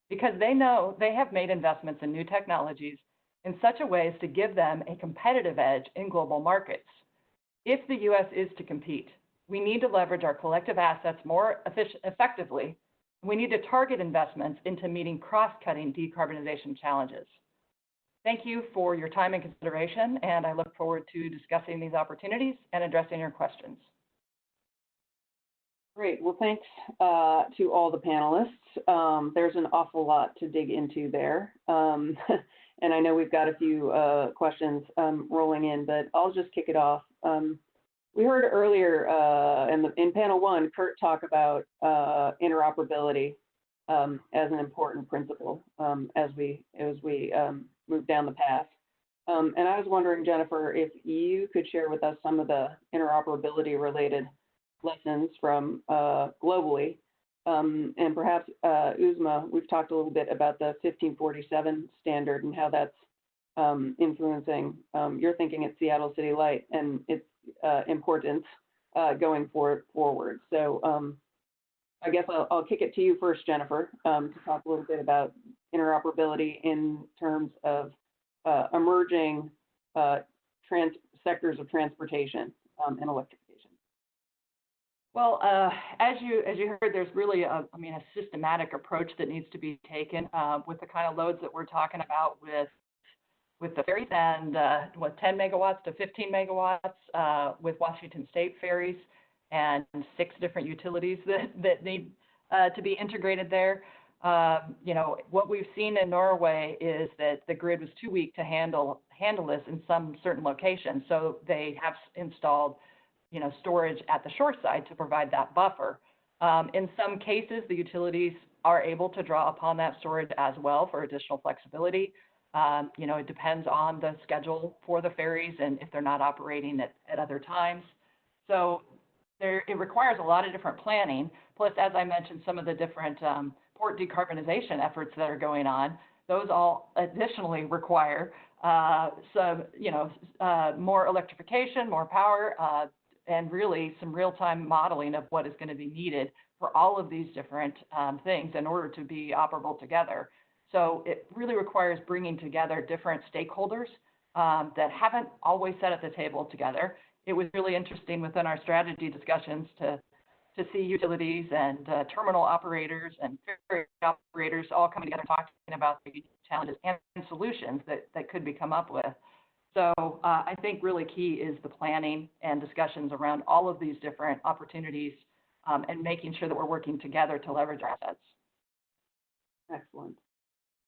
Speaker 16: because they know they have made investments in new technologies in such a way as to give them a competitive edge in global markets. If the U.S. is to compete, we need to leverage our collective assets more effectively. We need to target investments into meeting cross-cutting decarbonization challenges. Thank you for your time and consideration, and I look forward to discussing these opportunities and addressing your questions.
Speaker 11: Great. Well, thanks to all the panelists. There's an awful lot to dig into there. And I know we've got a few questions rolling in, but I'll just kick it off. We heard earlier in panel one, Kurt talk about interoperability as an important principle as we move down the path. And I was wondering, Jennifer, if you could share with us some of the interoperability related lessons from globally. And perhaps, Uzma, we've talked a little bit about the 1547 standard and how that's influencing your thinking at Seattle City Light and its importance going forward. So I guess I'll kick it to you first, Jennifer, to talk a little bit about interoperability in terms of emerging sectors of transportation and electrification.
Speaker 16: Well, as you heard, there's really a systematic approach that needs to be taken with the kind of loads that we're talking about with the ferries and 10 megawatts to 15 megawatts with Washington State ferries and 6 different utilities that need to be integrated there. What we've seen in Norway is that the grid was too weak to handle this in some certain locations, so they have installed storage at the shore side to provide that buffer. In some cases, the utilities are able to draw upon that storage as well for additional flexibility. It depends on the schedule for the ferries and if they're not operating at other times. So it requires a lot of different planning. Plus, as I mentioned, some of the different port decarbonization efforts that are going on, those all additionally require more electrification, more power, and really some real-time modeling of what is going to be needed for all of these different things in order to be operable together. So it really requires bringing together different stakeholders that haven't always sat at the table together. It was really interesting within our strategy discussions to see utilities and terminal operators and ferry operators all coming together talking about the challenges and solutions that could be come up with. So I think really key is the planning and discussions around all of these different opportunities and making sure that we're working together to leverage our assets.
Speaker 11: Excellent.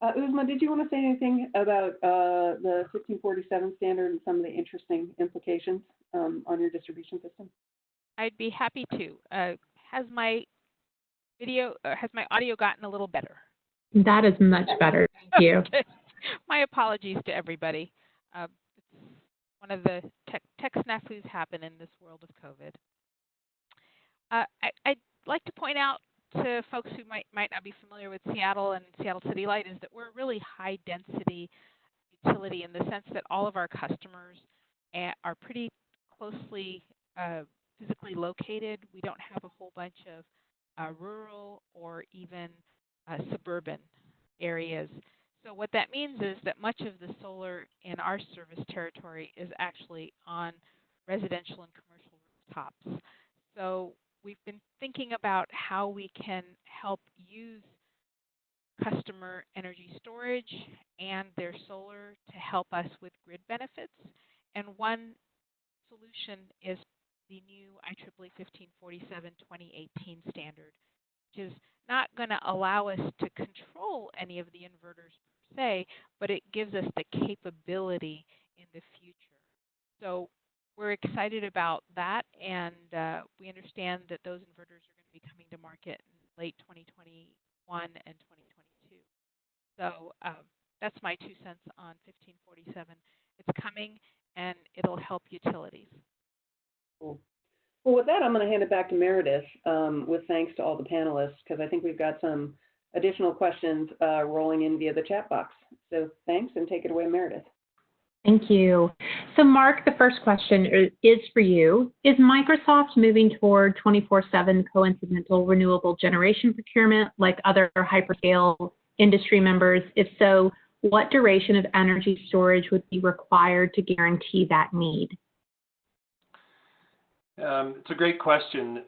Speaker 11: Uzma, did you want to say anything about the 1547 standard and some of the interesting implications on your distribution system?
Speaker 12: I'd be happy to. Has my audio gotten a little better?
Speaker 1: That is much better. Thank you.
Speaker 12: Okay. My apologies to everybody. One of the tech snafus happen in this world of COVID. I'd like to point out to folks who might not be familiar with Seattle and Seattle City Light is that we're a really high density utility in the sense that all of our customers are pretty closely physically located. We don't have a whole bunch of rural or even suburban areas. So what that means is that much of the solar in our service territory is actually on residential and commercial rooftops. So we've been thinking about how we can help use customer energy storage and their solar to help us with grid benefits. And one solution is the new IEEE 1547-2018 standard, which is not going to allow us to control any of the inverters per se, but it gives us the capability in the future. So we're excited about that, and we understand that those inverters are going to be coming to market in late 2021 and 2022. So that's my 2 cents on 1547. It's coming, and it'll help utilities.
Speaker 11: Cool. Well, with that, I'm going to hand it back to Meredith with thanks to all the panelists, because I think we've got some additional questions rolling in via the chat box. So thanks, and take it away, Meredith.
Speaker 1: Thank you. So Mark, the first question is for you. Is Microsoft moving toward 24/7 coincidental renewable generation procurement like other hyperscale industry members? If so, what duration of energy storage would be required to guarantee that need?
Speaker 13: It's a great question.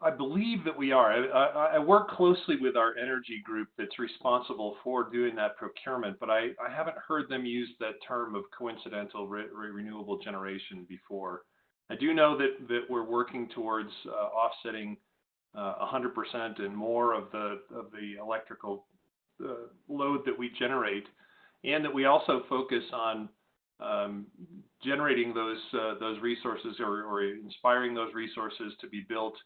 Speaker 13: I believe that we are. I work closely with our energy group that's responsible for doing that procurement, but I haven't heard them use that term of coincidental renewable generation before. I do know that we're working towards offsetting 100% and more of the electrical load that we generate, and that we also focus on generating those resources or inspiring those resources to be built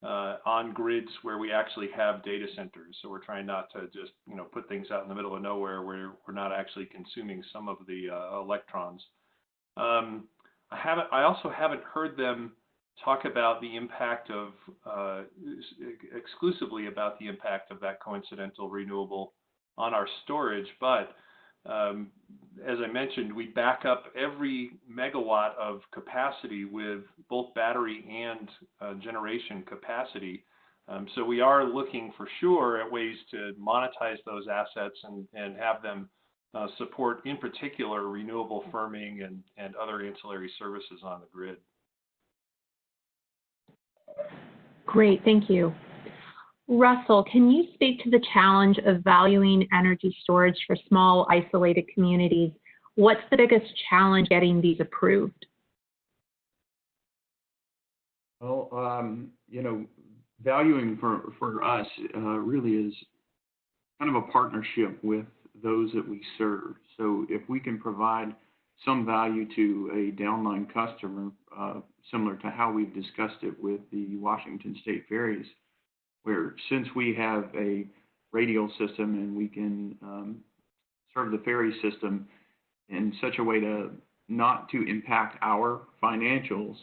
Speaker 13: on grids where we actually have data centers. So we're trying not to just put things out in the middle of nowhere where we're not actually consuming some of the electrons. I also haven't heard them talk about the impact of exclusively about the impact of that coincidental renewable on our storage, but as I mentioned, we back up every megawatt of capacity with both battery and generation capacity. So we are looking for sure at ways to monetize those assets and have them support, in particular, renewable firming and other ancillary services on the grid.
Speaker 1: Great, thank you. Russell, can you speak to the challenge of valuing energy storage for small, isolated communities? What's the biggest challenge getting these approved?
Speaker 14: Well, valuing for us really is kind of a partnership with those that we serve. So if we can provide some value to a downline customer, similar to how we've discussed it with the Washington State Ferries, where since we have a radial system and we can serve the ferry system in such a way to not to impact our financials,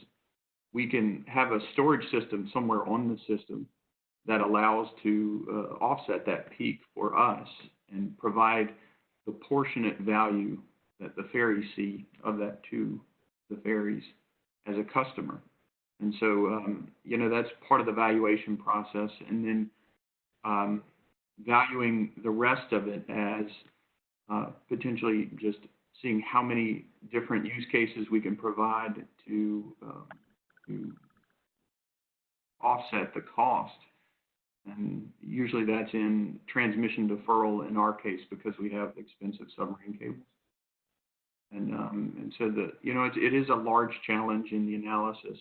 Speaker 14: we can have a storage system somewhere on the system that allows to offset that peak for us and provide the proportionate value that the ferries see of that to the ferries as a customer. And so, that's part of the valuation process. And then valuing the rest of it as potentially just seeing how many different use cases we can provide to offset the cost. And usually that's in transmission deferral in our case because we have expensive submarine cables. And so it is a large challenge in the analysis,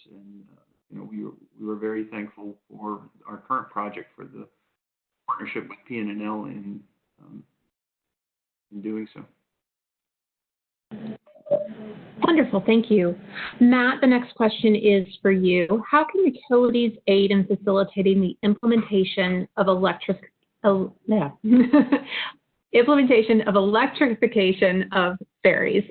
Speaker 14: and we were very thankful for our current project for the partnership with PNNL in doing so.
Speaker 1: Wonderful, thank you. Matt, the next question is for you. How can utilities aid in facilitating the implementation of electrification of ferries?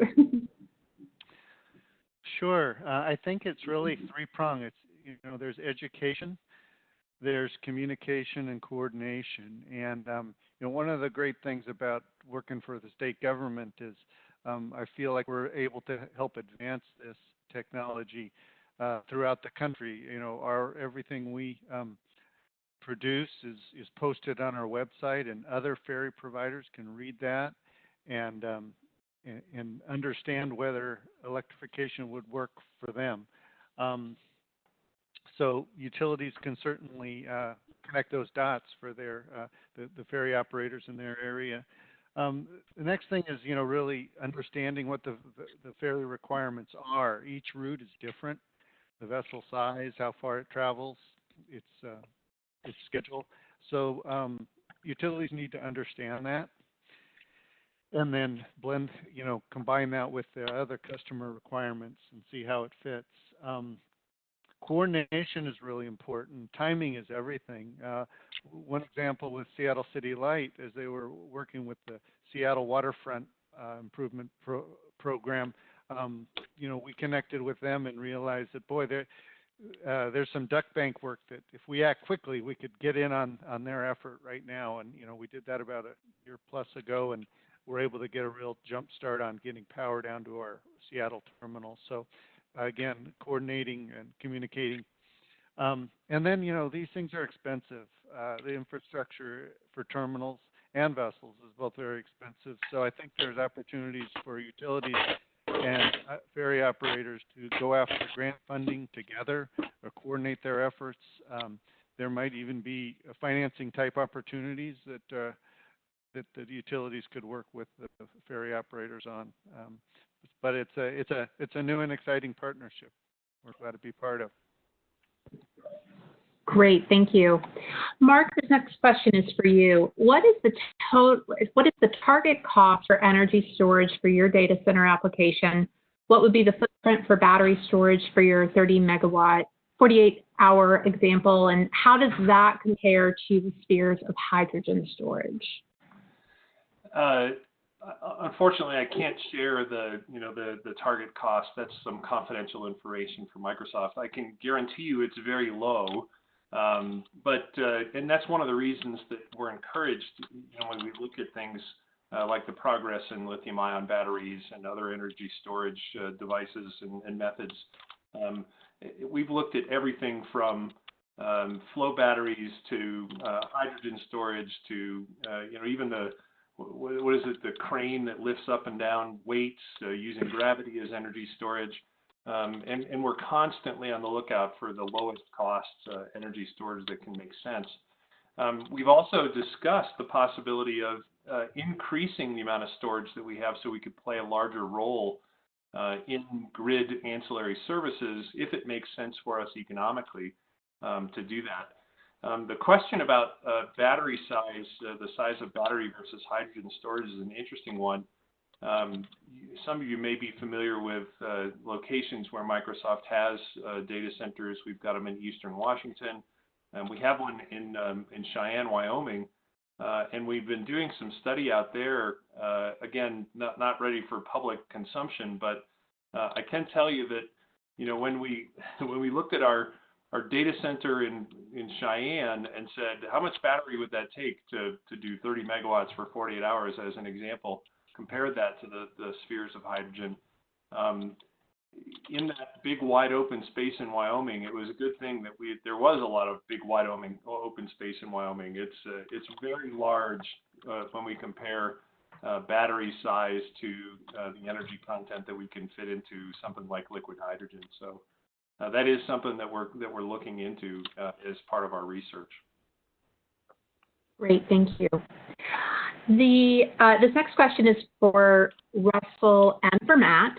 Speaker 15: Sure. I think it's really three-pronged. It's, there's education, there's communication and coordination. And, one of the great things about working for the state government is I feel like we're able to help advance this technology throughout the country. Everything we produce is posted on our website, and other ferry providers can read that and understand whether electrification would work for them. So utilities can certainly connect those dots for their the ferry operators in their area. The next thing is, really understanding what the ferry requirements are. Each route is different. The vessel size, how far it travels, its schedule. So utilities need to understand that, and then combine that with the other customer requirements and see how it fits. Coordination is really important. Timing is everything. One example with Seattle City Light, as they were working with the Seattle Waterfront Improvement Program, we connected with them and realized that, boy, there's some duck bank work that if we act quickly, we could get in on their effort right now. And, we did that about a year plus ago, and we're able to get a real jump start on getting power down to our Seattle terminal. So, again, coordinating and communicating. And then, these things are expensive. The infrastructure for terminals and vessels is both very expensive. So I think there's opportunities for utilities and ferry operators to go after grant funding together or coordinate their efforts. There might even be financing type opportunities that the utilities could work with the ferry operators on. But it's a new and exciting partnership we're glad to be part of.
Speaker 1: Great, thank you. Mark, this next question is for you. What is the target cost for energy storage for your data center application? What would be the footprint for battery storage for your 30 megawatt, 48-hour example? And how does that compare to the spheres of hydrogen storage?
Speaker 13: Unfortunately, I can't share the target cost. That's some confidential information for Microsoft. I can guarantee you it's very low. And that's one of the reasons that we're encouraged, when we look at things like the progress in lithium-ion batteries and other energy storage devices and methods. We've looked at everything from flow batteries to hydrogen storage to even the crane that lifts up and down weights using gravity as energy storage. And we're constantly on the lookout for the lowest cost energy storage that can make sense. We've also discussed the possibility of increasing the amount of storage that we have so we could play a larger role in grid ancillary services if it makes sense for us economically to do that. The question about battery size, the size of battery versus hydrogen storage is an interesting one. Some of you may be familiar with locations where Microsoft has data centers. We've got them in Eastern Washington, and we have one in Cheyenne, Wyoming. And we've been doing some study out there, again, not ready for public consumption, but I can tell you that when we looked at our data center in Cheyenne and said, how much battery would that take to do 30 megawatts for 48 hours as an example, compared that to the spheres of hydrogen. In that big wide open space in Wyoming, it was a good thing that there was a lot of big wide open space in Wyoming. It's very large when we compare battery size to the energy content that we can fit into something like liquid hydrogen. So that is something that we're looking into as part of our research.
Speaker 1: Great, thank you. This next question is for Russell and for Matt.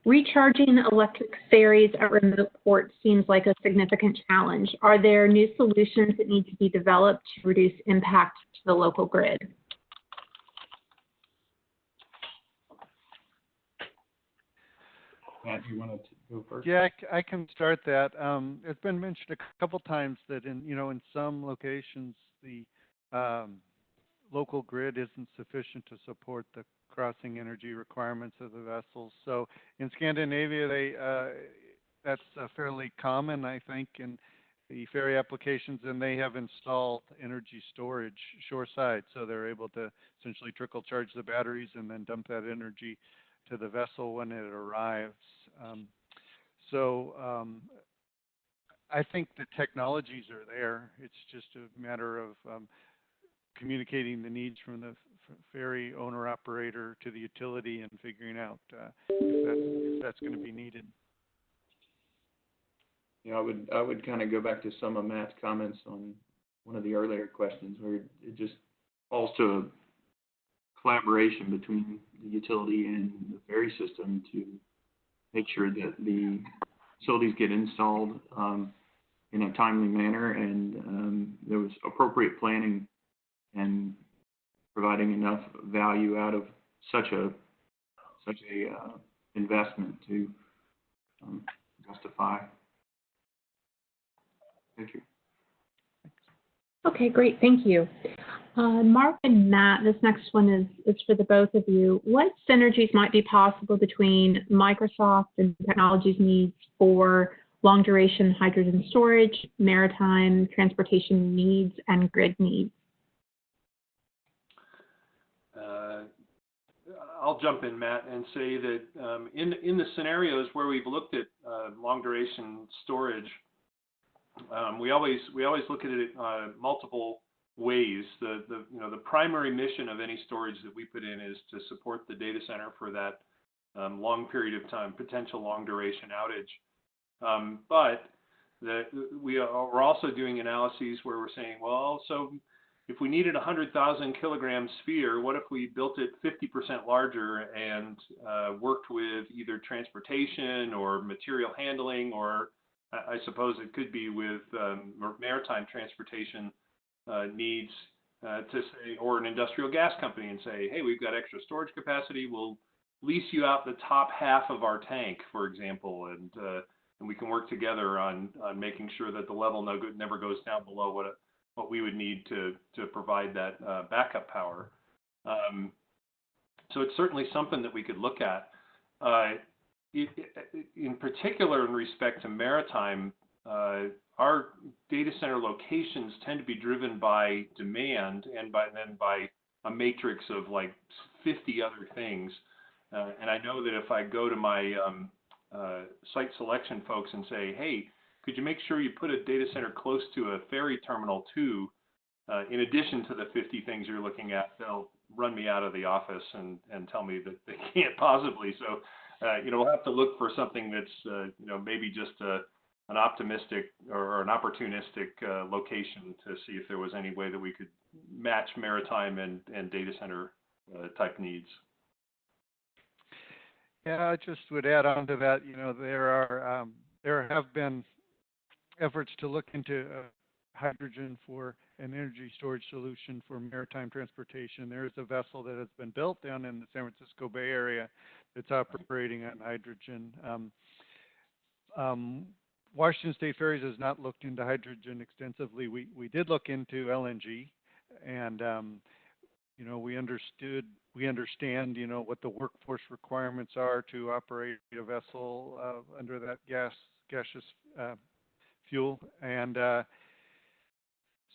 Speaker 1: Recharging electric ferries at remote ports seems like a significant challenge. Are there new solutions that need to be developed to reduce impact to the local grid?
Speaker 14: Matt, do you want to go first?
Speaker 15: Yeah, I can start that. It's been mentioned a couple times that in some locations the local grid isn't sufficient to support the crossing energy requirements of the vessels. So in Scandinavia, that's fairly common, I think, in the ferry applications, and they have installed energy storage shoreside, so they're able to essentially trickle charge the batteries and then dump that energy to the vessel when it arrives. I think the technologies are there. It's just a matter of communicating the needs from the ferry owner operator to the utility and figuring out if that's going to be needed.
Speaker 14: Yeah, I would kind of go back to some of Matt's comments on one of the earlier questions, where it just falls to a collaboration between the utility and the ferry system to make sure that the facilities get installed in a timely manner, and there was appropriate planning and providing enough value out of such a investment to justify. Thank you.
Speaker 1: Okay, great, thank you. Mark and Matt, this next one is for the both of you. What synergies might be possible between Microsoft and technologies needs for long duration hydrogen storage, maritime transportation needs, and grid needs?
Speaker 13: I'll jump in, Matt, and say that in the scenarios where we've looked at long duration storage, we always look at it multiple ways. The primary mission of any storage that we put in is to support the data center for that long period of time, potential long duration outage. But we're also doing analyses where we're saying, well, so if we needed a 100,000 kilogram sphere, what if we built it 50% larger and worked with either transportation or material handling, or I suppose it could be with maritime transportation needs to say, or an industrial gas company, and say, hey, we've got extra storage capacity, we'll lease you out the top half of our tank, for example, and we can work together on making sure that the level never goes down below what we would need to provide that backup power. So it's certainly something that we could look at. In particular, in respect to maritime, our data center locations tend to be driven by demand and then by a matrix of like 50 other things. And I know that if I go to my site selection folks and say, hey, could you make sure you put a data center close to a ferry terminal too, in addition to the 50 things you're looking at, they'll run me out of the office and tell me that they can't possibly. So, we'll have to look for something that's, maybe just an optimistic or an opportunistic location to see if there was any way that we could match maritime and data center type needs.
Speaker 15: Yeah, I just would add on to that. There have been efforts to look into hydrogen for an energy storage solution for maritime transportation. There is a vessel that has been built down in the San Francisco Bay Area that's operating on hydrogen. Washington State Ferries has not looked into hydrogen extensively. We did look into LNG, and we understand, what the workforce requirements are to operate a vessel under that gaseous fuel. And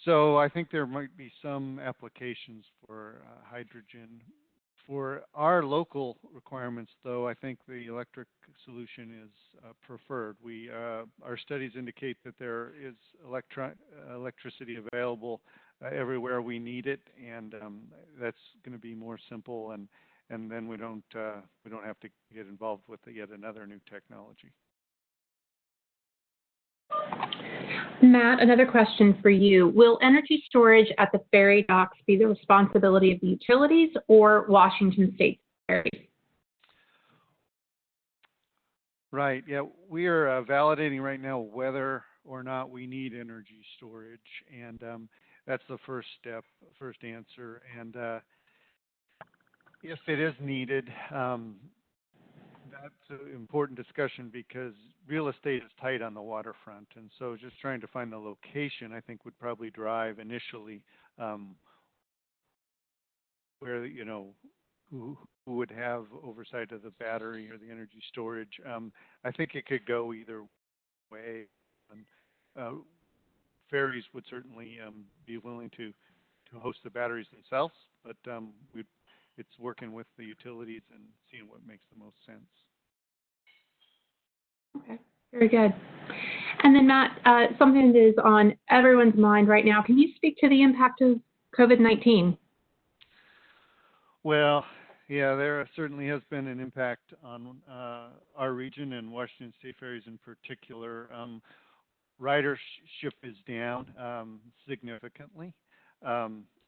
Speaker 15: so I think there might be some applications for hydrogen. For our local requirements, though, I think the electric solution is preferred. Our studies indicate that there is electricity available everywhere we need it, and that's going to be more simple, and then we don't have to get involved with yet another new technology.
Speaker 1: Matt, another question for you. Will energy storage at the ferry docks be the responsibility of the utilities or Washington State ferries?
Speaker 15: Right. Yeah, we are validating right now whether or not we need energy storage, and that's the first step, first answer. And if it is needed, that's an important discussion because real estate is tight on the waterfront, and so just trying to find the location, I think, would probably drive initially where, who would have oversight of the battery or the energy storage. I think it could go either way. Ferries would certainly be willing to host the batteries themselves, but it's working with the utilities and seeing what makes the most sense.
Speaker 1: Okay, very good. And then Matt, something that is on everyone's mind right now, can you speak to the impact of COVID-19?
Speaker 15: Well, yeah, there certainly has been an impact on our region and Washington State ferries in particular. Ridership is down significantly.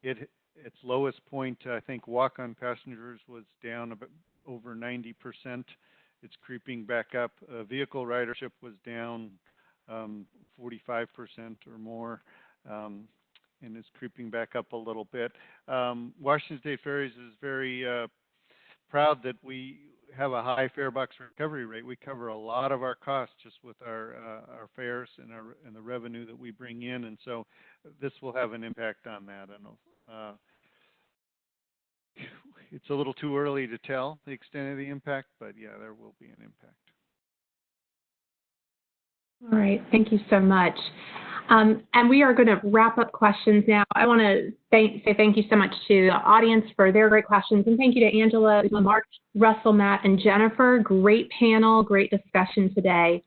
Speaker 15: Its lowest point, I think, walk-on passengers was down about over 90%. It's creeping back up. Vehicle ridership was down 45% or more, and is creeping back up a little bit. Washington State Ferries is very proud that we have a high fare box recovery rate. We cover a lot of our costs just with our fares and the revenue that we bring in, and so this will have an impact on that. And it's a little too early to tell the extent of the impact, but yeah, there will be an impact.
Speaker 1: All right, thank you so much. And we are going to wrap up questions now. I want to say thank you so much to the audience for their great questions, and thank you to Angela, Mark, Russell, Matt, and Jennifer. Great panel, great discussion today.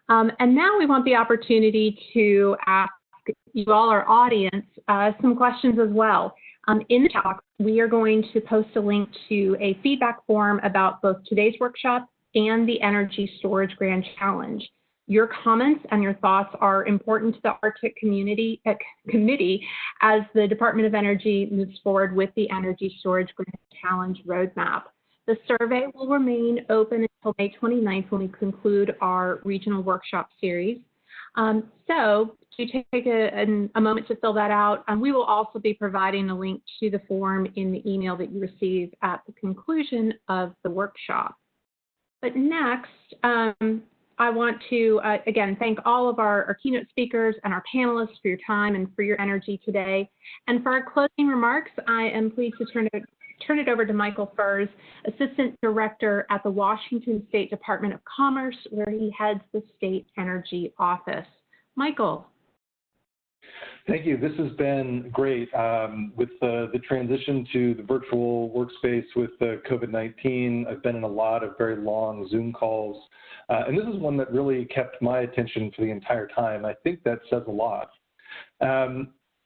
Speaker 1: And now we want the opportunity to ask you all, our audience, some questions as well. In the talk, we are going to post a link to a feedback form about both today's workshop and the Energy Storage Grand Challenge. Your comments and your thoughts are important to the Arctic committee as the Department of Energy moves forward with the Energy Storage Grand Challenge roadmap. The survey will remain open until May 29th when we conclude our regional workshop series. So to take a moment to fill that out, we will also be providing a link to the form in the email that you receive at the conclusion of the workshop. But next, I want to, again, thank all of our keynote speakers and our panelists for your time and for your energy today. And for our closing remarks, I am pleased to turn it over to Michael Furze, Assistant Director at the Washington State Department of Commerce, where he heads the State Energy Office. Michael.
Speaker 17: Thank you. This has been great. With the transition to the virtual workspace with the COVID-19, I've been in a lot of very long Zoom calls. And this is one that really kept my attention for the entire time. I think that says a lot.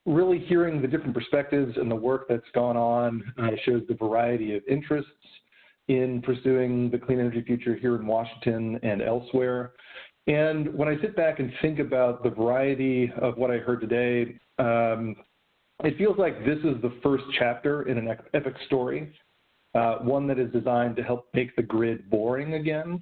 Speaker 17: Really hearing the different perspectives and the work that's gone on shows the variety of interests in pursuing the clean energy future here in Washington and elsewhere. And when I sit back and think about the variety of what I heard today, it feels like this is the first chapter in an epic story, one that is designed to help make the grid boring again.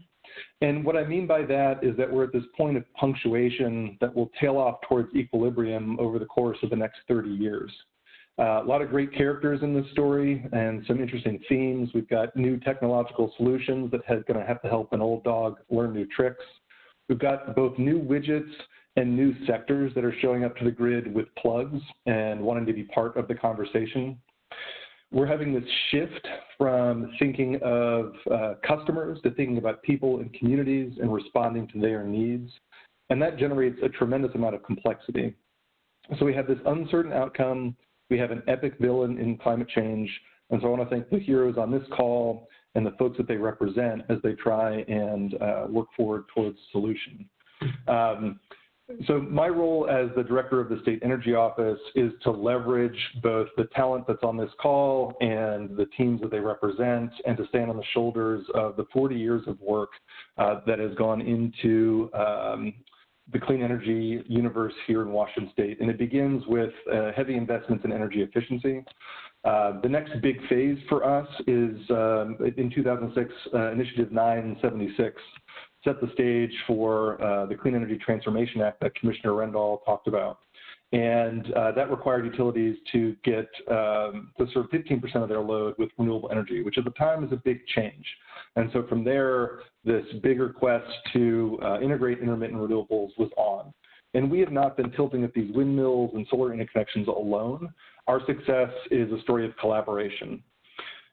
Speaker 17: And what I mean by that is that we're at this point of punctuation that will tail off towards equilibrium over the course of the next 30 years. A lot of great characters in this story and some interesting themes. We've got new technological solutions that are going to have to help an old dog learn new tricks. We've got both new widgets and new sectors that are showing up to the grid with plugs and wanting to be part of the conversation. we're having this shift from thinking of customers to thinking about people and communities and responding to their needs. And that generates a tremendous amount of complexity. So we have this uncertain outcome. We have an epic villain in climate change. And so I want to thank the heroes on this call and the folks that they represent as they try and work forward towards solution. So my role as the director of the State Energy Office is to leverage both the talent that's on this call and the teams that they represent, and to stand on the shoulders of the 40 years of work that has gone into the clean energy universe here in Washington State. And it begins with heavy investments in energy efficiency. The next big phase for us is in 2006, Initiative 976 set the stage for the Clean Energy Transformation Act that Commissioner Rendall talked about. And that required utilities to get to serve 15% of their load with renewable energy, which at the time is a big change. And so from there, this bigger quest to integrate intermittent renewables was on. And we have not been tilting at these windmills and solar interconnections alone. Our success is a story of collaboration.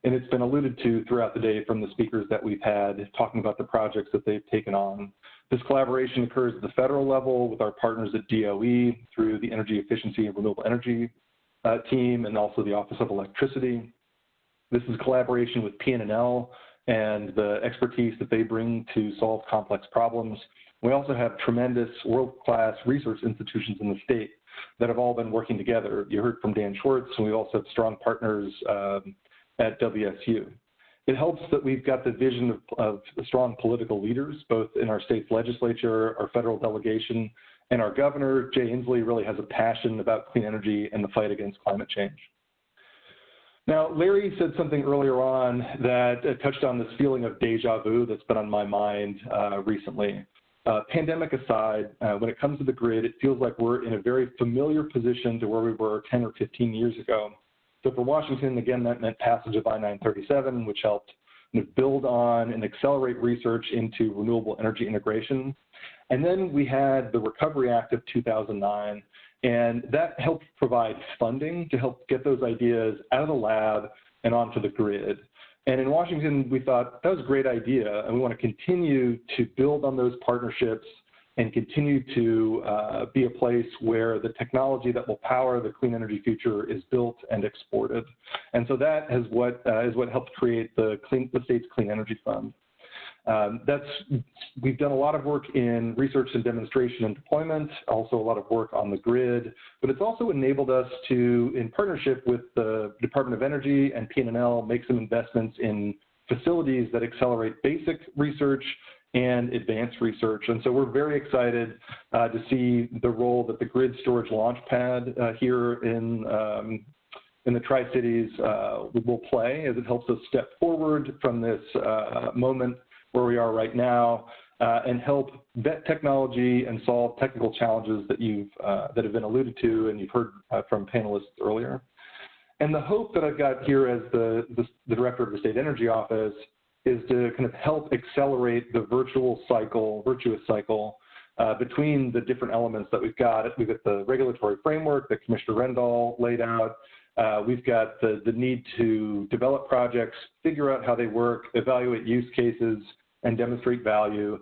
Speaker 17: And it's been alluded to throughout the day from the speakers that we've had talking about the projects that they've taken on. This collaboration occurs at the federal level with our partners at DOE through the Energy Efficiency and Renewable Energy team and also the Office of Electricity. This is collaboration with PNNL and the expertise that they bring to solve complex problems. We also have tremendous world-class research institutions in the state that have all been working together. You heard from Dan Schwartz, and we also have strong partners at WSU. It helps that we've got the vision of strong political leaders, both in our state's legislature, our federal delegation, and our governor, Jay Inslee, really has a passion about clean energy and the fight against climate change. Now, Larry said something earlier on that touched on this feeling of deja vu that's been on my mind recently. Pandemic aside, when it comes to the grid, it feels like we're in a very familiar position to where we were 10 or 15 years ago. So for Washington, again, that meant passage of I-937, which helped build on and accelerate research into renewable energy integration. And then we had the Recovery Act of 2009, and that helped provide funding to help get those ideas out of the lab and onto the grid. And in Washington, we thought that was a great idea, and we want to continue to build on those partnerships and continue to be a place where the technology that will power the clean energy future is built and exported. And so that is what helped create the state's Clean Energy Fund. We've done a lot of work in research and demonstration and deployment, also a lot of work on the grid, but it's also enabled us to, in partnership with the Department of Energy and PNNL, make some investments in facilities that accelerate basic research and advanced research. And so we're very excited to see the role that the Grid Storage Launchpad here in the Tri-Cities will play as it helps us step forward from this moment where we are right now and help vet technology and solve technical challenges that have been alluded to and you've heard from panelists earlier. And the hope that I've got here as the director of the State Energy Office is to kind of help accelerate the virtuous cycle between the different elements that we've got. We've got the regulatory framework that Commissioner Rendall laid out. We've got the need to develop projects, figure out how they work, evaluate use cases, and demonstrate value.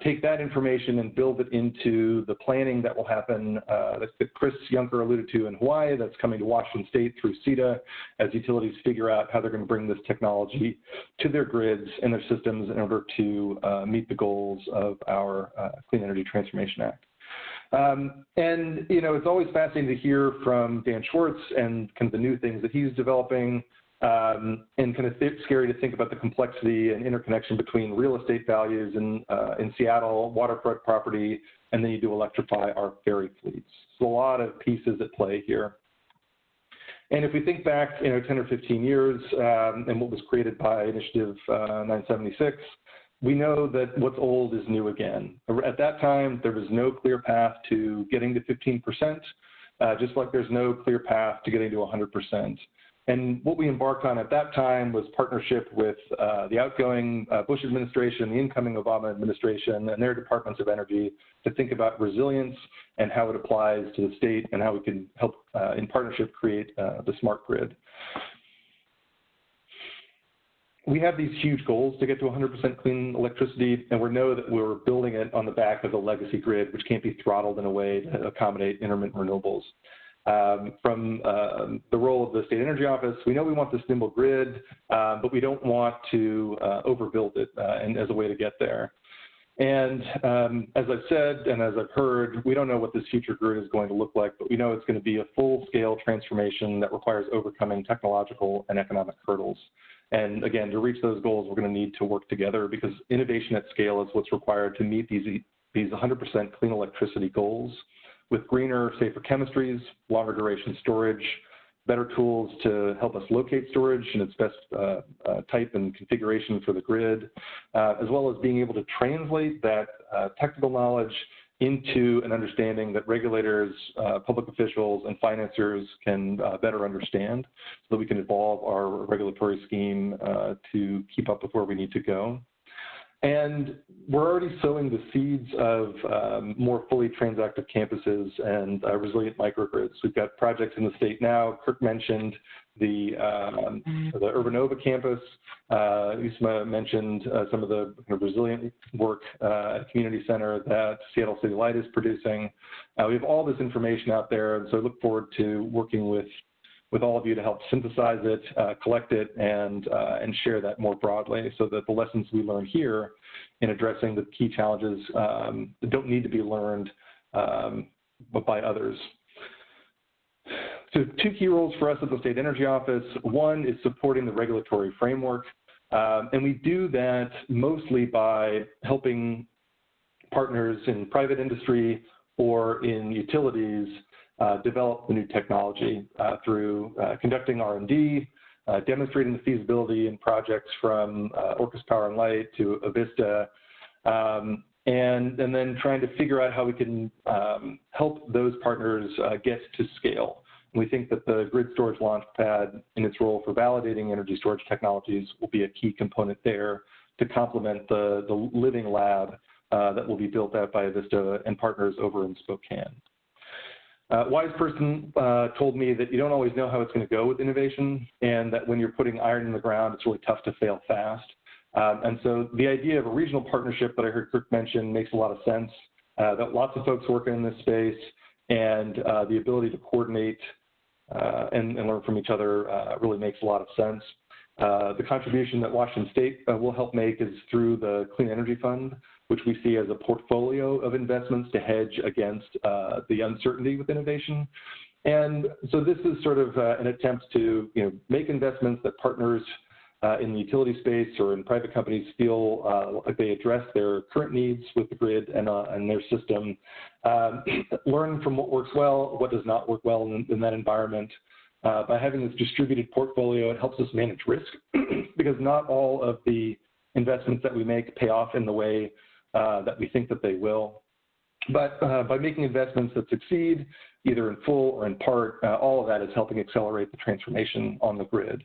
Speaker 17: Take that information and build it into the planning that will happen that Chris Junker alluded to in Hawaii, that's coming to Washington State through CETA as utilities figure out how they're going to bring this technology to their grids and their systems in order to meet the goals of our Clean Energy Transformation Act. And, you know, it's always fascinating to hear from Dan Schwartz and kind of the new things that he's developing. And kind of scary to think about the complexity and interconnection between real estate values in Seattle, waterfront property, and then you do electrify our ferry fleets. So a lot of pieces at play here. And if we think back, 10 or 15 years and what was created by Initiative 976, we know that what's old is new again. At that time, there was no clear path to getting to 15%, just like there's no clear path to getting to 100%. And what we embarked on at that time was partnership with the outgoing Bush administration, the incoming Obama administration, and their departments of energy to think about resilience and how it applies to the state and how we can help in partnership create the smart grid. we have these huge goals to get to 100% clean electricity, and we know that we're building it on the back of the legacy grid, which can't be throttled in a way to accommodate intermittent renewables. From the role of the State Energy Office, we know we want this nimble grid, but we don't want to overbuild it and as a way to get there. And as I've said and as I've heard, we don't know what this future grid is going to look like, but we know it's going to be a full-scale transformation that requires overcoming technological and economic hurdles. And again, to reach those goals, we're going to need to work together because innovation at scale is what's required to meet these 100% clean electricity goals with greener, safer chemistries, longer duration storage, better tools to help us locate storage in its best type and configuration for the grid, as well as being able to translate that technical knowledge into an understanding that regulators, public officials, and financiers can better understand so that we can evolve our regulatory scheme to keep up with where we need to go. And we're already sowing the seeds of more fully transactive campuses and resilient microgrids. We've got projects in the state now. Kirk mentioned the Urbanova campus. Isma mentioned some of the resilient work at a community center that Seattle City Light is producing. We have all this information out there, and so I look forward to working with all of you to help synthesize it, collect it, and share that more broadly so that the lessons we learn here in addressing the key challenges don't need to be learned but by others. So 2 key roles for us at the State Energy Office. One is supporting the regulatory framework, and we do that mostly by helping partners in private industry or in utilities develop the new technology through conducting R&D, demonstrating the feasibility in projects from Orcus Power and Light to Avista, and then trying to figure out how we can help those partners get to scale. And we think that the Grid Storage Launchpad in its role for validating energy storage technologies will be a key component there to complement the living lab that will be built out by Avista and partners over in Spokane. Wise person told me that you don't always know how it's going to go with innovation, and that when you're putting iron in the ground, it's really tough to fail fast. And so the idea of a regional partnership that I heard Kirk mention makes a lot of sense, that lots of folks working in this space, and the ability to coordinate and learn from each other really makes a lot of sense. The contribution that Washington State will help make is through the Clean Energy Fund, which we see as a portfolio of investments to hedge against the uncertainty with innovation. And so this is sort of an attempt to make investments that partners in the utility space or in private companies feel like they address their current needs with the grid and their system, learn from what works well, what does not work well in that environment. By having this distributed portfolio, it helps us manage risk because not all of the investments that we make pay off in the way that we think that they will. But by making investments that succeed, either in full or in part, all of that is helping accelerate the transformation on the grid.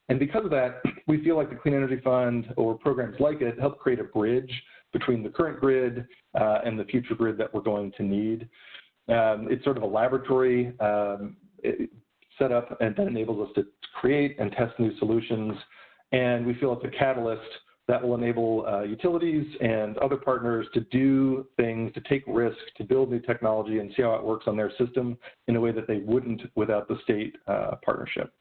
Speaker 17: And because of that, we feel like the Clean Energy Fund or programs like it help create a bridge between the current grid and the future grid that we're going to need. It's sort of a laboratory setup and that enables us to create and test new solutions. And we feel it's a catalyst that will enable utilities and other partners to do things, to take risks, to build new technology and see how it works on their system in a way that they wouldn't without the state partnership.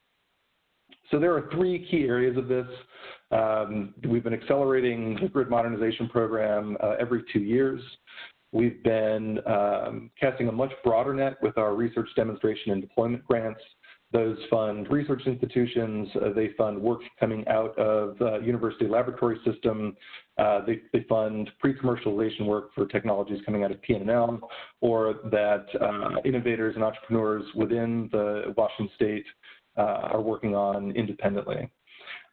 Speaker 17: So there are 3 key areas of this. We've been accelerating the grid modernization program every 2 years. We've been casting a much broader net with our research, demonstration, and deployment grants. Those fund research institutions. They fund work coming out of university laboratory system. They fund pre-commercialization work for technologies coming out of PNNL, or that innovators and entrepreneurs within the Washington State are working on independently.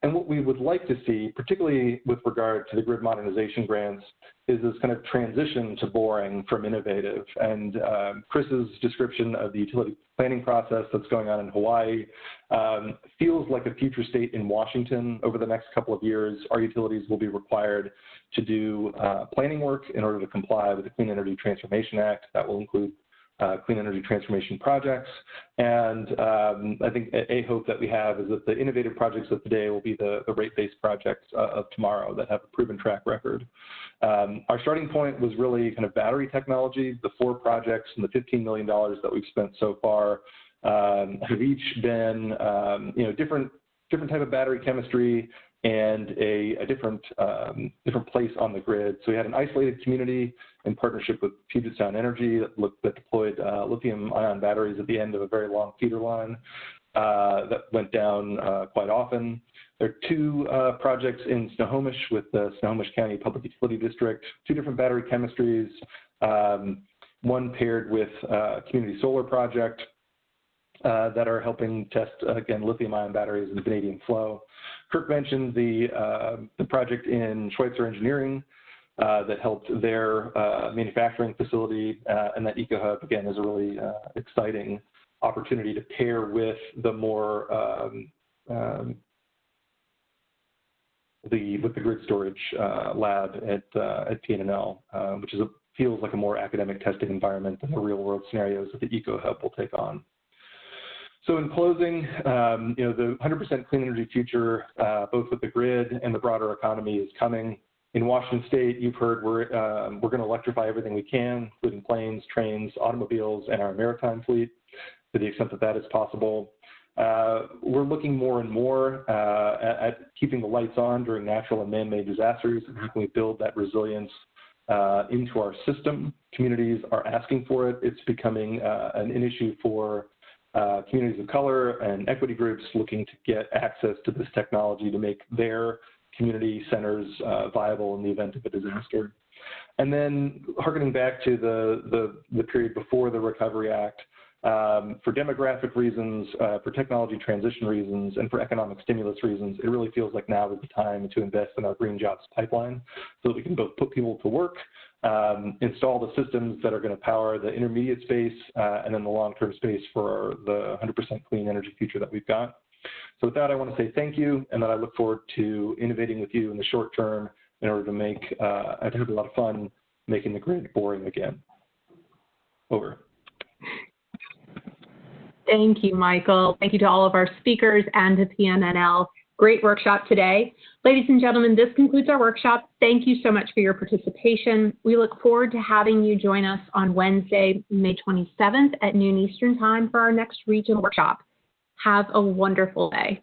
Speaker 17: And what we would like to see, particularly with regard to the grid modernization grants, is this kind of transition to boring from innovative. And Chris's description of the utility planning process that's going on in Hawaii feels like a future state in Washington. Over the next couple of years, our utilities will be required to do planning work in order to comply with the Clean Energy Transformation Act. That will include clean energy transformation projects. And I think a hope that we have is that the innovative projects of today will be the rate-based projects of tomorrow that have a proven track record. Our starting point was really kind of battery technology. The 4 projects and the $15 million that we've spent so far have each been, different type of battery chemistry and a different place on the grid. So we had an isolated community in partnership with Puget Sound Energy that deployed lithium-ion batteries at the end of a very long feeder line that went down quite often. There are 2 projects in Snohomish with the Snohomish County Public Utility District, 2 different battery chemistries, one paired with a community solar project that are helping test, again, lithium-ion batteries and vanadium flow. Kirk mentioned the project in Schweitzer Engineering that helped their manufacturing facility, and that EcoHub, again, is a really exciting opportunity to pair with the more with the grid storage lab at PNNL, which feels like a more academic testing environment than the real-world scenarios that the EcoHub will take on. So in closing, the 100% clean energy future, both with the grid and the broader economy, is coming. In Washington State, you've heard we're going to electrify everything we can, including planes, trains, automobiles, and our maritime fleet, to the extent that that is possible. We're looking more and more at keeping the lights on during natural and man-made disasters, and how can we build that resilience into our system. Communities are asking for it. It's becoming an issue for communities of color and equity groups looking to get access to this technology to make their community centers viable in the event of a disaster. And then harkening back to the period before the Recovery Act, for demographic reasons, for technology transition reasons, and for economic stimulus reasons, it really feels like now is the time to invest in our green jobs pipeline so that we can both put people to work, install the systems that are going to power the intermediate space, and then the long-term space for the 100% clean energy future that we've got. So with that, I want to say thank you, and that I look forward to innovating with you in the short term in order to make, I have a lot of fun making the grid boring again. Over.
Speaker 1: Thank you, Michael. Thank you to all of our speakers and to PNNL. Great workshop today. Ladies and gentlemen, this concludes our workshop. Thank you so much for your participation. We look forward to having you join us on Wednesday, May 27th at noon Eastern Time for our next regional workshop. Have a wonderful day.